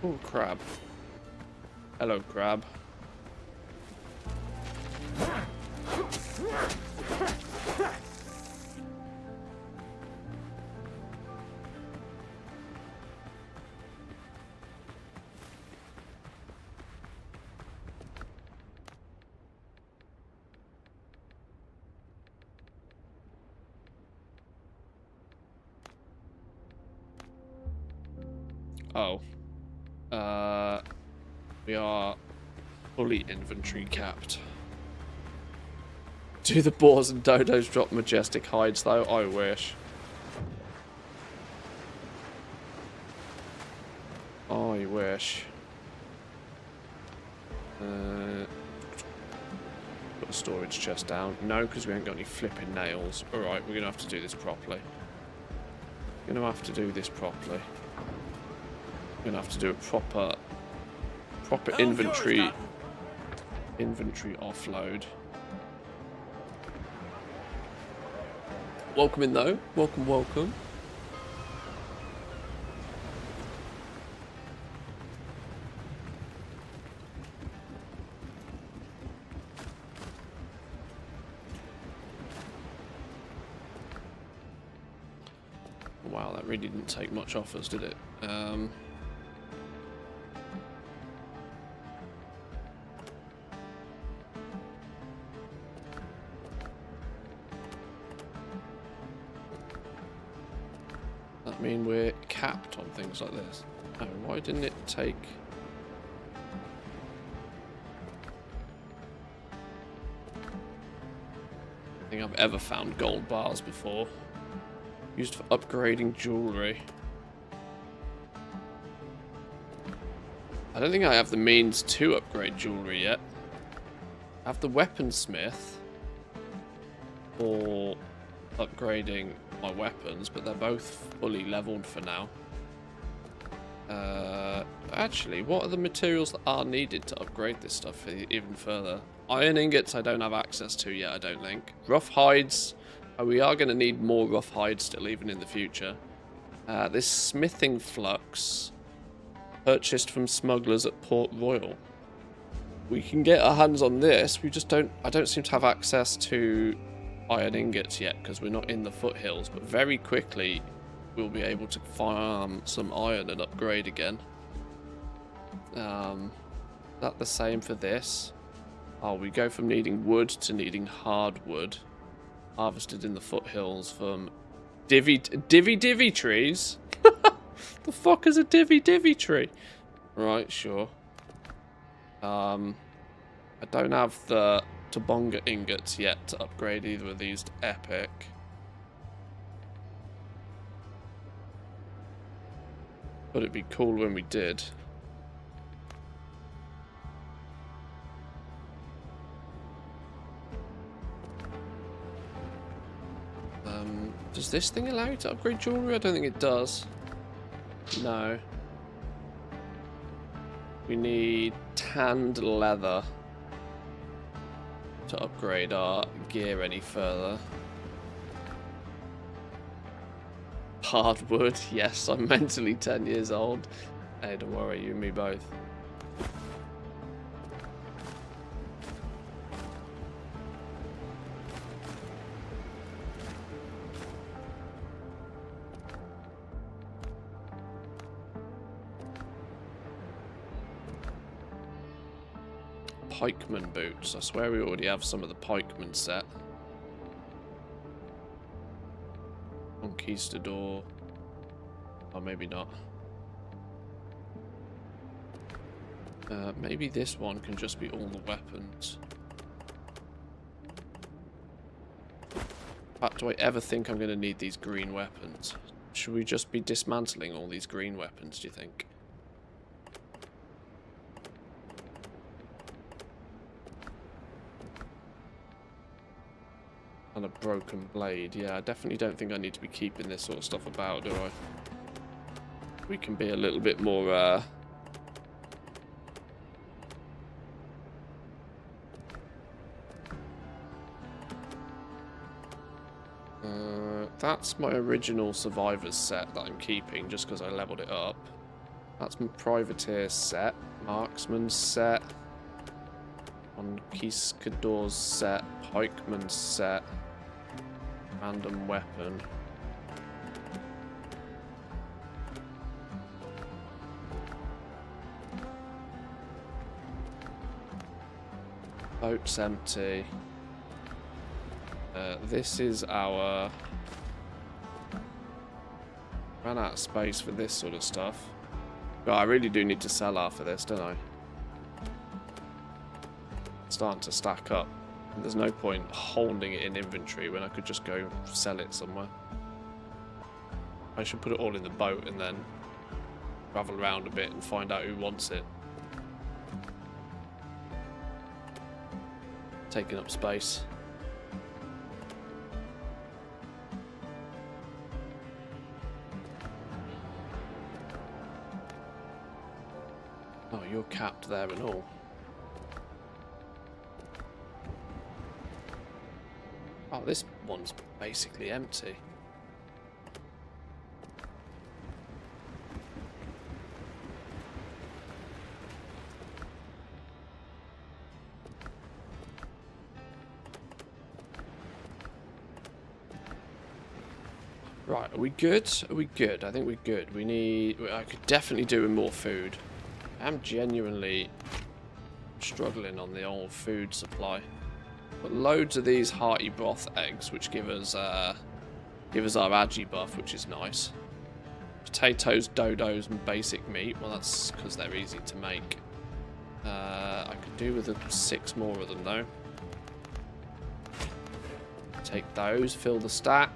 Oh, crab. Hello, crab. Oh. We are fully inventory capped. Do the boars and dodos drop majestic hides though? I wish. I wish. Put a storage chest down. No, because we ain't got any flipping nails. Alright, we're going to have to do this properly. We're going to have to do this properly. We're going to have to do a proper inventory offload. Welcome in though. Welcome. Wow, that really didn't take much off us, did it? I mean, we're capped on things like this. Oh, why didn't it take... I don't think I've ever found gold bars before. Used for upgrading jewellery. I don't think I have the means to upgrade jewellery yet. I have the weaponsmith for upgrading my weapons, but they're both fully leveled for now. Actually, what are the materials that are needed to upgrade this stuff even further? Iron ingots I don't have access to yet, I don't think. Rough hides. We are going to need more rough hides still, even in the future. This smithing flux, purchased from smugglers at Port Royal. We can get our hands on this. We just don't. I don't seem to have access to iron ingots yet because we're not in the foothills. But very quickly, we'll be able to farm some iron and upgrade again. That the same for this? Oh, we go from needing wood to needing hardwood. Harvested in the foothills from divvy trees. The fuck is a divvy tree? Right, sure. I don't have the Tabonga ingots yet to upgrade either of these to epic. But it'd be cool when we did. Does this thing allow you to upgrade jewellery? I don't think it does. No. We need tanned leather to upgrade our gear any further. Hardwood, yes, I'm mentally 10 years old. Hey, don't worry, you and me both. pikeman boots. I swear we already have some of the pikeman set. Conquistador. Oh, maybe not. Maybe this one can just be all the weapons. In fact, do I ever think I'm going to need these green weapons? Should we just be dismantling all these green weapons, do you think? And a broken blade. Yeah, I definitely don't think I need to be keeping this sort of stuff about, do I? We can be a little bit more, that's my original Survivors set that I'm keeping just because I leveled it up. That's my Privateer set, Marksman set, Conquistador's set, Pikeman set, random weapon. Boat's empty. This is our... Ran out of space for this sort of stuff. But I really do need to sell after this, don't I? It's starting to stack up. And there's no point holding it in inventory when I could just go sell it somewhere. I should put it all in the boat and then travel around a bit and find out who wants it. Taking up space. Oh, you're capped there and all. Oh, this one's basically empty. Right, are we good? Are we good? I think we're good. We need... I could definitely do with more food. I'm genuinely struggling on the old food supply. But loads of these hearty broth eggs, which give us our agi buff, which is nice. Potatoes, dodos, and basic meat. Well, that's because they're easy to make. I could do with 6 more of them, though. Take those, fill the stack.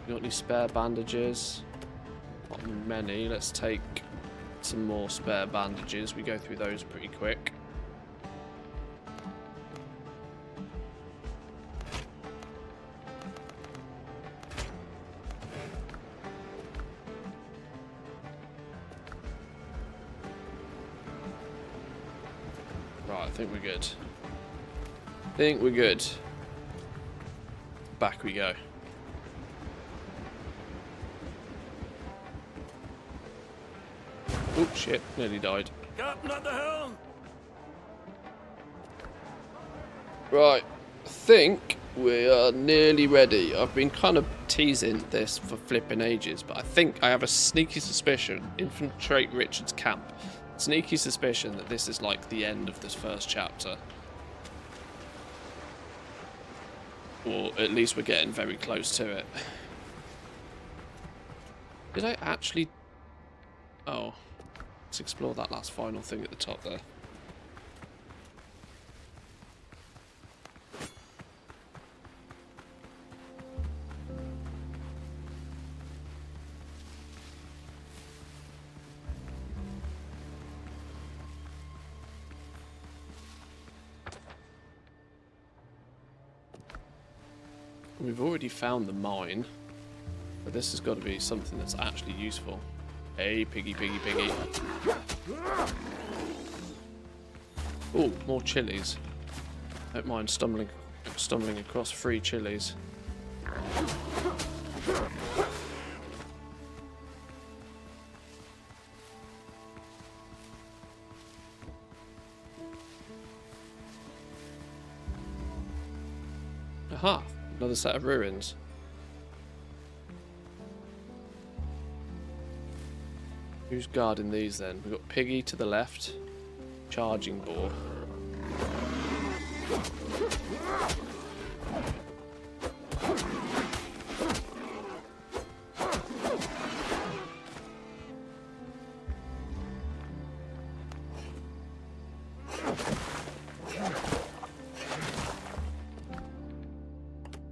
You got any spare bandages? Not many. Let's take some more spare bandages. We go through those pretty quick. Right, I think we're good. I think we're good. Back we go. Oh shit, nearly died. Captain at the helm! Right, I think we are nearly ready. I've been kind of teasing this for flipping ages, but I think I have a sneaky suspicion, infiltrate Richard's camp. Sneaky suspicion that this is like the end of this first chapter. Or at least we're getting very close to it. Did I actually... Oh. Let's explore that last final thing at the top there. We've already found the mine, but this has got to be something that's actually useful. Hey, piggy, piggy, piggy. Oh, more chilies. Don't mind stumbling across 3 chilies. Aha, another set of ruins. Who's guarding these then? We've got Piggy to the left, charging boar.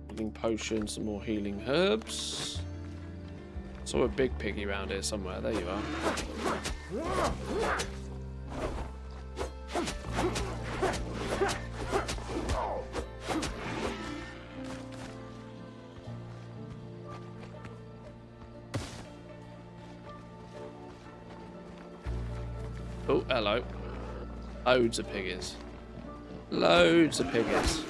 Healing potion, some more healing herbs. Saw a big piggy around here somewhere. There you are. Oh, hello. Loads of piggies. Loads of piggies.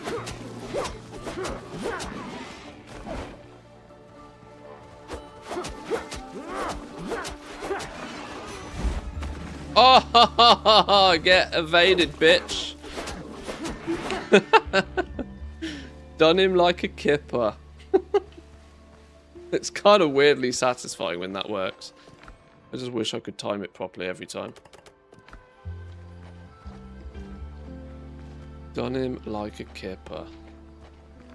Oh, get evaded, bitch. Done him like a kipper. It's kind of weirdly satisfying when that works. I just wish I could time it properly every time. Done him like a kipper.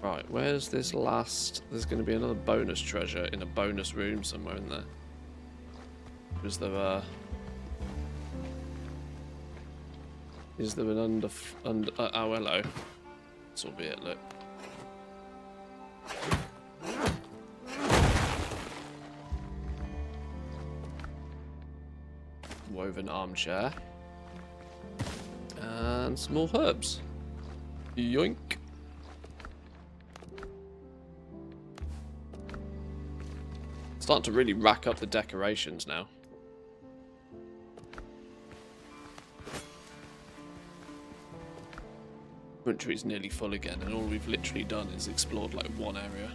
Right, where's this last... There's going to be another bonus treasure in a bonus room somewhere in there. Is there a... Is there an under oh, hello. This will be it, look. Woven armchair. And some more herbs. Yoink. Starting to really rack up the decorations now. Inventory's nearly full again, and all we've literally done is explored like one area.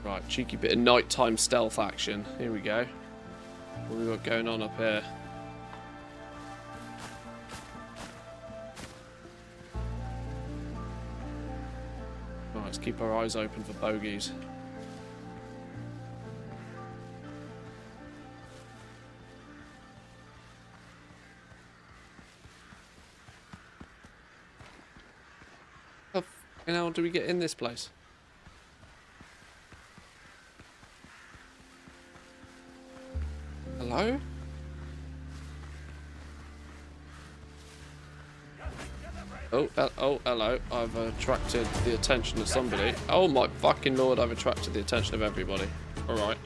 Right, cheeky bit of nighttime stealth action. Here we go. What have we got going on up here? Let's keep our eyes open for bogeys. How the hell do we get in this place? Hello? Oh, hello. I've attracted the attention of somebody. Oh my fucking lord, I've attracted the attention of everybody. Alright,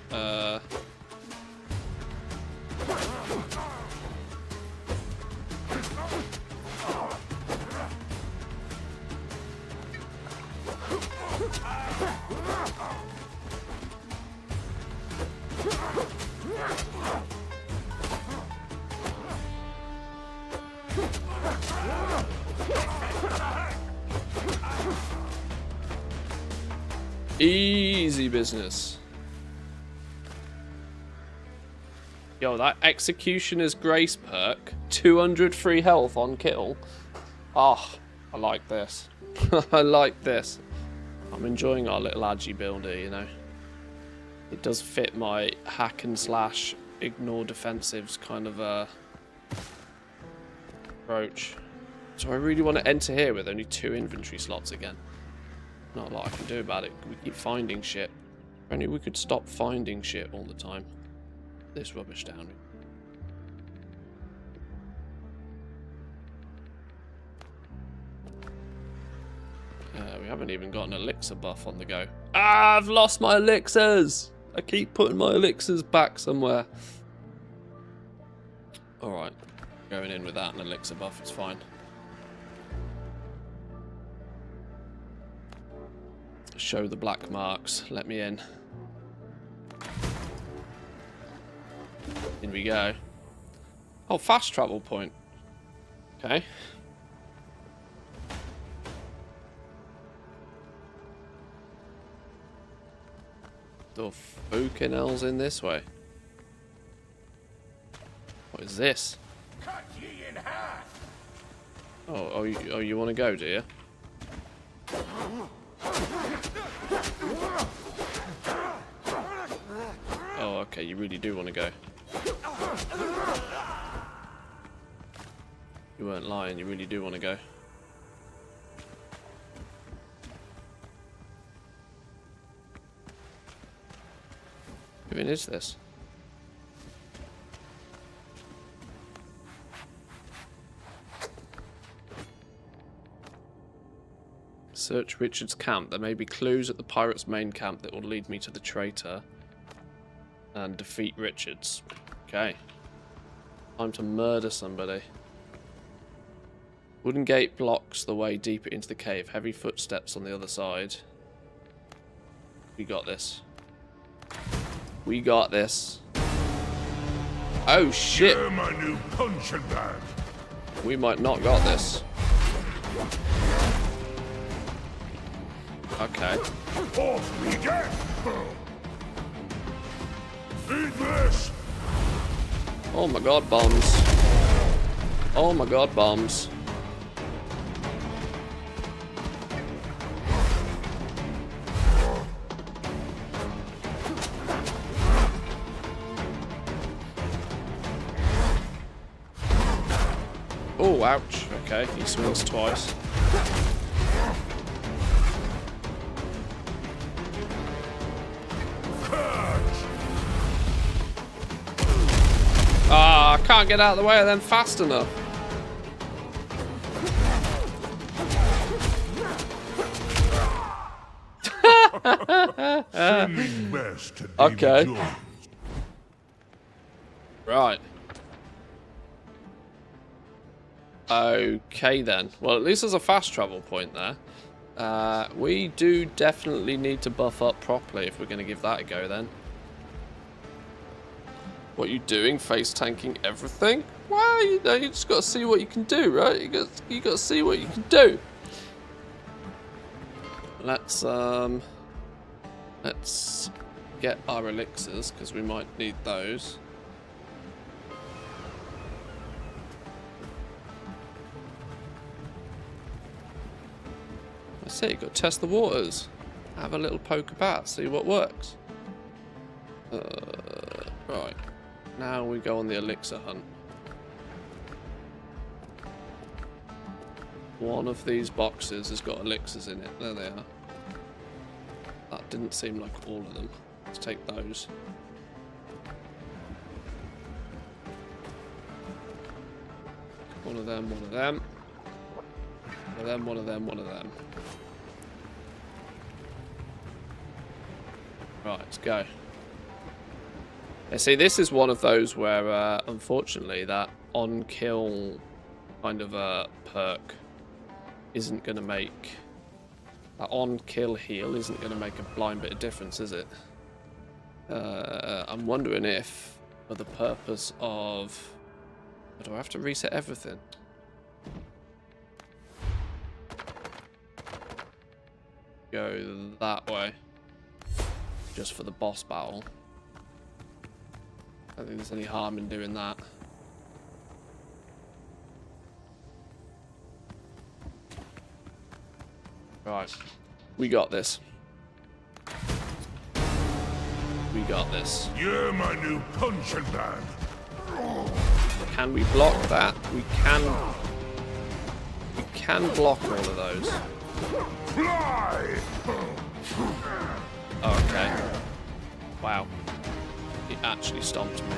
easy business. Yo, that Executioner's Grace perk, 200 free health on kill. Ah, I like this. I like this. I'm enjoying our little agi builder, you know. It does fit my hack and slash ignore defensives kind of approach. So I really want to enter here with only 2 inventory slots again. Not a lot I can do about it. We keep finding shit. If only we could stop finding shit all the time. This rubbish down. We haven't even got an elixir buff on the go. Ah, I've lost my elixirs! I keep putting my elixirs back somewhere. Alright. Going in without an elixir buff, it's fine. Show the black marks. Let me in. In we go. Oh, fast travel point. Okay. The fucking hell's in this way? What is this? Cut ye in half. You want to go, do you? Oh, okay, you really do want to go. You weren't lying, you really do want to go. Who even is this? Search Richard's camp. There may be clues at the pirates' main camp that will lead me to the traitor. And defeat Richards. Okay. Time to murder somebody. Wooden gate blocks the way deeper into the cave. Heavy footsteps on the other side. We got this. We got this. Oh shit! You're my new punching bag. We might not got this. Okay. Off we get. Eat this. Oh my god, bombs. Oh my god, bombs. Oh, ouch. Okay, he swings twice. Ah, I can't get out of the way of them fast enough. Sending best to David Okay. Jones. Right. Okay then. Well, at least there's a fast travel point there. We do definitely need to buff up properly if we're going to give that a go then. What are you doing? Face tanking everything? Well, you know, you just got to see what you can do, right? You got to see what you can do. Let's get our elixirs because we might need those. That's it. You got to test the waters. Have a little poke about, see what works. Right. Now we go on the elixir hunt. One of these boxes has got elixirs in it. There they are. That didn't seem like all of them. Let's take those. One of them, one of them. One of them, one of them, one of them. Right, let's go. Yeah, see, this is one of those where, unfortunately, that on-kill kind of perk isn't going to make... That on-kill heal isn't going to make a blind bit of difference, is it? I'm wondering if, for the purpose of... Do I have to reset everything? Go that way. Just for the boss battle. I don't think there's any harm in doing that. Right. We got this. We got this. You're my new punching bag. Can we block that? We can block all of those. Fly! Oh, okay. Wow. He actually stomped me.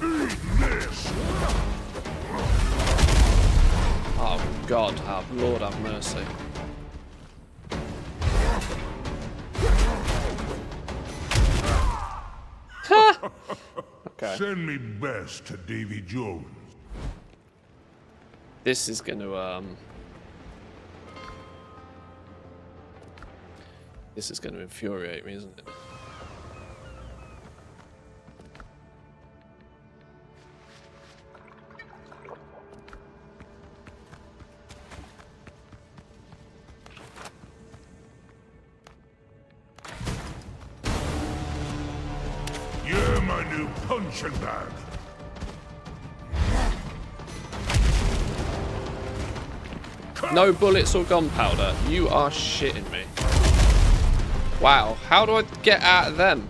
Eat this! Oh God, Lord have mercy. Okay. Send me best to Davy Jones. This is gonna This is gonna infuriate me, isn't it? You're new punching bag. No bullets or gunpowder. You are shitting me. Wow, how do I get out of them?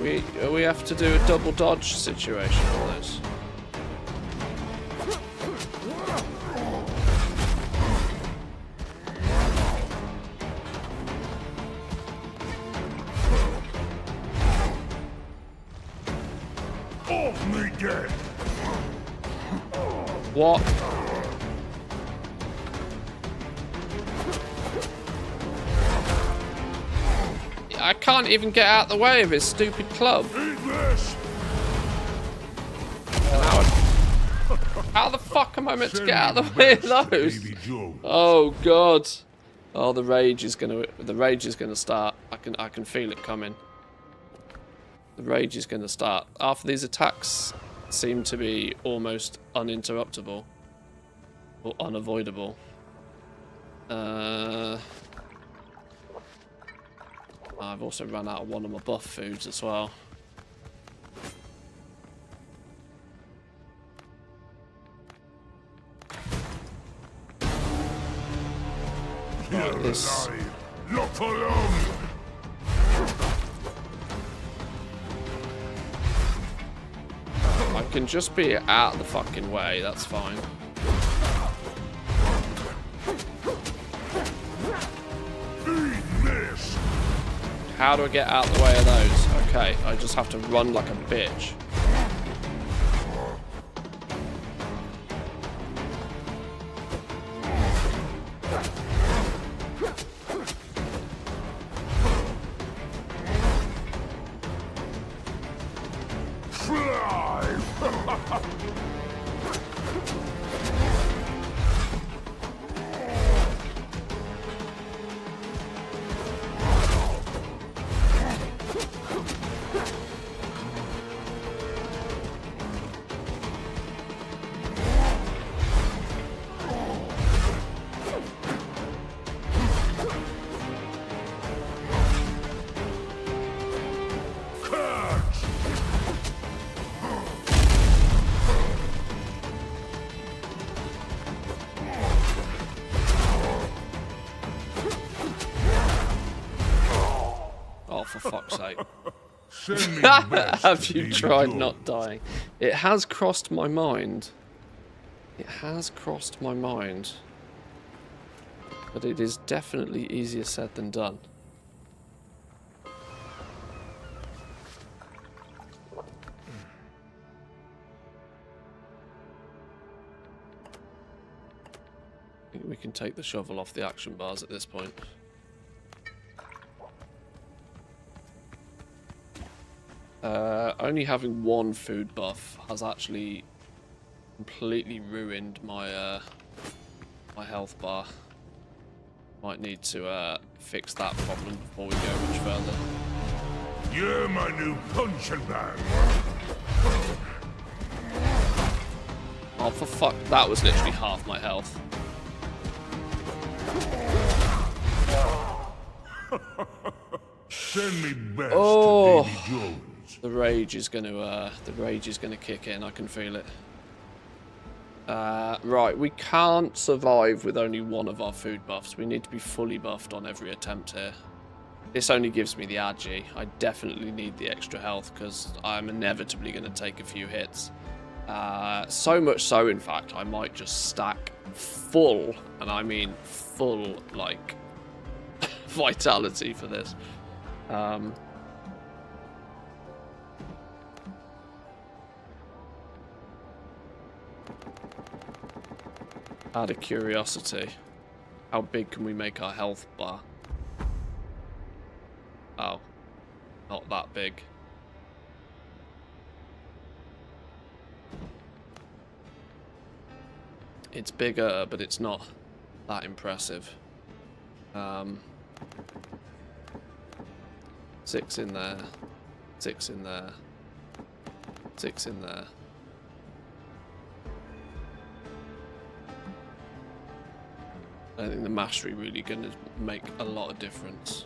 We have to do a double dodge situation for this. Off me dead. What? I can't even get out the way of his stupid club. Eat this. How the fuck am I meant to get out of the way of those? Davy Jones. Oh god. Oh, the rage is gonna start. I can feel it coming. The rage is gonna start. After these attacks seem to be almost uninterruptible or unavoidable. I've also run out of one of my buff foods as well. Right, this. Alive. Not for long. I can just be out of the fucking way, that's fine. Eat this. How do I get out the way of those? Okay, I just have to run like a bitch. Fly. Oh, for fuck's sake. Send me best Have to you Davy tried Jones. not dying? It has crossed my mind. It has crossed my mind. But it is definitely easier said than done. I think we can take the shovel off the action bars at this point. Only having one food buff has actually completely ruined my my health bar. Might need to fix that problem before we go much further. You're my new punching bag. Oh, for fuck, that was literally half my health. Send me best Oh. to Davy Jones. The rage is gonna kick in. I can feel it. Right, we can't survive with only one of our food buffs. We need to be fully buffed on every attempt here. This only gives me the agi. I definitely need the extra health because I'm inevitably going to take a few hits. So much so, in fact, I might just stack full, and I mean full, like, vitality for this. Out of curiosity, how big can we make our health bar? Oh, not that big. It's bigger, but it's not that impressive. 6 in there, 6 in there, 6 in there. I think the mastery really going to make a lot of difference.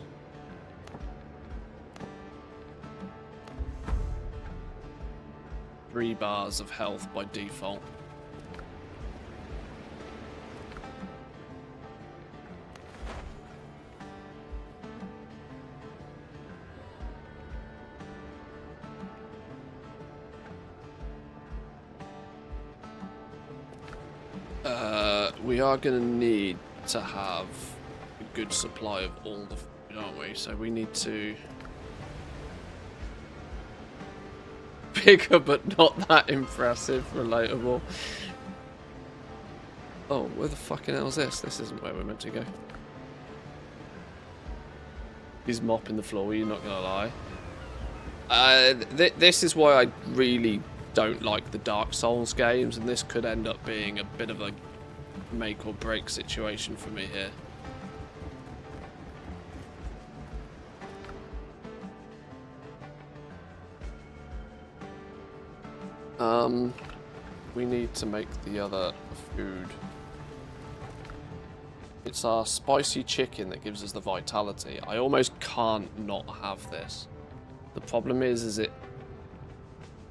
3 bars of health by default. We are going to need to have a good supply of all the food, aren't we? So we need to... Bigger but not that impressive, relatable. Oh, where the fucking hell is this? This isn't where we're meant to go. He's mopping the floor, you're not going to lie. This is why I really don't like the Dark Souls games, and this could end up being a bit of a make or break situation for me here. We need to make the other food. It's our spicy chicken that gives us the vitality. I almost can't not have this. The problem is it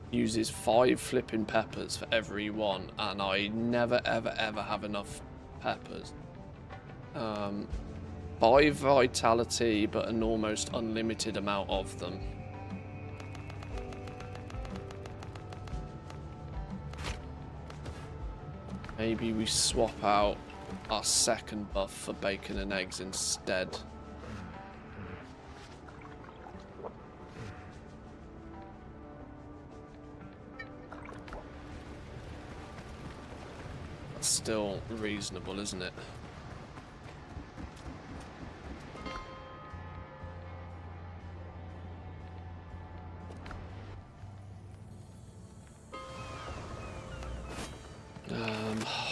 uses 5 flipping peppers for every one, and I never ever ever have enough peppers. 5 vitality, but an almost unlimited amount of them. Maybe we swap out our second buff for bacon and eggs instead. That's still reasonable, isn't it?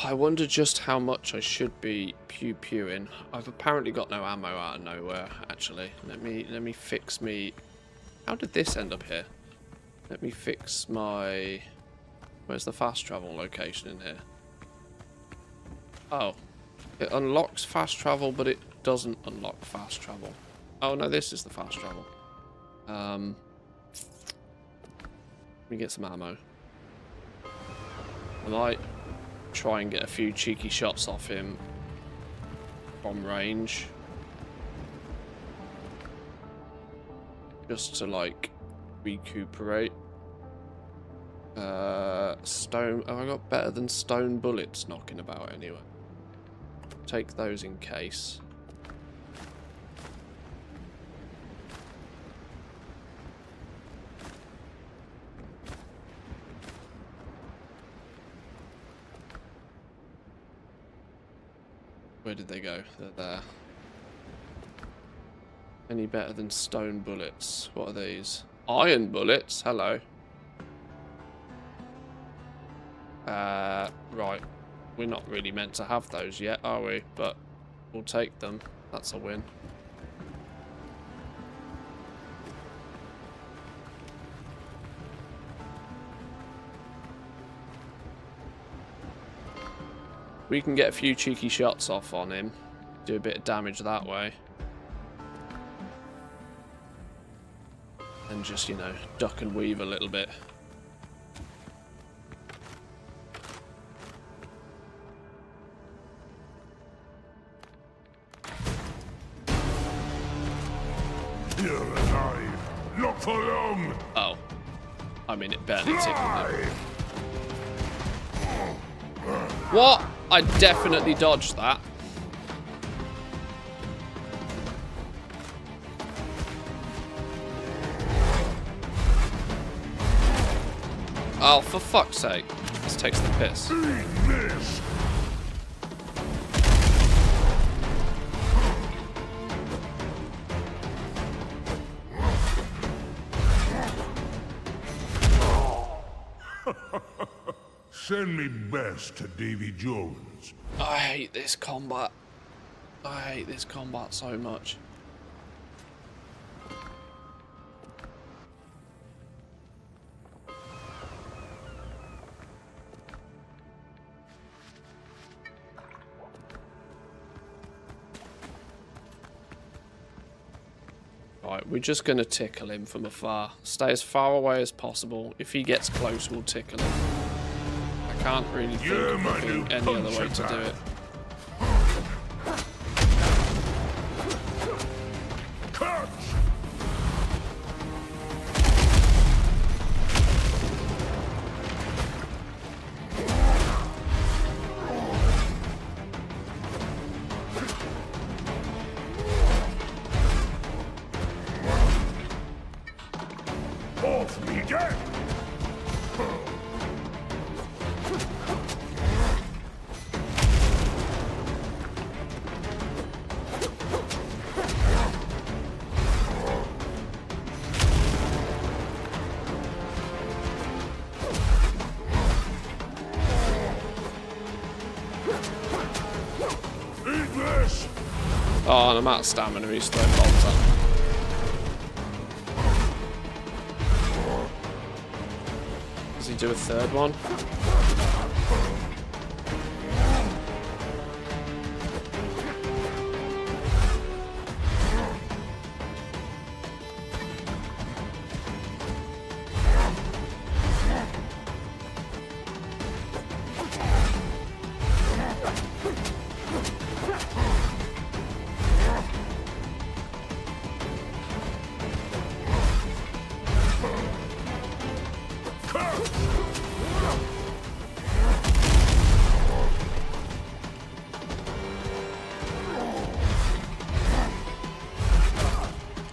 I wonder just how much I should be pew-pewing. I've apparently got no ammo out of nowhere, actually. Let me fix me... How did this end up here? Let me fix my... Where's the fast travel location in here? Oh. It unlocks fast travel, but it doesn't unlock fast travel. Oh, no, this is the fast travel. Let me get some ammo. I might try and get a few cheeky shots off him from range. Just to, like, recuperate. Stone... Oh, I got better than stone bullets knocking about anyway. Take those in case. Where did they go? They're there. Any better than stone bullets? What are these? Iron bullets? Hello. Right. We're not really meant to have those yet, are we? But we'll take them. That's a win. We can get a few cheeky shots off on him. Do a bit of damage that way. And just, you know, duck and weave a little bit. You're alive. Not for long. Oh. I mean, it barely tickled him. What? I definitely dodged that. Oh, for fuck's sake. This takes the piss. Eat this. Send me best to Davy Jones. I hate this combat. I hate this combat so much. Right, we're just going to tickle him from afar. Stay as far away as possible. If he gets close, we'll tickle him. I can't really think of any other way to do it. Off me get! Eat this! Oh, and I'm out of stamina. He's throwing bombs at me. Does he do a third one?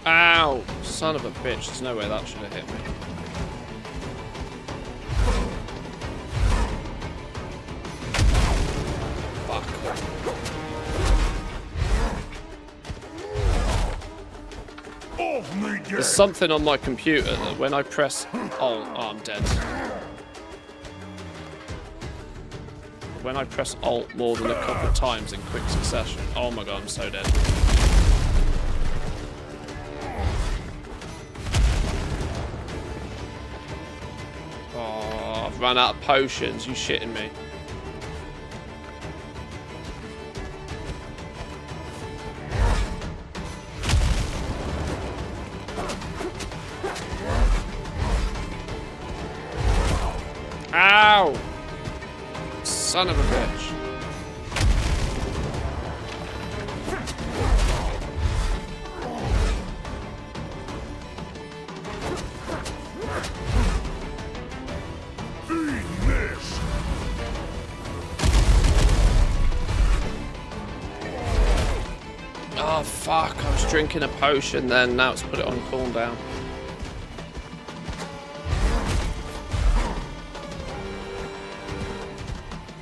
Ow! Son of a bitch, there's no way that should have hit me. Fuck. Off me get! There's something on my computer that when I press... Oh, I'm dead. When I press Alt more than a couple of times in quick succession... Oh my god, I'm so dead. Oh, I've run out of potions. You shitting me? Ow! Son of a bitch. Eat this! Oh fuck, I was drinking a potion then, now it's put it on cooldown.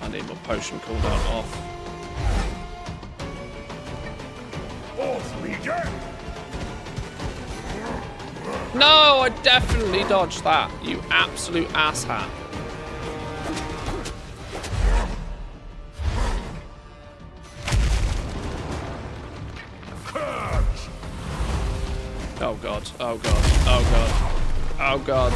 I need my potion cooldown off. Off me get! No, I definitely dodged that, you absolute asshat. Oh god, oh god, oh god, oh god.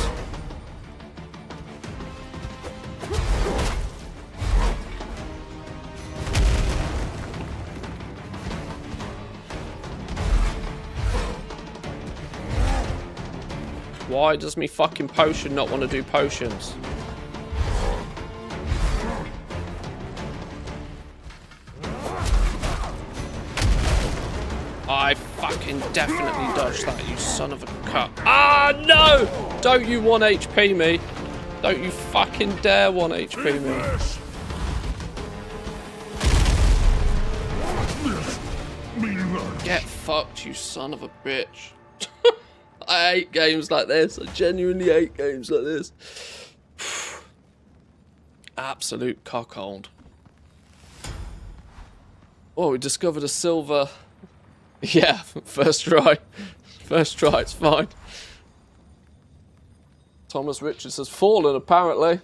Why does me fucking potion not want to do potions? I fucking definitely dodged that, you son of a cunt. Ah, no! Don't you 1 HP me. Don't you fucking dare 1 HP me. This! Me lunch. Get fucked, you son of a bitch. I hate games like this. I genuinely hate games like this. Absolute cockhold. Oh, we discovered a silver... Yeah, first try. First try, it's fine. Thomas Richards has fallen, apparently.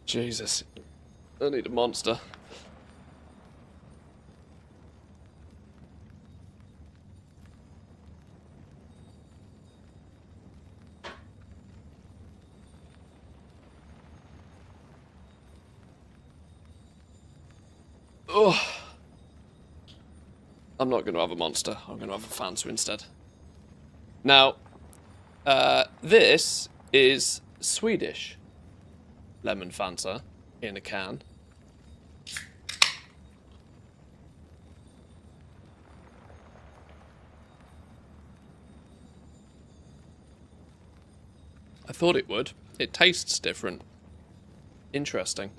Jesus. I need a monster. Oh. I'm not going to have a monster. I'm going to have a Fanta instead. Now, this is Swedish lemon Fanta in a can. I thought it would. It tastes different. Interesting.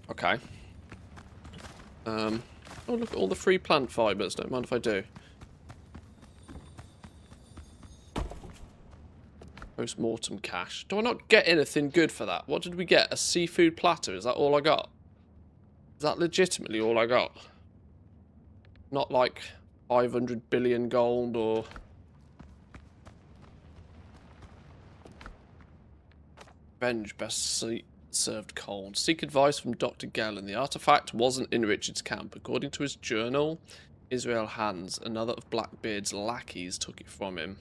Okay. Oh, look at all the free plant fibres. Don't mind if I do. Post-mortem cash. Do I not get anything good for that? What did we get? A seafood platter? Is that all I got? Is that legitimately all I got? Not like 500 billion gold or... Revenge best served cold. Seek advice from Dr. Gellin. The artifact wasn't in Richard's camp. According to his journal, Israel Hands, another of Blackbeard's lackeys, took it from him.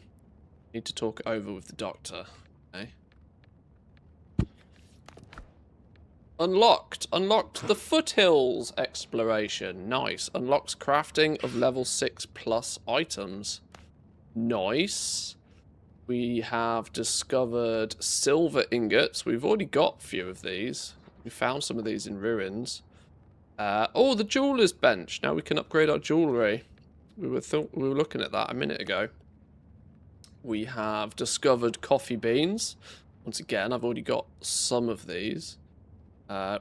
Need to talk it over with the doctor. Okay. Unlocked. Unlocked the foothills exploration. Nice. Unlocks crafting of level 6+ items. Nice. We have discovered silver ingots. We've already got a few of these. We found some of these in ruins. Oh, the jeweler's bench. Now we can upgrade our jewellery. We were looking at that a minute ago. We have discovered coffee beans. Once again, I've already got some of these,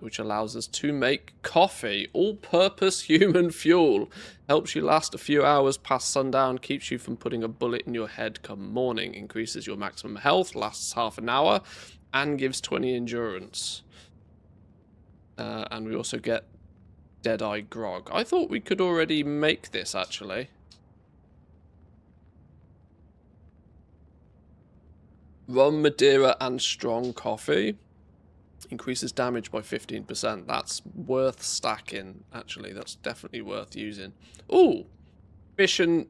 which allows us to make coffee. All-purpose human fuel. Helps you last a few hours past sundown. Keeps you from putting a bullet in your head come morning. Increases your maximum health. Lasts half an hour. And gives 20 endurance. And we also get Deadeye Grog. I thought we could already make this, actually. Rum, Madeira, and strong coffee. Increases damage by 15%. That's worth stacking, actually. That's definitely worth using. Ooh! Fish and...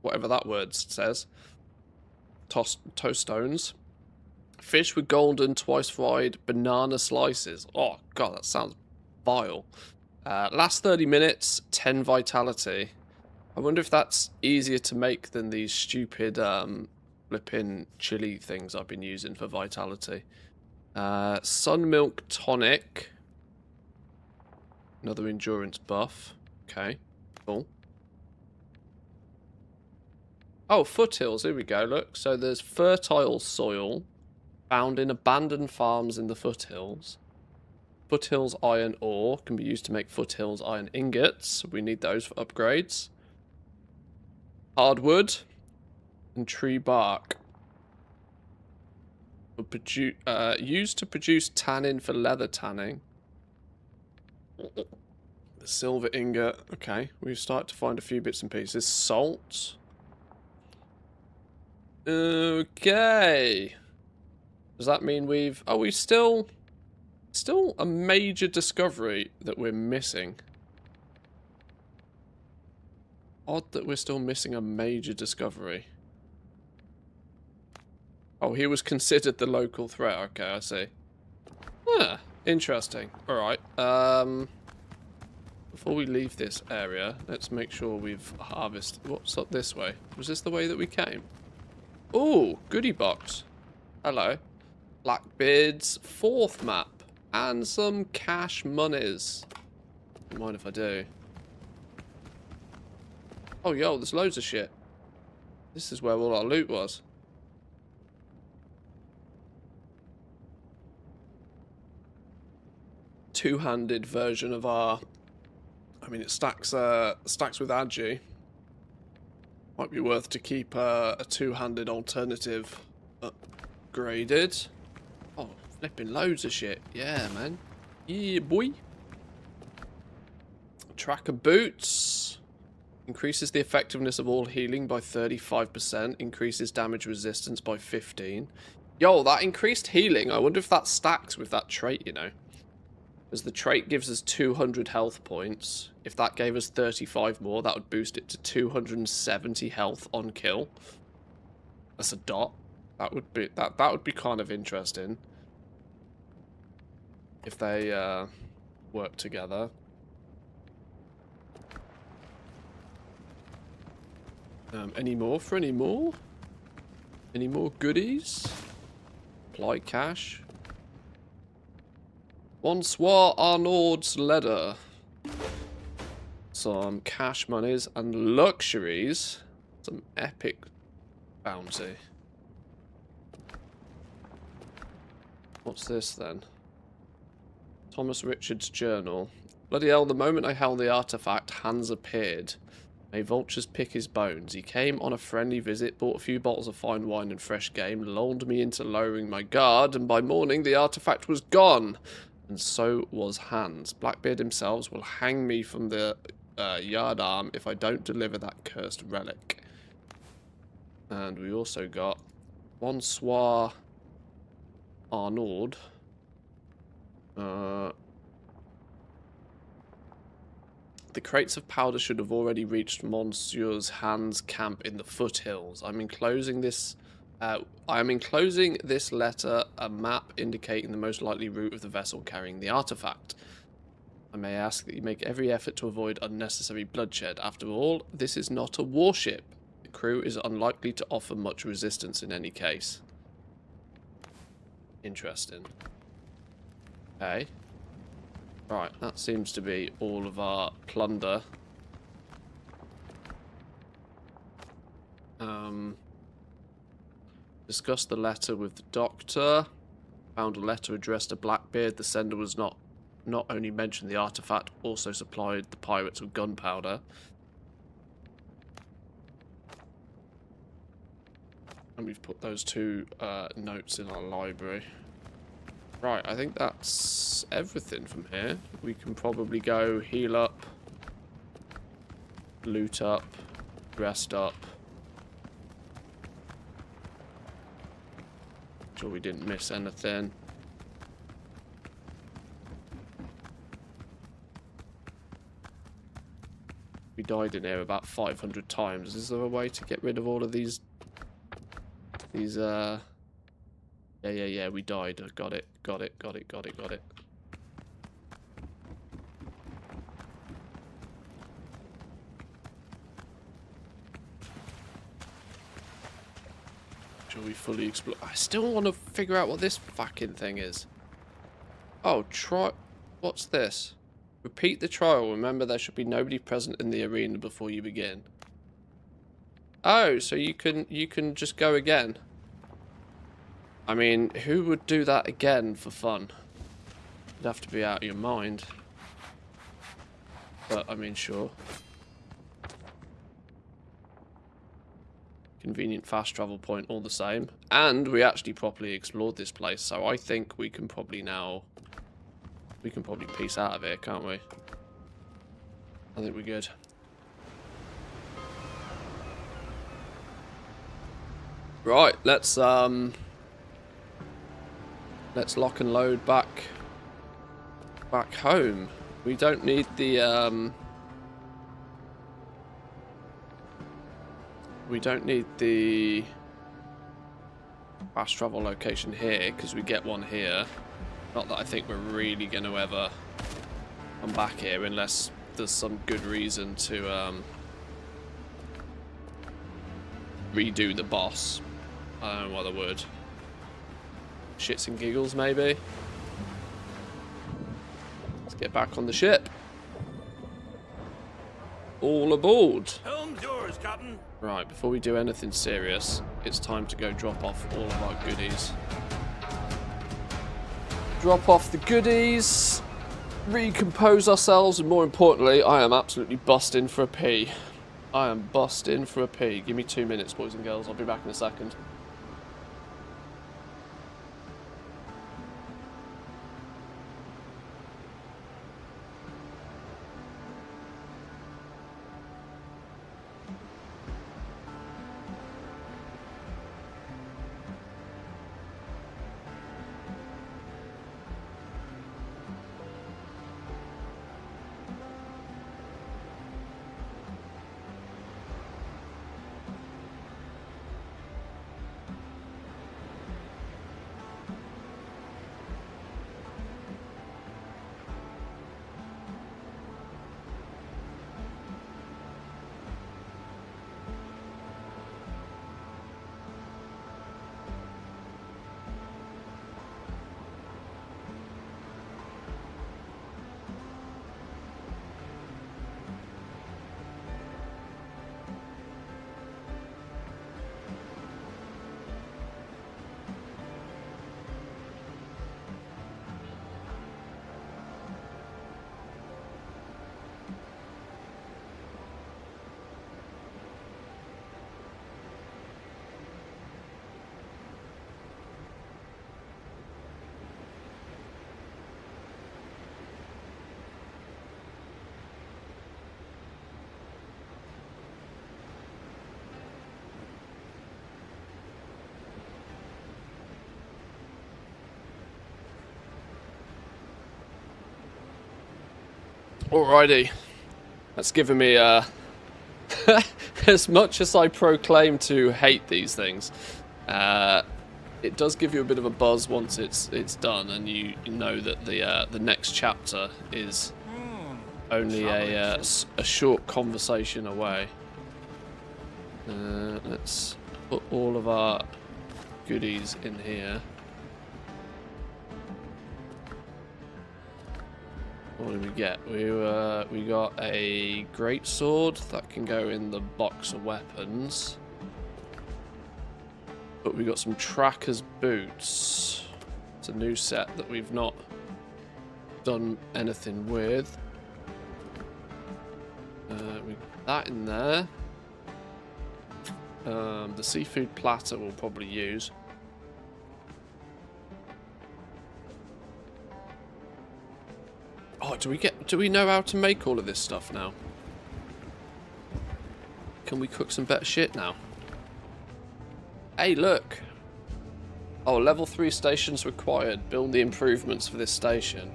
whatever that word says. Toast stones. Fish with golden, twice fried banana slices. Oh, God, that sounds vile. Last 30 minutes, 10 vitality. I wonder if that's easier to make than these stupid flipping chili things I've been using for vitality. Sun Milk Tonic. Another endurance buff. Okay, cool. Oh, foothills. Here we go, look. So there's fertile soil found in abandoned farms in the foothills. Foothills iron ore can be used to make foothills iron ingots. We need those for upgrades. Hardwood and tree bark. Used to produce tannin for leather tanning. The silver ingot. Okay, we start to find a few bits and pieces. Salt. Okay. Does that mean we've... Are we still a major discovery that we're missing? Odd that we're still missing a major discovery. Oh, he was considered the local threat. Okay, I see. Ah, interesting. Alright, before we leave this area, let's make sure we've harvested... What's up this way? Was this the way that we came? Oh, goodie box. Hello. Blackbeard's 4th map. And some cash monies. Don't mind if I do. Oh, yo, there's loads of shit. This is where all our loot was. Two-handed version of our... I mean, it stacks with Agi. Might be worth to keep a two-handed alternative upgraded. Oh, flipping loads of shit. Yeah, man. Yeah, boy. Tracker boots. Increases the effectiveness of all healing by 35%. Increases damage resistance by 15. Yo, that increased healing. I wonder if that stacks with that trait, you know. As the trait gives us 200 health points. If that gave us 35 more, that would boost it to 270 health on kill. That's a dot. That would be kind of interesting. If they work together. Any more for any more? Any more goodies? Apply cash. Bonsoir Arnaud's letter. Some cash monies and luxuries. Some epic bounty. What's this then? Thomas Richard's journal. Bloody hell, the moment I held the artifact, Hans appeared. May vultures pick his bones. He came on a friendly visit, bought a few bottles of fine wine and fresh game, lulled me into lowering my guard, and by morning the artifact was gone. And so was Hans. Blackbeard himself will hang me from the yard arm if I don't deliver that cursed relic. And we also got Bonsoir Arnaud. The crates of powder should have already reached Monsieur's Hans' camp in the foothills. I am enclosing this letter a map indicating the most likely route of the vessel carrying the artifact. I may ask that you make every effort to avoid unnecessary bloodshed. After all, this is not a warship. The crew is unlikely to offer much resistance in any case. Interesting. Okay. Right, that seems to be all of our plunder. Discussed the letter with the doctor. Found a letter addressed to Blackbeard. The sender was not only mentioned the artifact, also supplied the pirates with gunpowder. And we've put those two notes in our library. Right, I think that's everything from here. We can probably go heal up, loot up, rest up. Sure we didn't miss anything. We died in here about 500 times. Is there a way to get rid of all of these Yeah, we died. Got it. Shall we fully explore? I still want to figure out what this fucking thing is. Oh, what's this? Repeat the trial. Remember, there should be nobody present in the arena before you begin. Oh, so you can just go again. I mean, who would do that again for fun? You'd have to be out of your mind. But, I mean, sure. Convenient fast travel point all the same. And we actually properly explored this place, so I think we can probably now... We can probably peace out of here, can't we? I think we're good. Right, let's lock and load back home. We don't need the fast travel location here, because we get one here. Not that I think we're really going to ever come back here unless there's some good reason to redo the boss. I don't know what the word. Shits and giggles, maybe. Let's get back on the ship. All aboard. Helm's yours, Captain. Right, before we do anything serious, it's time to go drop off all of our goodies. Drop off the goodies, recompose ourselves, and more importantly, I am absolutely busting for a pee. I am busting for a pee. Give me 2 minutes, boys and girls. I'll be back in a second. Alrighty. That's given me as much as I proclaim to hate these things, it does give you a bit of a buzz once it's done, and you know that the next chapter is only a short conversation away. Let's put all of our goodies in here. What did we get? We got a great sword that can go in the box of weapons. But we got some tracker's boots. It's a new set that we've not done anything with. We got that in there. The seafood platter we'll probably use. Oh, do we know how to make all of this stuff now? Can we cook some better shit now? Hey, look. Oh, level 3 stations required. Build the improvements for this station.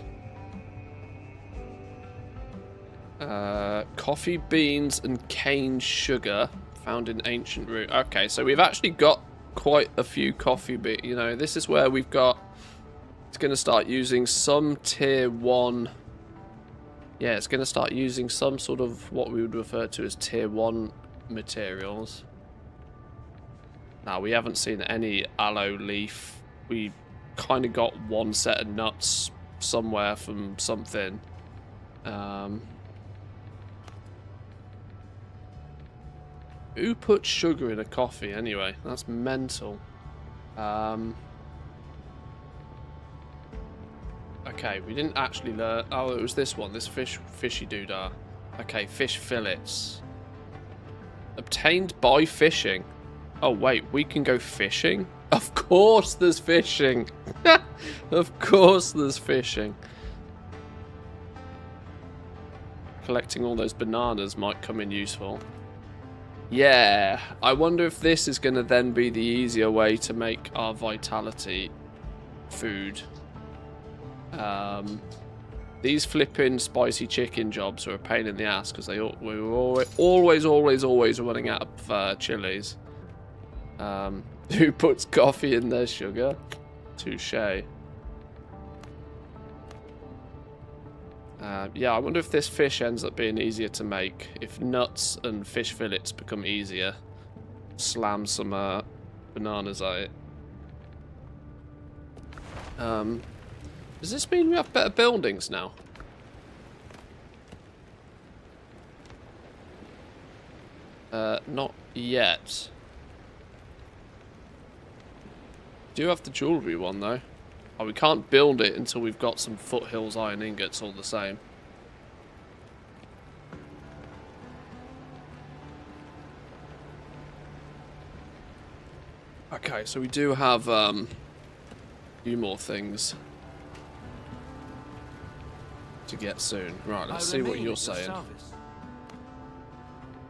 Coffee beans and cane sugar found in ancient root. Okay, so we've actually got quite a few coffee beans. You know, this is where we've got... It's going to start using some tier 1... Yeah, it's going to start using some sort of what we would refer to as tier 1 materials. Now, we haven't seen any aloe leaf. We kind of got one set of nuts somewhere from something. Who put sugar in a coffee anyway? That's mental. Okay, we didn't actually learn... Oh, it was this one. This fishy doodah. Okay, fish fillets. Obtained by fishing. Oh, wait. We can go fishing? Of course there's fishing. Of course there's fishing. Collecting all those bananas might come in useful. Yeah. I wonder if this is going to then be the easier way to make our vitality food. These flipping spicy chicken jobs are a pain in the ass because we were always running out of chilies. Who puts coffee in their sugar? Touche. Yeah, I wonder if this fish ends up being easier to make. If nuts and fish fillets become easier, slam some bananas at it. Does this mean we have better buildings now? Not yet. Do have the jewellery one though. Oh, we can't build it until we've got some foothills iron ingots all the same. Okay, so we do have a few more things to get soon. Right, let's see what you're saying.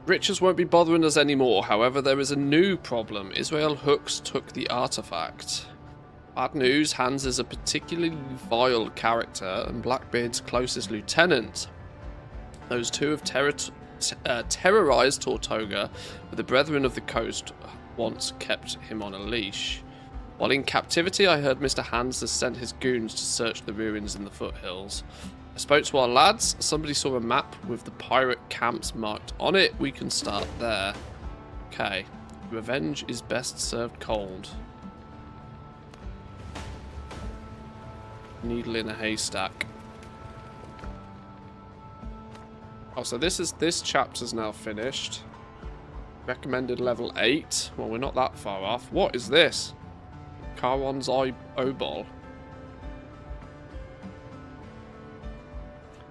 Riches won't be bothering us anymore. However, there is a new problem. Israel Hooks took the artifact. Bad news, Hans is a particularly vile character and Blackbeard's closest lieutenant. Those two have terrorized Tortoga, but the Brethren of the Coast once kept him on a leash. While in captivity, I heard Mr. Hans has sent his goons to search the ruins in the foothills. I spoke to our lads. Somebody saw a map with the pirate camps marked on it. We can start there. Okay. Revenge is best served cold. Needle in a haystack. Oh, so this chapter's now finished. Recommended level 8. Well, we're not that far off. What is this? Carwan's Obol.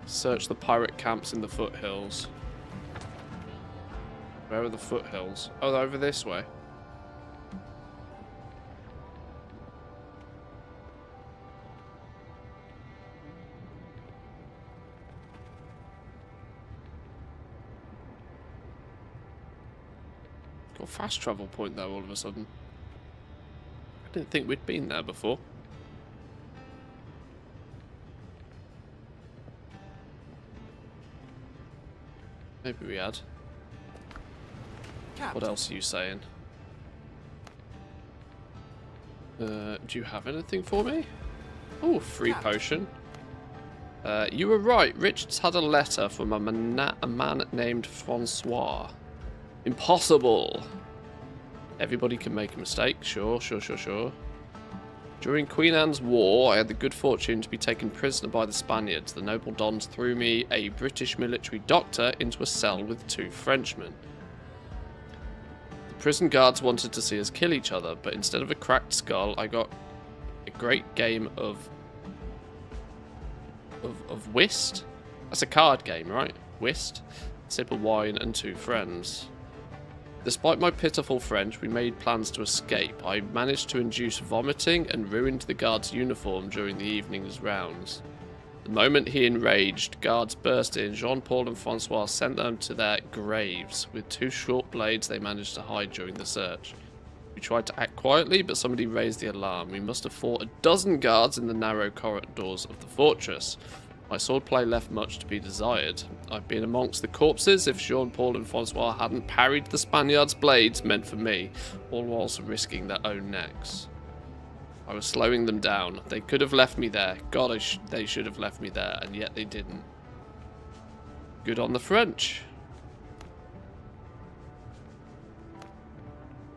Search the pirate camps in the foothills. Where are the foothills? Oh, they're over this way. Got a fast travel point there all of a sudden. I didn't think we'd been there before. Maybe we had. Captain. What else are you saying? Do you have anything for me? Oh, free potion. You were right. Richards had a letter from a man named Francois. Impossible. Everybody can make a mistake. Sure. During Queen Anne's War, I had the good fortune to be taken prisoner by the Spaniards. The noble dons threw me, a British military doctor, into a cell with 2 Frenchmen. The prison guards wanted to see us kill each other, but instead of a cracked skull, I got a great game of whist. That's a card game, right? Whist. A sip of wine and 2 friends. Despite my pitiful French, we made plans to escape. I managed to induce vomiting and ruined the guard's uniform during the evening's rounds. The moment he enraged, guards burst in. Jean-Paul and Francois sent them to their graves. With 2 short blades they managed to hide during the search. We tried to act quietly, but somebody raised the alarm. We must have fought a dozen guards in the narrow corridors of the fortress. My swordplay left much to be desired. I've been amongst the corpses if Jean-Paul and Francois hadn't parried the Spaniards' blades meant for me, all whilst risking their own necks. I was slowing them down. They could have left me there. God, they should have left me there, and yet they didn't. Good on the French.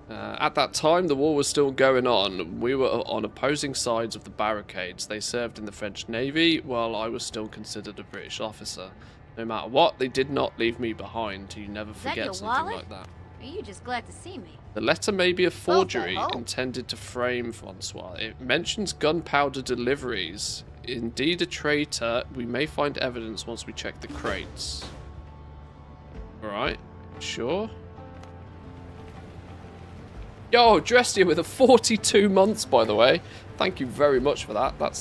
At that time, the war was still going on. We were on opposing sides of the barricades. They served in the French Navy, while I was still considered a British officer. No matter what, they did not leave me behind. You never forget something like that. Are you just glad to see me? The letter may be a forgery intended to frame Francois. It mentions gunpowder deliveries. Indeed a traitor. We may find evidence once we check the crates. Alright, sure. Yo, dressed you with a 42 months, by the way. Thank you very much for that. That's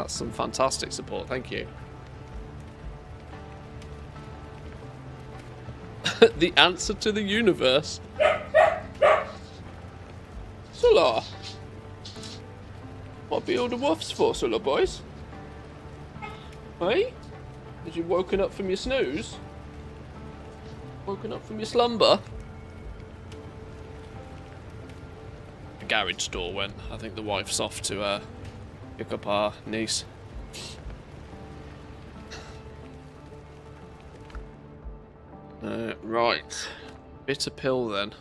some fantastic support. Thank you. The answer to the universe. Sulla. What be all the woofs for, Sulla boys? Hey? Has you woken up from your snooze? Woken up from your slumber? The garage door went. I think the wife's off to pick up our niece. Right. Bitter pill then.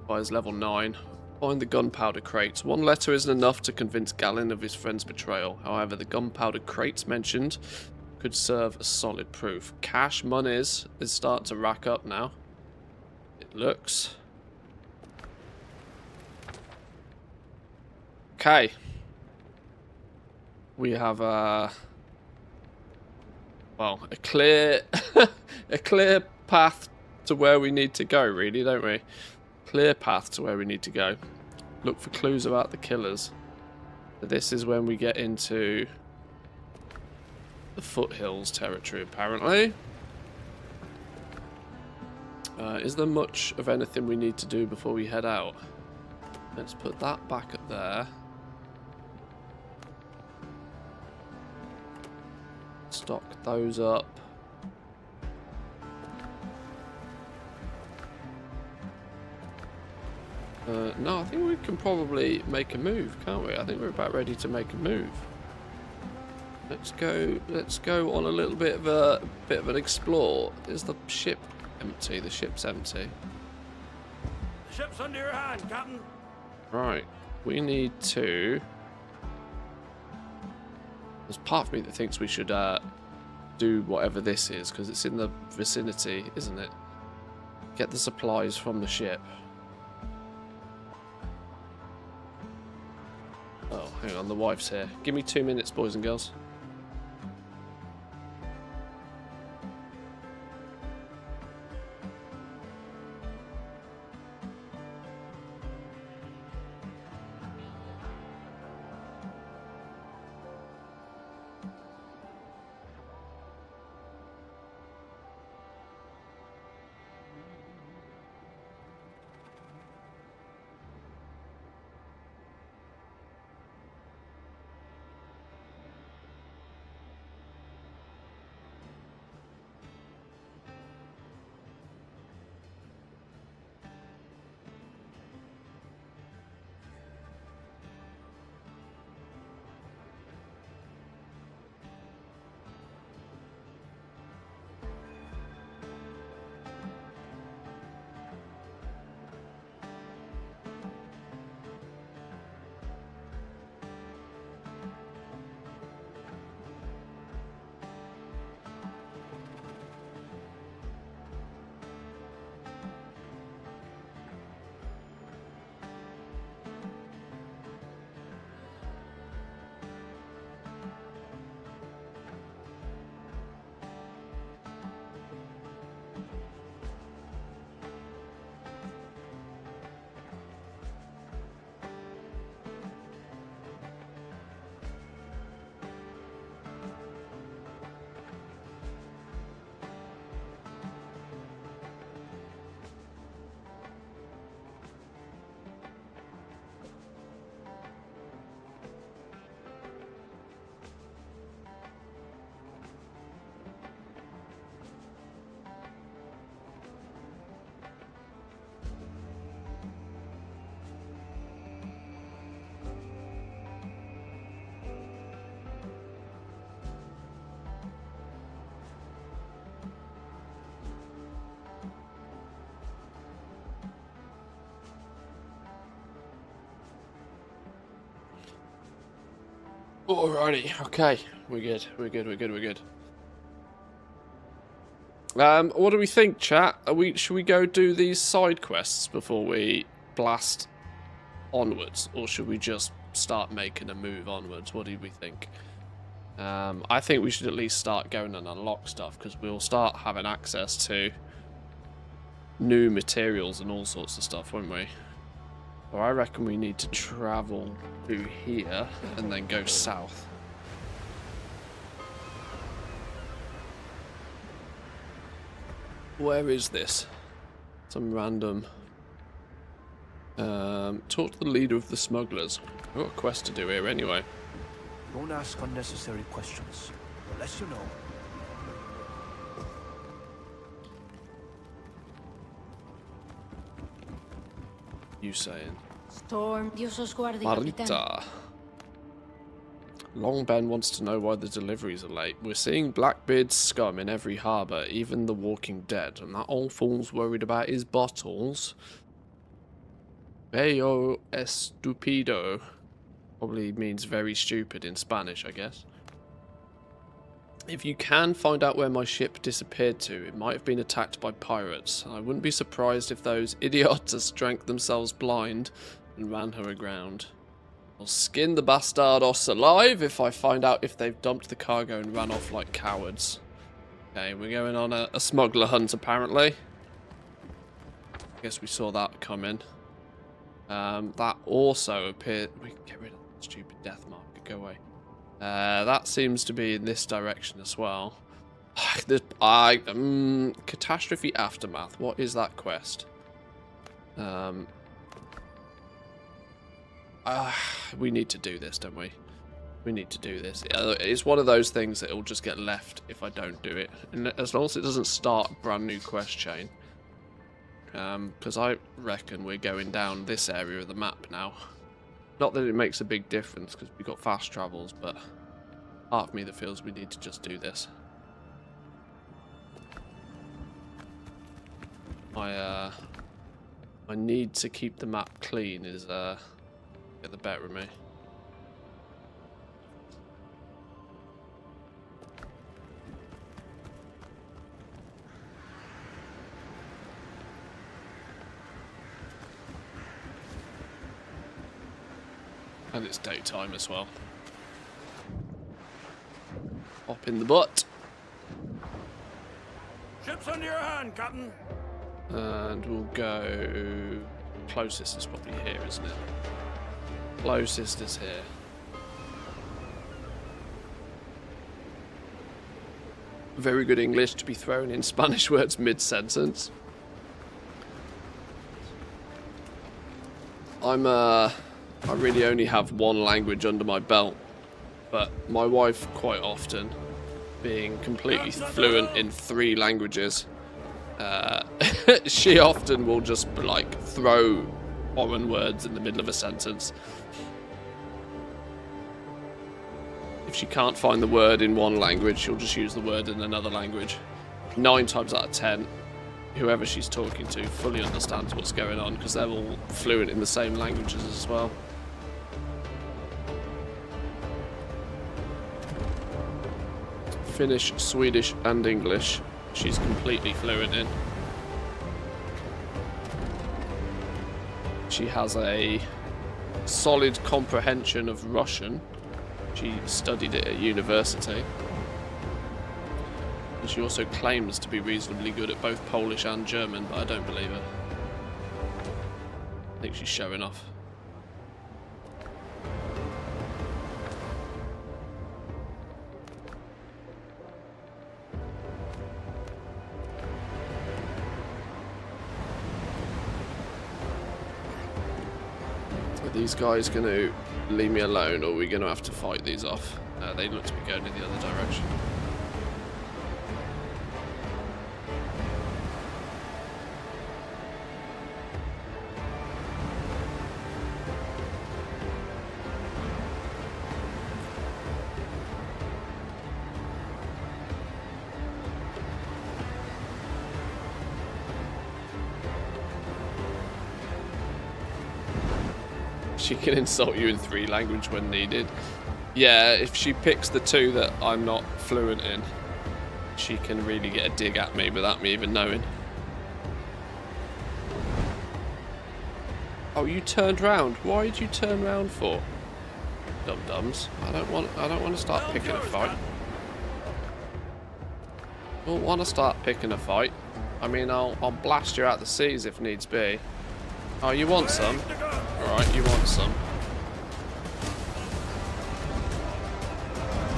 Buys level 9. Find the gunpowder crates. One letter isn't enough to convince Gallin of his friend's betrayal. However, the gunpowder crates mentioned could serve as solid proof. Cash monies is starting to rack up now. It looks. Okay. We have well, a clear a clear path to where we need to go, really, don't we? Clear path to where we need to go. Look for clues about the killers. This is when we get into the foothills territory, apparently. Is there much of anything we need to do before we head out? Let's put that back up there. Stock those up. No, I think we can probably make a move, can't we? I think we're about ready to make a move. Let's go on a little bit of an explore. Is the ship empty? The ship's empty. The ship's under your hand, Captain. Right. We need to. There's part of me that thinks we should do whatever this is, because it's in the vicinity, isn't it? Get the supplies from the ship. Oh, hang on, the wife's here. Give me 2 minutes, boys and girls. Alrighty, okay. We're good. What do we think, chat? Should we go do these side quests before we blast onwards? Or should we just start making a move onwards? What do we think? I think we should at least start going and unlock stuff, because we'll start having access to new materials and all sorts of stuff, won't we? So I reckon we need to travel through here and then go south. Where is this? Some random... talk to the leader of the smugglers. We've got a quest to do here anyway. Don't ask unnecessary questions, unless you know. You saying? Storm. Dios os guarde, capitán. Marita. Long Ben wants to know why the deliveries are late. We're seeing Blackbeard's scum in every harbour, even the Walking Dead, and that old fool's worried about his bottles. Bello estupido. Probably means very stupid in Spanish, I guess. If you can find out where my ship disappeared to, it might have been attacked by pirates. I wouldn't be surprised if those idiots drank themselves blind and ran her aground. I'll skin the bastardos alive if I find out if they've dumped the cargo and ran off like cowards. Okay, we're going on a smuggler hunt apparently. I guess we saw that coming. That also appeared... We can get rid of that stupid death mark. Go away. That seems to be in this direction as well. Catastrophe Aftermath. What is that quest? We need to do this, don't we? We need to do this. It's one of those things that will just get left if I don't do it. And as long as it doesn't start a brand new quest chain. Because I reckon we're going down this area of the map now. Not that it makes a big difference because we've got fast travels, but part of me that feels we need to just do this. My need to keep the map clean is get the better of me. And it's daytime as well. Hop in the butt. Ship's under your hand, Captain. And we'll go... Closest is probably here, isn't it? Closest is here. Very good English to be throwing in Spanish words mid-sentence. I really only have one language under my belt, but my wife quite often, being completely fluent in 3 languages, she often will just like throw foreign words in the middle of a sentence. If she can't find the word in one language, she'll just use the word in another language. 9 times out of 10, whoever she's talking to fully understands what's going on because they're all fluent in the same languages as well. Finnish, Swedish and English she's completely fluent in. She has a solid comprehension of Russian. She studied it at university. And she also claims to be reasonably good at both Polish and German, but I don't believe her. I think she's showing off. Are these guys going to leave me alone, or are we going to have to fight these off? They look to be going in the other direction. She can insult you in 3 languages when needed. Yeah, if she picks the two that I'm not fluent in, she can really get a dig at me without me even knowing. Oh, you turned round. Why did you turn round for? Dum-dums. I don't want to start picking a fight. I don't want to start picking a fight. I mean, I'll blast you out the seas if needs be. Oh, you want some? Alright, you want some.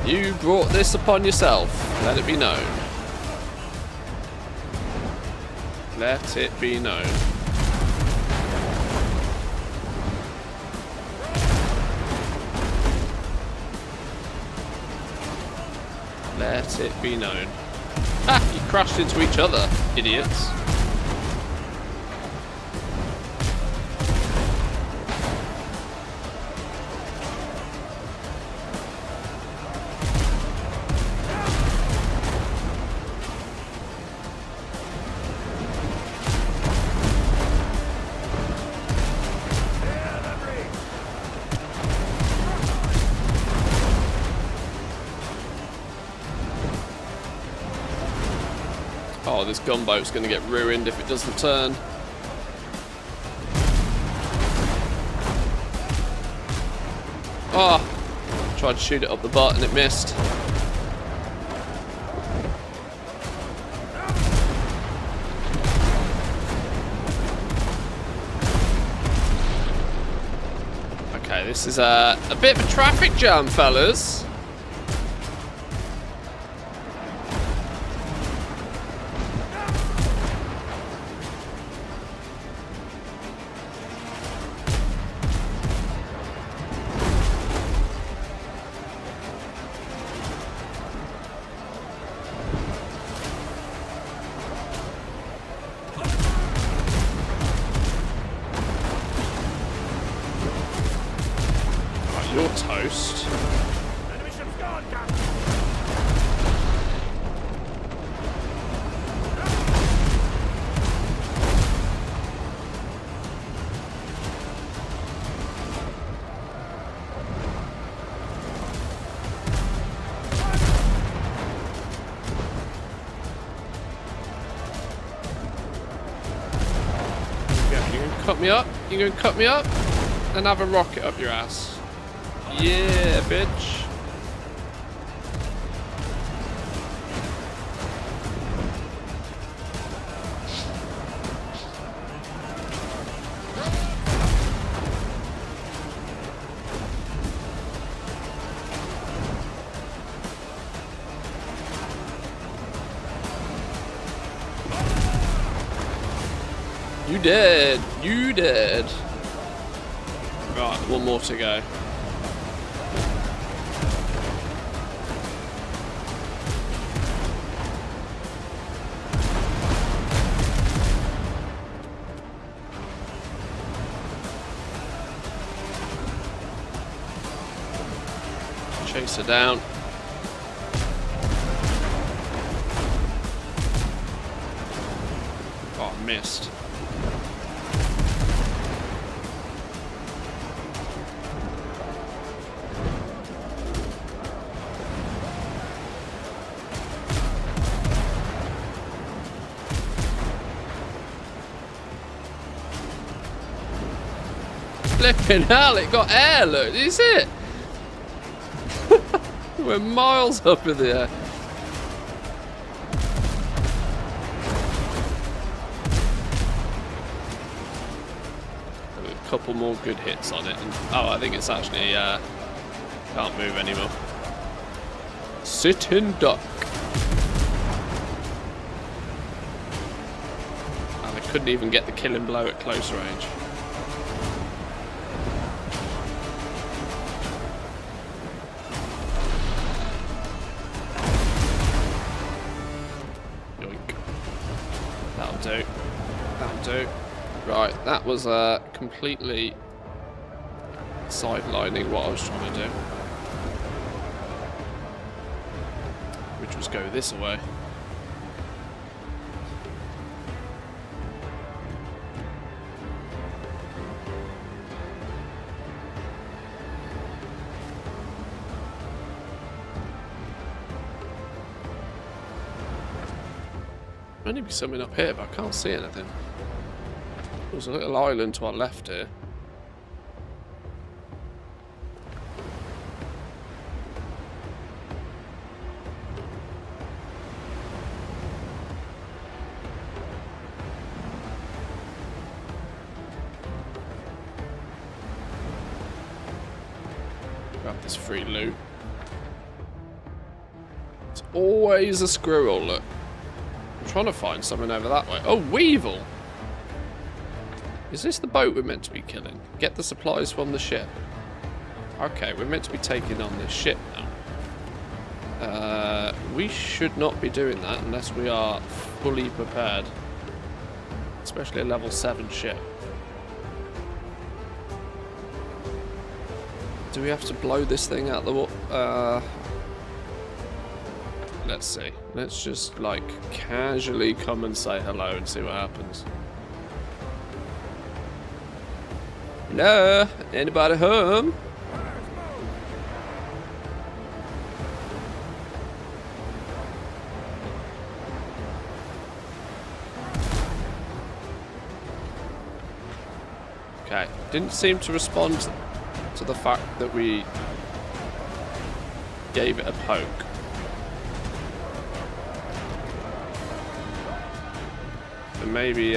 You brought this upon yourself. Let it be known. Let it be known. Let it be known. Ah, you crashed into each other, idiots. Oh, this gunboat's going to get ruined if it doesn't turn. Oh, tried to shoot it up the butt and it missed. Okay, this is a bit of a traffic jam, fellas. You're toast. Enemy ship's gone, Captain. Yeah, you gonna cut me up? You gonna cut me up? And have a rocket up your ass. Yeah, bitch. You dead. You dead. Right, one more to go. Chase her down. Oh, I missed. Flipping hell, it got air, look, did you see it? We're miles up in the air. A couple more good hits on it. And, oh, I think it's actually can't move anymore. Sit and duck. And I couldn't even get the killing blow at close range. That'll do. Right, that was completely sidelining what I was trying to do. Which was go this way. Might be something up here, but I can't see anything. There's a little island to our left here. Grab this free loot. It's always a squirrel, look. I'm trying to find something over that way. Oh, Weevil! Is this the boat we're meant to be killing? Get the supplies from the ship. Okay, we're meant to be taking on this ship now. We should not be doing that unless we are fully prepared. Especially a level 7 ship. Do we have to blow this thing out the water? Let's see. Let's just, like, casually come and say hello and see what happens. Hello? Anybody home? Okay. Didn't seem to respond to the fact that we gave it a poke. But maybe,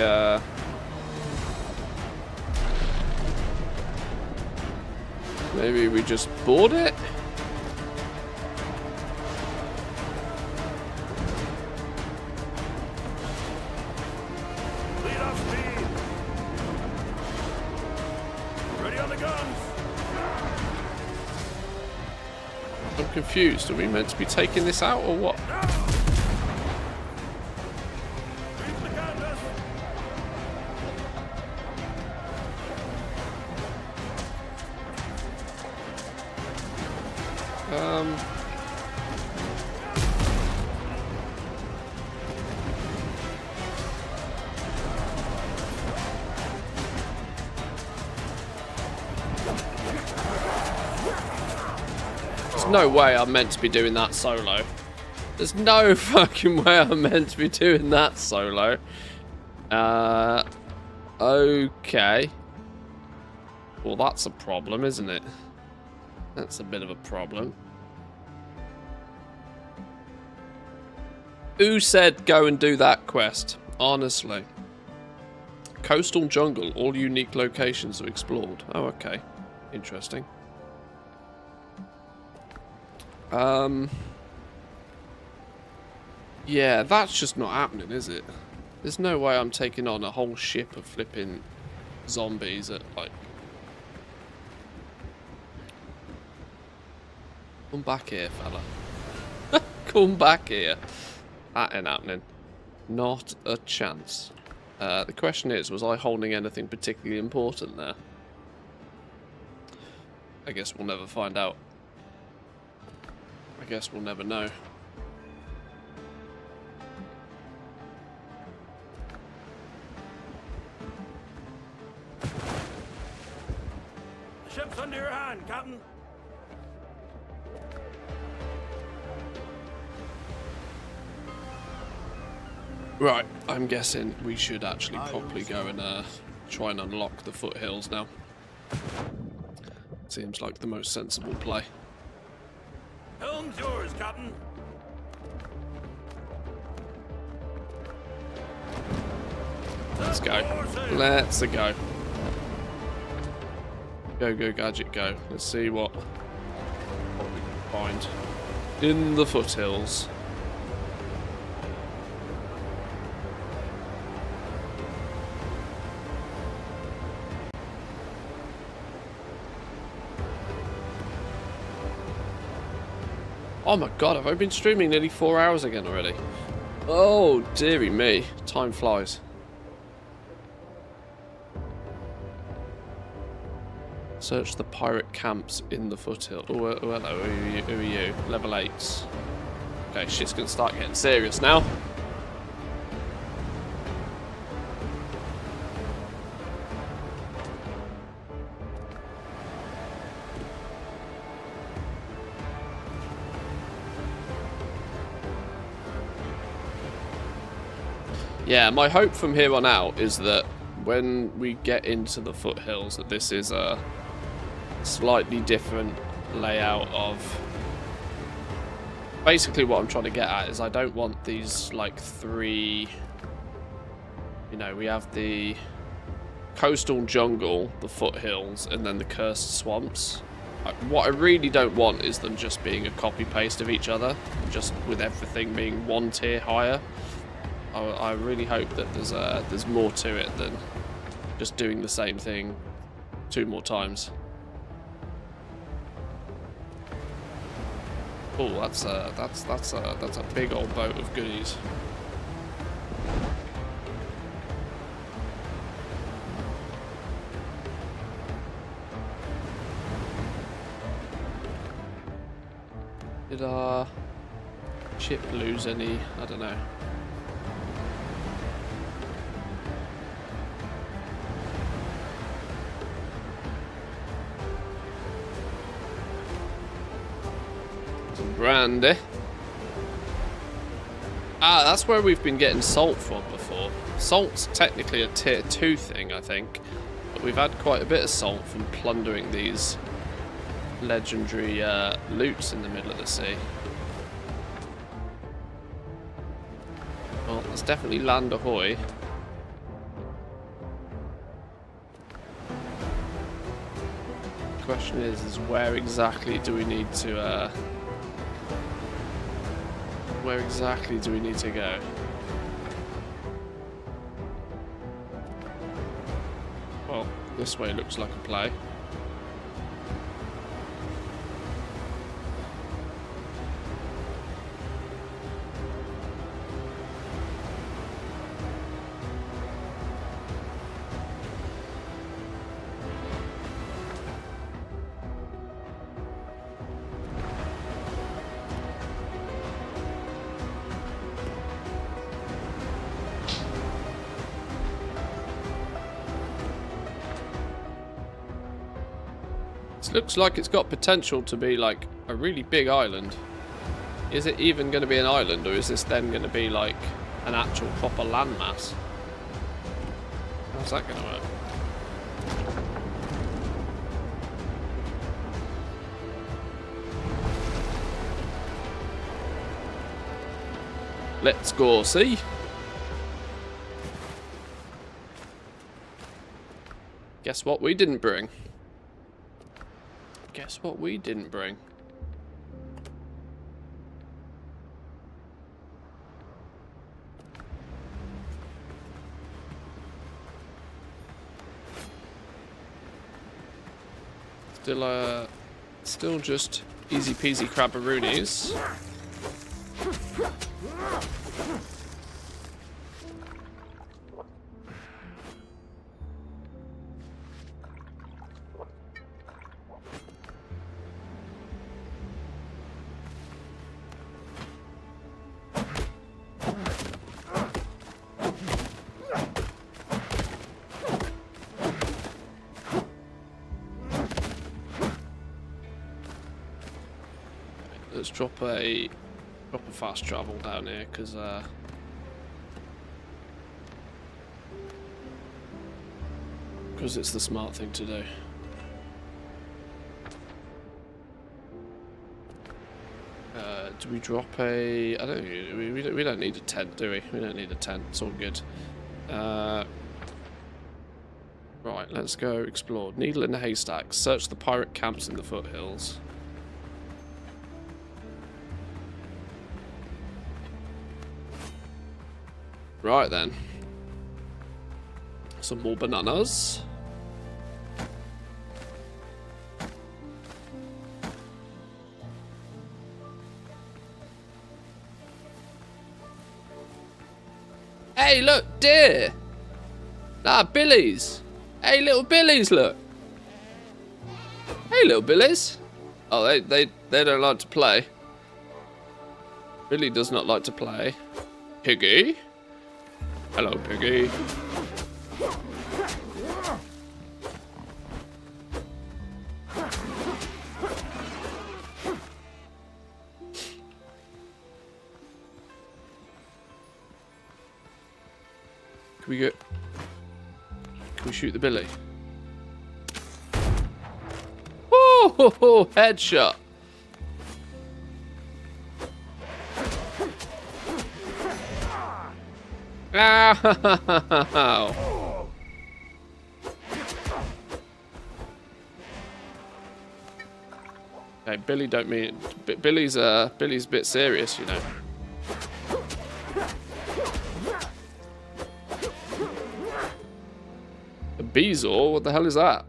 maybe we just board it? Lead off speed. Ready on the guns. I'm confused. Are we meant to be taking this out or what? Reach the canvas. There's no way I'm meant to be doing that solo. There's no fucking way I'm meant to be doing that solo. Okay. Well, that's a problem, isn't it? That's a bit of a problem. Who said go and do that quest? Honestly. Coastal jungle. All unique locations are explored. Oh, okay. Interesting. Yeah, that's just not happening, is it? There's no way I'm taking on a whole ship of flipping zombies at, like... Come back here, fella. Come back here. That ain't happening. Not a chance. The question is, was I holding anything particularly important there? I guess we'll never find out. I guess we'll never know. The ship's under your hand, Captain. Right, I'm guessing we should actually probably go and try and unlock the foothills now. Seems like the most sensible play. Helm's yours, Captain. Let's go. Let's go. Go, go, gadget, go. Let's see what we can find in the foothills. Oh my god, have I been streaming nearly 4 hours again already? Oh, dearie me. Time flies. Search the pirate camps in the foothill. Oh, hello. Who are you? Level 8s. Okay, shit's gonna start getting serious now. Yeah, my hope from here on out is that when we get into the foothills, that this is a slightly different layout of... Basically what I'm trying to get at is I don't want these, like, three... You know, we have the coastal jungle, the foothills, and then the cursed swamps. What I really don't want is them just being a copy-paste of each other, just with everything being one tier higher. I really hope that there's more to it than just doing the same thing 2 more times. Oh, that's a big old boat of goodies. Did our ship lose any? I don't know. Some brandy. Ah, that's where we've been getting salt from before. Salt's technically a tier 2 thing, I think. But we've had quite a bit of salt from plundering these legendary loots in the middle of the sea. Well, there's definitely land ahoy. The question is where exactly do we need to go? Well, this way looks like a play. Looks like it's got potential to be like a really big island. Is it even going to be an island, or is this then going to be like an actual proper landmass? How's that going to work? Let's go see. Guess what we didn't bring? Guess what we didn't bring? Still just easy peasy crabberoonies. Let's drop a fast travel down here, because it's the smart thing to do. Do we drop a? I don't think we don't need a tent, do we? We don't need a tent. It's all good. Right, let's go explore. Needle in the haystack. Search the pirate camps in the foothills. Right then. Some more bananas. Hey, look, deer. Ah, billies. Hey, little billies, look. Hey, little billies. Oh, they don't like to play. Billy does not like to play. Piggy. Hello, Piggy. Can we go... Can we shoot the Billy? Oh, headshot. Ow. Okay, Billy don't mean... Billy's a bit serious, you know. A Beezor? What the hell is that?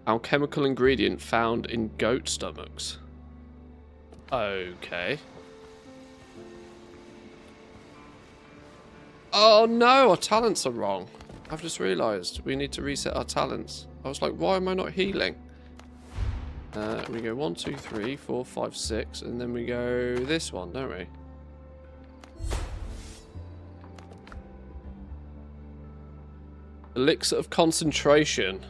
Alchemical ingredient found in goat stomachs. Okay. Oh no, our talents are wrong. I've just realised we need to reset our talents. I was like, why am I not healing? We go 1, 2, 3, 4, 5, 6, and then we go this one, don't we? Elixir of concentration.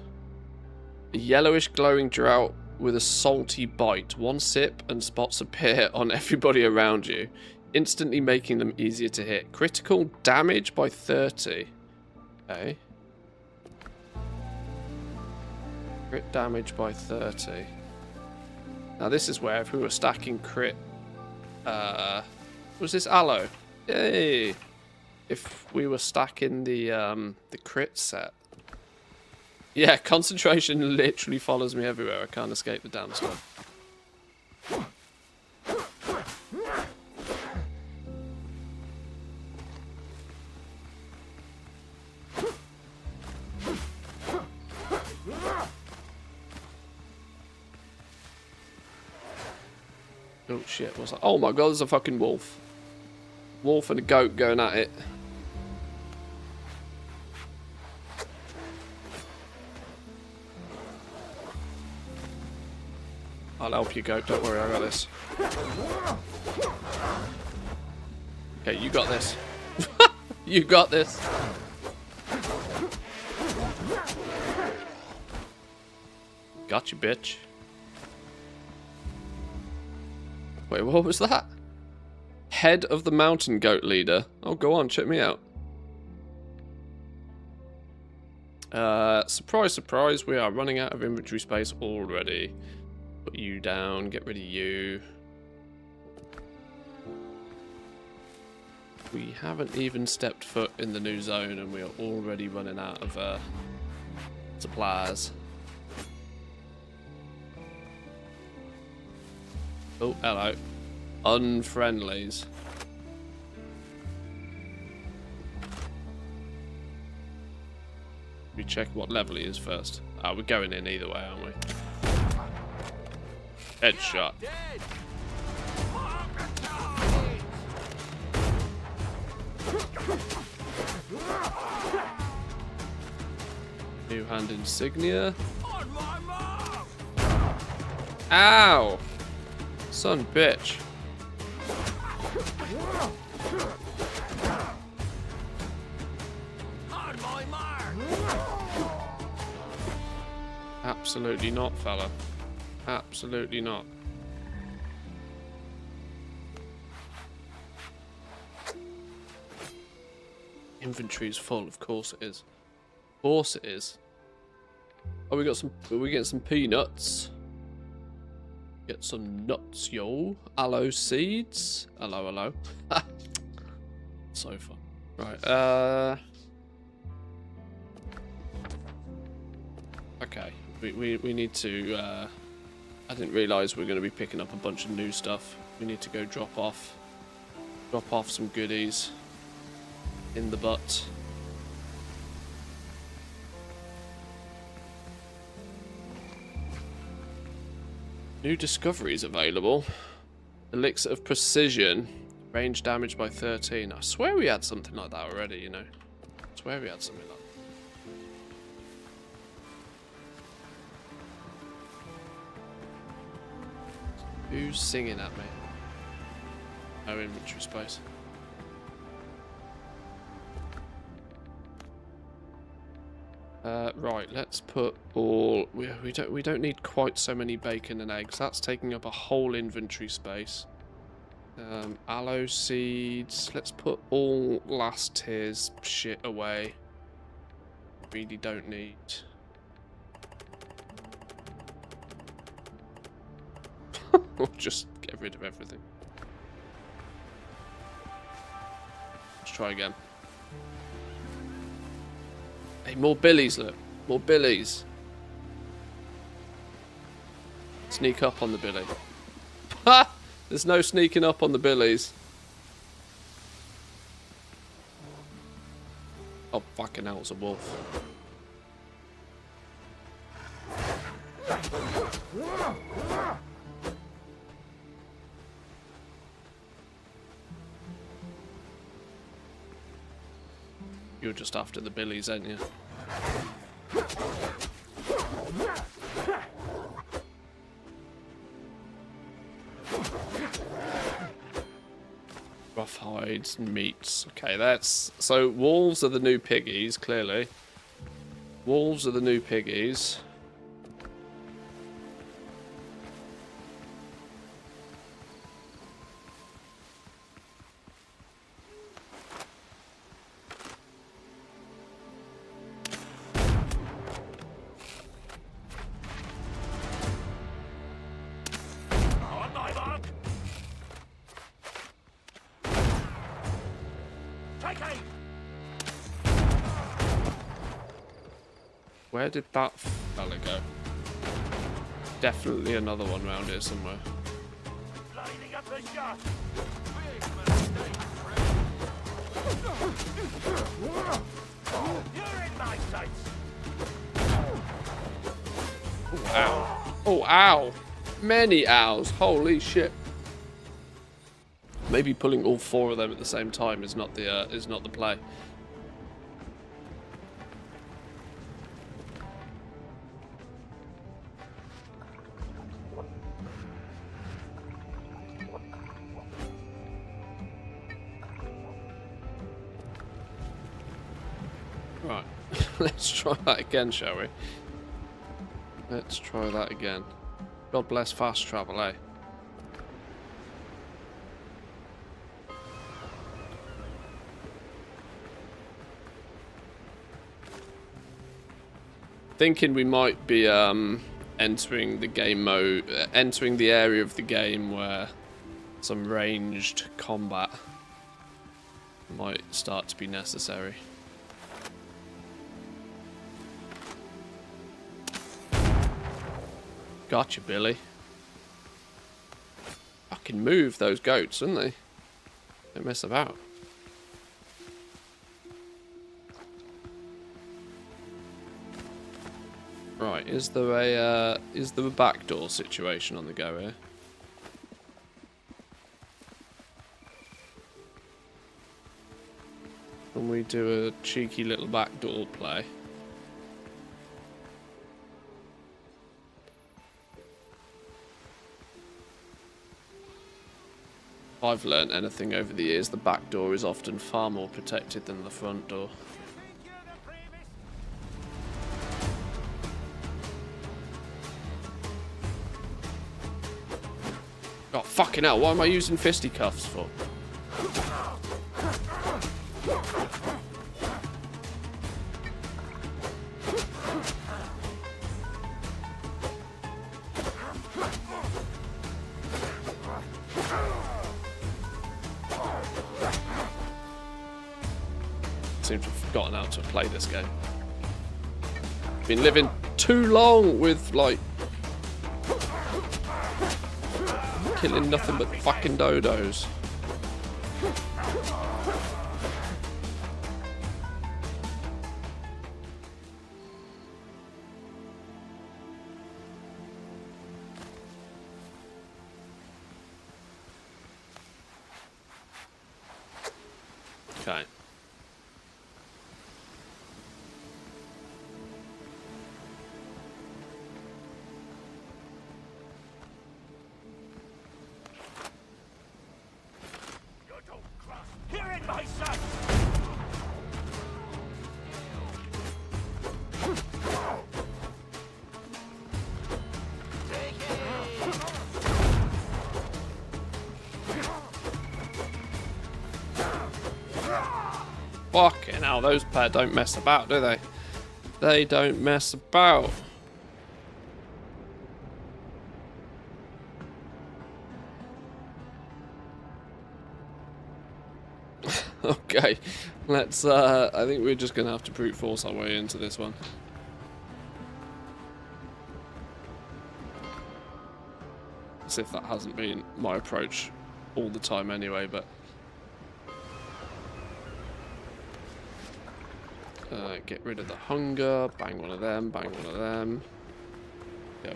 A yellowish glowing drought with a salty bite. One sip and spots appear on everybody around you, instantly making them easier to hit. Critical damage by 30. Okay. Crit damage by 30. Now this is where if we were stacking crit... was this aloe? Yay! If we were stacking the crit set. Yeah, concentration literally follows me everywhere. I can't escape the damn stuff. Oh shit, what's that? Oh my god, there's a fucking wolf. Wolf and a goat going at it. I'll help you, goat. Don't worry, I got this. Okay, you got this. You got this. Got you, bitch. Wait, what was that? Head of the mountain goat leader. Oh, go on, check me out. Surprise, surprise, we are running out of inventory space already. Put you down, get rid of you. We haven't even stepped foot in the new zone and we are already running out of supplies. Oh, hello. Unfriendlies. We check what level he is first. We're going in either way, aren't we? Headshot. New hand insignia. Ow! Son bitch. Absolutely not, fella. Absolutely not. Inventory is full, of course it is. Of course it is. Oh, we got some. We get some peanuts. Get some nuts, yo. Aloe seeds. Hello, hello. So fun. Right. Okay. We need to. I didn't realise we were going to be picking up a bunch of new stuff. We need to go drop off some goodies in the butt. New discoveries available. Elixir of Precision. Range damage by 13. I swear we had something like that already, you know. I swear we had something like that. Who's singing at me? No inventory space. Right, let's put all. We don't need quite so many bacon and eggs. That's taking up a whole inventory space. Aloe seeds. Let's put all last tier's shit away. Really don't need. Or just get rid of everything. Let's try again. Hey, more billies, look. More billies. Sneak up on the billy. Ha! There's no sneaking up on the billies. Oh, fucking hell, it's a wolf. You're just after the billies, ain't you? Rough hides and meats. Okay, that's... So, wolves are the new piggies, clearly. Wolves are the new piggies. Where did that fella go? Definitely another one around here somewhere. Lining up the shot. You're in my sights. Oh, ow. Oh, ow. Many owls. Holy shit. Maybe pulling all four of them at the same time is not the play. Right, let's try that again, shall we? Let's try that again. God bless fast travel, eh? Thinking we might be entering the game mode, entering the area of the game where some ranged combat might start to be necessary. Gotcha, Billy. Fucking move those goats, didn't they? Don't mess about. Right, is there a backdoor situation on the go here? Can we do a cheeky little backdoor play? If I've learnt anything over the years, the back door is often far more protected than the front door. Oh, fucking hell, what am I using fisticuffs for? Seem to have forgotten how to play this game. Been living too long with, like, killing nothing but fucking dodos. Okay. You're in my sight. Fucking hell, those pair don't mess about, do they? They don't mess about. Okay, let's, I think we're just gonna have to brute force our way into this one. As if that hasn't been my approach all the time anyway, but... get rid of the hunger, bang one of them, bang one of them. Go.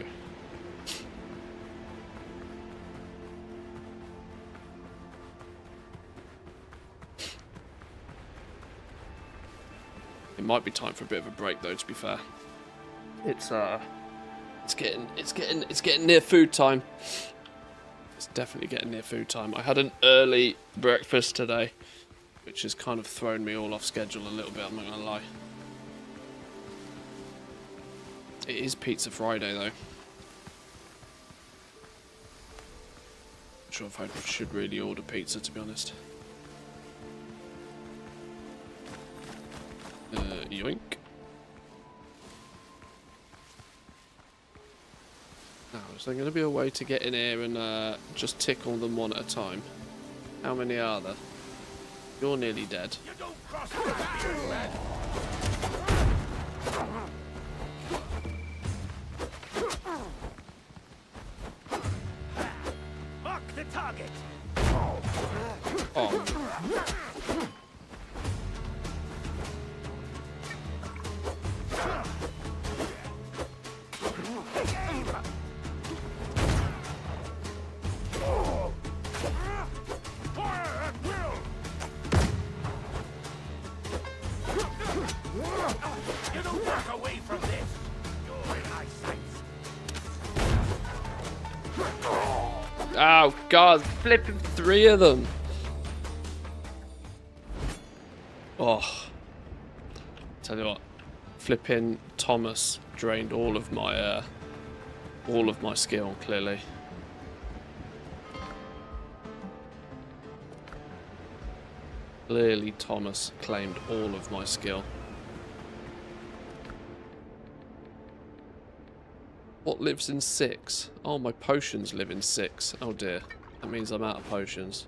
It might be time for a bit of a break though, to be fair. It's getting near food time. It's definitely getting near food time. I had an early breakfast today, which has kind of thrown me all off schedule a little bit, I'm not gonna lie. It is Pizza Friday though. Not sure if I should really order pizza, to be honest. Yoink. Now, is there going to be a way to get in here and just tickle them one at a time? How many are there? You're nearly dead. You don't cross the line. Mark the target. Oh. You don't walk away from this. You're in my sights. Oh god, flipping 3 of them. Oh. Tell you what, flipping Thomas drained all of my skill, clearly. Clearly Thomas claimed all of my skill. What lives in 6? Oh, my potions live in 6. Oh dear. That means I'm out of potions.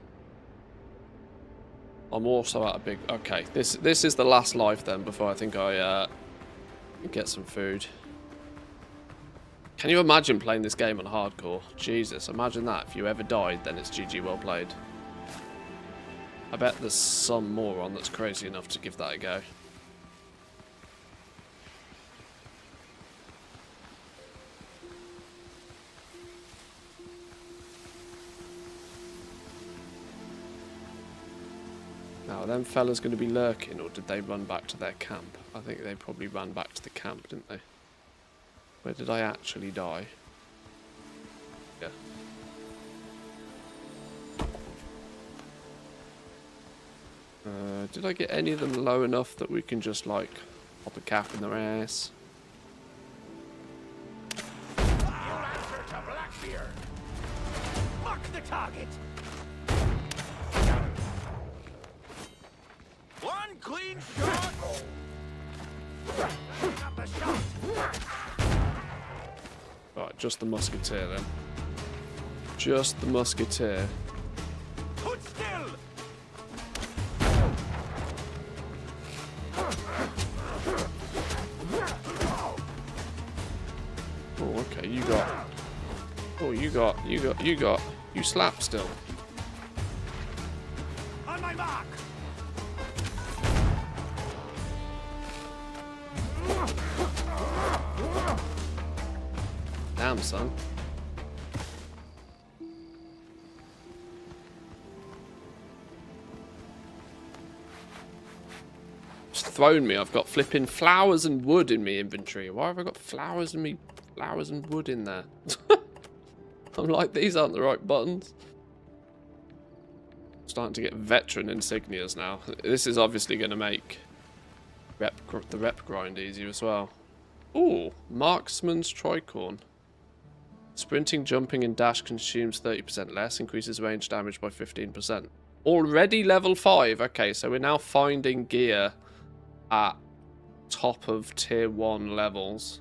I'm also out of big... Okay, this is the last life then before I think I get some food. Can you imagine playing this game on hardcore? Jesus, imagine that. If you ever died, then it's GG well played. I bet there's some moron that's crazy enough to give that a go. Now, are them fellas going to be lurking, or did they run back to their camp? I think they probably ran back to the camp, didn't they? Where did I actually die? Yeah. Did I get any of them low enough that we can just, like, pop a cap in their ass? Your answer to Blackbeard. Mark the target. One clean shot. Up a shot. Right, just the musketeer then. Just the musketeer. Hold still. Oh, okay, you got... Oh, you slap still. On my mark. Damn, son. It's thrown me. I've got flipping flowers and wood in my inventory. Why have I got flowers and wood in there? I'm like, these aren't the right buttons. Starting to get veteran insignias now. This is obviously going to make the rep grind easier as well. Ooh, marksman's tricorn. Sprinting, jumping, and dash consumes 30% less, increases range damage by 15%. Already level 5. Okay, so we're now finding gear at top of tier 1 levels.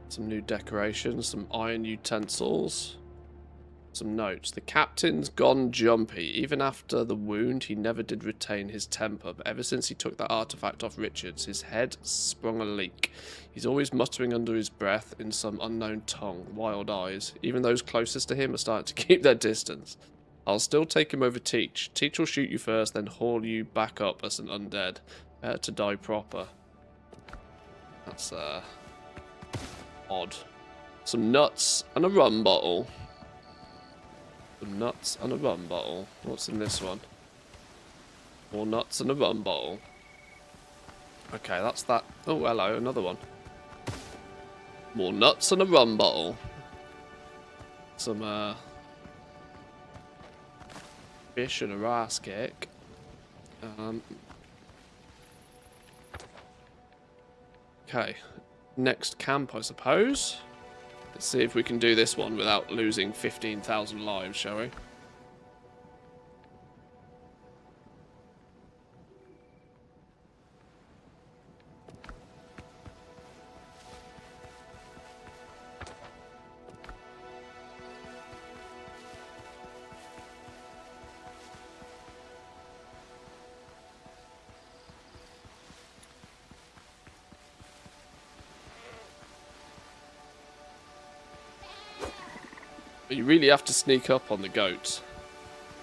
Some new decorations, some iron utensils, some notes. The captain's gone jumpy. Even after the wound, he never did retain his temper. But ever since he took that artifact off Richards, his head sprung a leak. He's always muttering under his breath in some unknown tongue. Wild eyes. Even those closest to him are starting to keep their distance. I'll still take him over Teach. Teach will shoot you first, then haul you back up as an undead. Better to die proper. That's, odd. Some nuts and a rum bottle. Some nuts and a rum bottle. What's in this one? More nuts and a rum bottle. Okay, that's that. Oh, hello, another one. More nuts and a rum bottle. Some, fish and a rice cake. Okay. Next camp, I suppose. Let's see if we can do this one without losing 15,000 lives, shall we? But you really have to sneak up on the goats.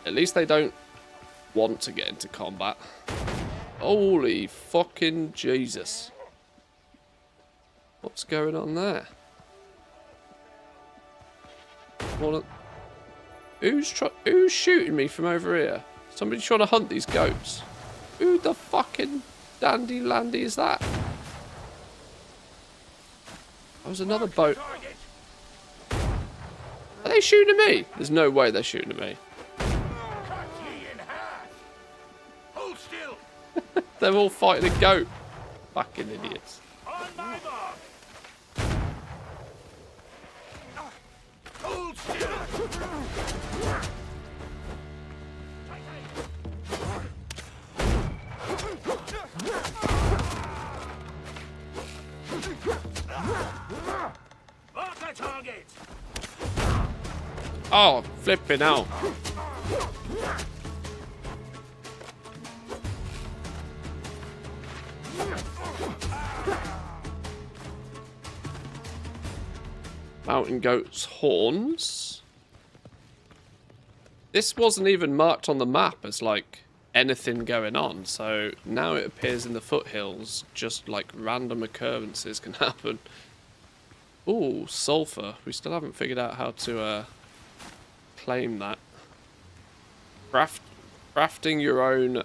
At least they don't want to get into combat. Holy fucking Jesus. What's going on there? Who's shooting me from over here? Somebody's trying to hunt these goats. Who the fucking dandy landy is that? That was another boat. Are they shooting at me? There's no way they're shooting at me. Hold still. They're all fighting a goat. Fucking idiots. On my mark. Hold still. Mark the target. Oh, flipping out. Mountain goat's horns. This wasn't even marked on the map as like anything going on, so now it appears in the foothills, just like random occurrences can happen. Ooh, sulfur. We still haven't figured out how to claim that. Crafting your own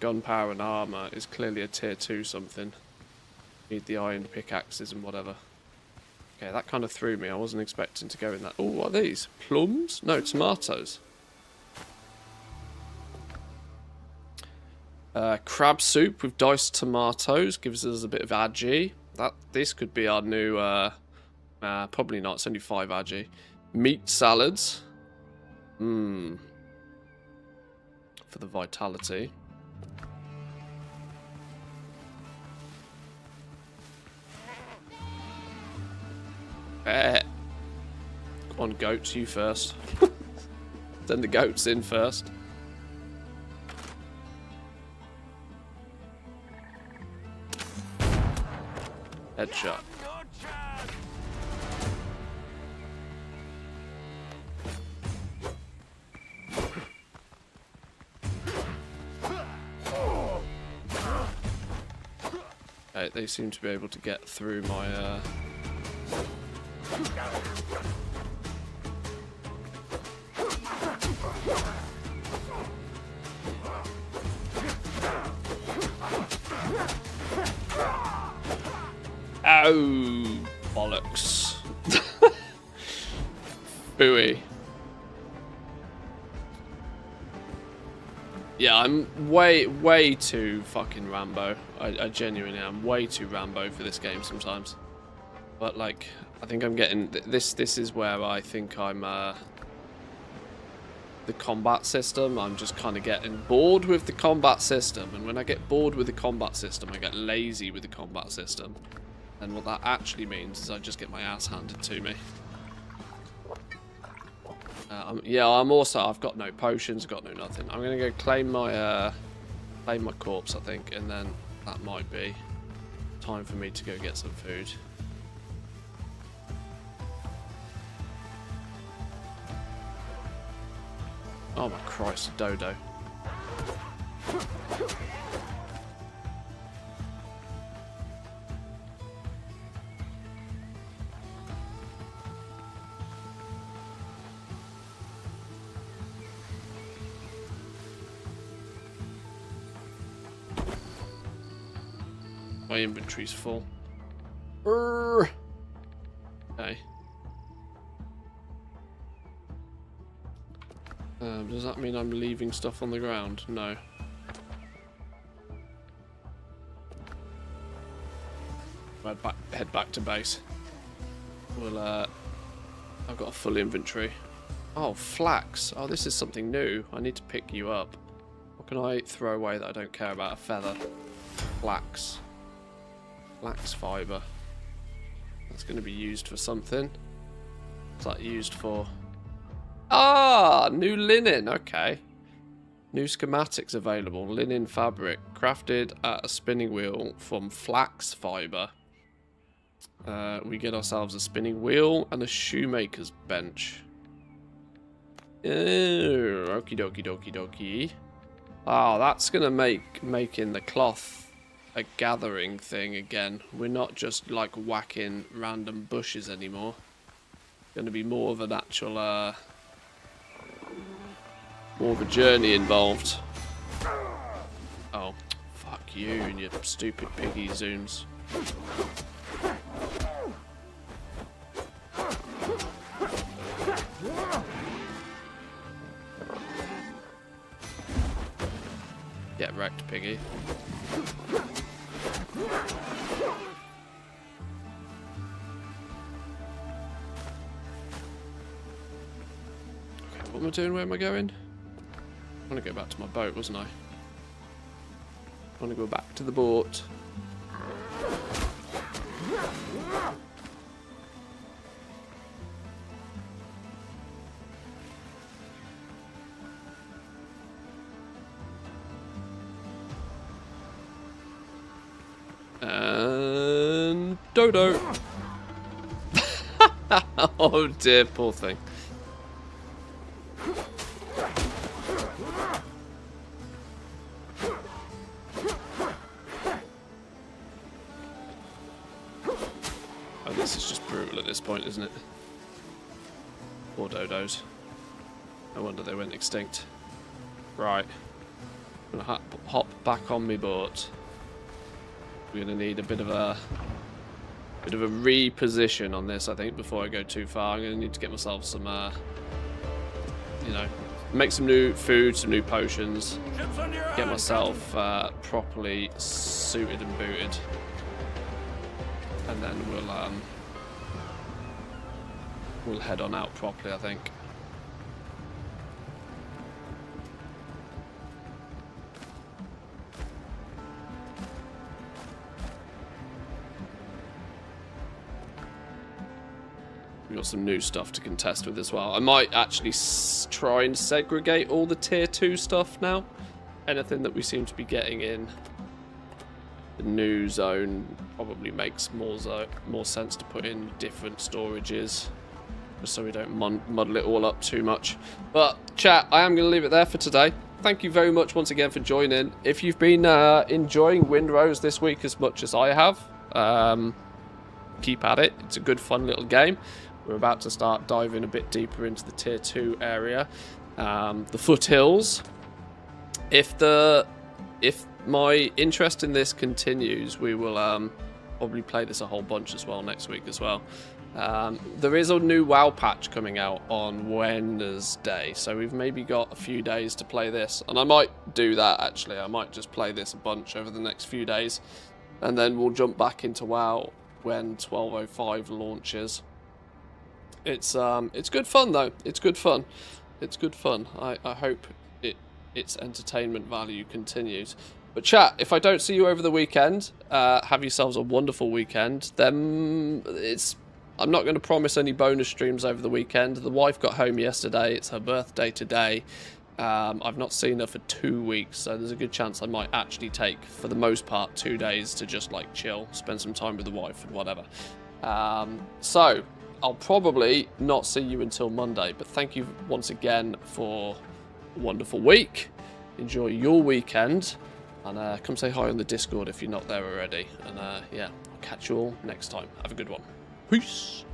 gunpowder and armor is clearly a tier 2 something. Need the iron pickaxes and whatever. Okay, that kind of threw me. I wasn't expecting to go in that. Oh, what are these? Plums? No, tomatoes. Crab soup with diced tomatoes gives us a bit of agi. This could be our new. Probably not. It's only 5 agi. Meat salads. For the vitality. Come on, goats, you first. Send the goats in first. Headshot. Okay, they seem to be able to get through my Oh, bollocks. Booey. Yeah, I'm way too fucking Rambo. I genuinely am way too Rambo for this game sometimes. But like, I think I'm getting this is where I think I'm the combat system. I'm just kind of getting bored with the combat system, and when I get bored with the combat system, I get lazy with the combat system. And what that actually means is I just get my ass handed to me. Yeah, I've got no potions, I've got no nothing. I'm gonna go claim my corpse, I think, and then that might be time for me to go get some food. Oh my Christ, a dodo. My inventory's full. Okay. Does that mean I'm leaving stuff on the ground? No. Head back to base. Well, I've got a full inventory. Oh, flax. Oh, this is something new. I need to pick you up. What can I throw away that I don't care about? A feather. Flax. Flax fiber. That's going to be used for something. What's that used for? Ah, new linen. Okay. New schematics available. Linen fabric. Crafted at a spinning wheel from flax fiber. We get ourselves a spinning wheel and a shoemaker's bench. Oh, okie dokie dokie dokie. Oh, that's going to make making the cloth a gathering thing again. We're not just like whacking random bushes anymore. Going to be more of an actual, more of a journey involved. Oh, fuck you and your stupid piggy zooms. Get wrecked, piggy. What am I doing? Where am I going? I want to go back to my boat, wasn't I? I want to go back to the boat. And dodo. Oh dear, poor thing. Oh, this is just brutal at this point, isn't it? Poor dodos. No wonder they went extinct. Right. I'm gonna hop back on my boat. We're gonna need a bit of a reposition on this, I think, before I go too far. I'm gonna need to get myself some, you know, make some new food, some new potions, get myself properly suited and booted, and then we'll head on out properly, I think. We've got some new stuff to contest with as well. I might actually try and segregate all the tier 2 stuff now. Anything that we seem to be getting in the new zone probably makes more sense to put in different storages, just so we don't muddle it all up too much. But chat, I am going to leave it there for today. Thank you very much once again for joining. If you've been enjoying Windrose this week as much as I have, keep at it. It's a good fun little game. We're about to start diving a bit deeper into the tier 2 area, the foothills. If my interest in this continues, we will probably play this a whole bunch as well next week as well. There is a new WoW patch coming out on Wednesday, so we've maybe got a few days to play this. And I might do that, actually. I might just play this a bunch over the next few days. And then we'll jump back into WoW when 12.05 launches. It's good fun, though. It's good fun. It's good fun. I hope its entertainment value continues. But chat, if I don't see you over the weekend, have yourselves a wonderful weekend. Then I'm not going to promise any bonus streams over the weekend. The wife got home yesterday. It's her birthday today. I've not seen her for 2 weeks, so there's a good chance I might actually take, for the most part, 2 days to just like chill, spend some time with the wife and whatever. So I'll probably not see you until Monday, but thank you once again for a wonderful week. Enjoy your weekend, and come say hi on the Discord if you're not there already. And yeah, I'll catch you all next time. Have a good one. Peace.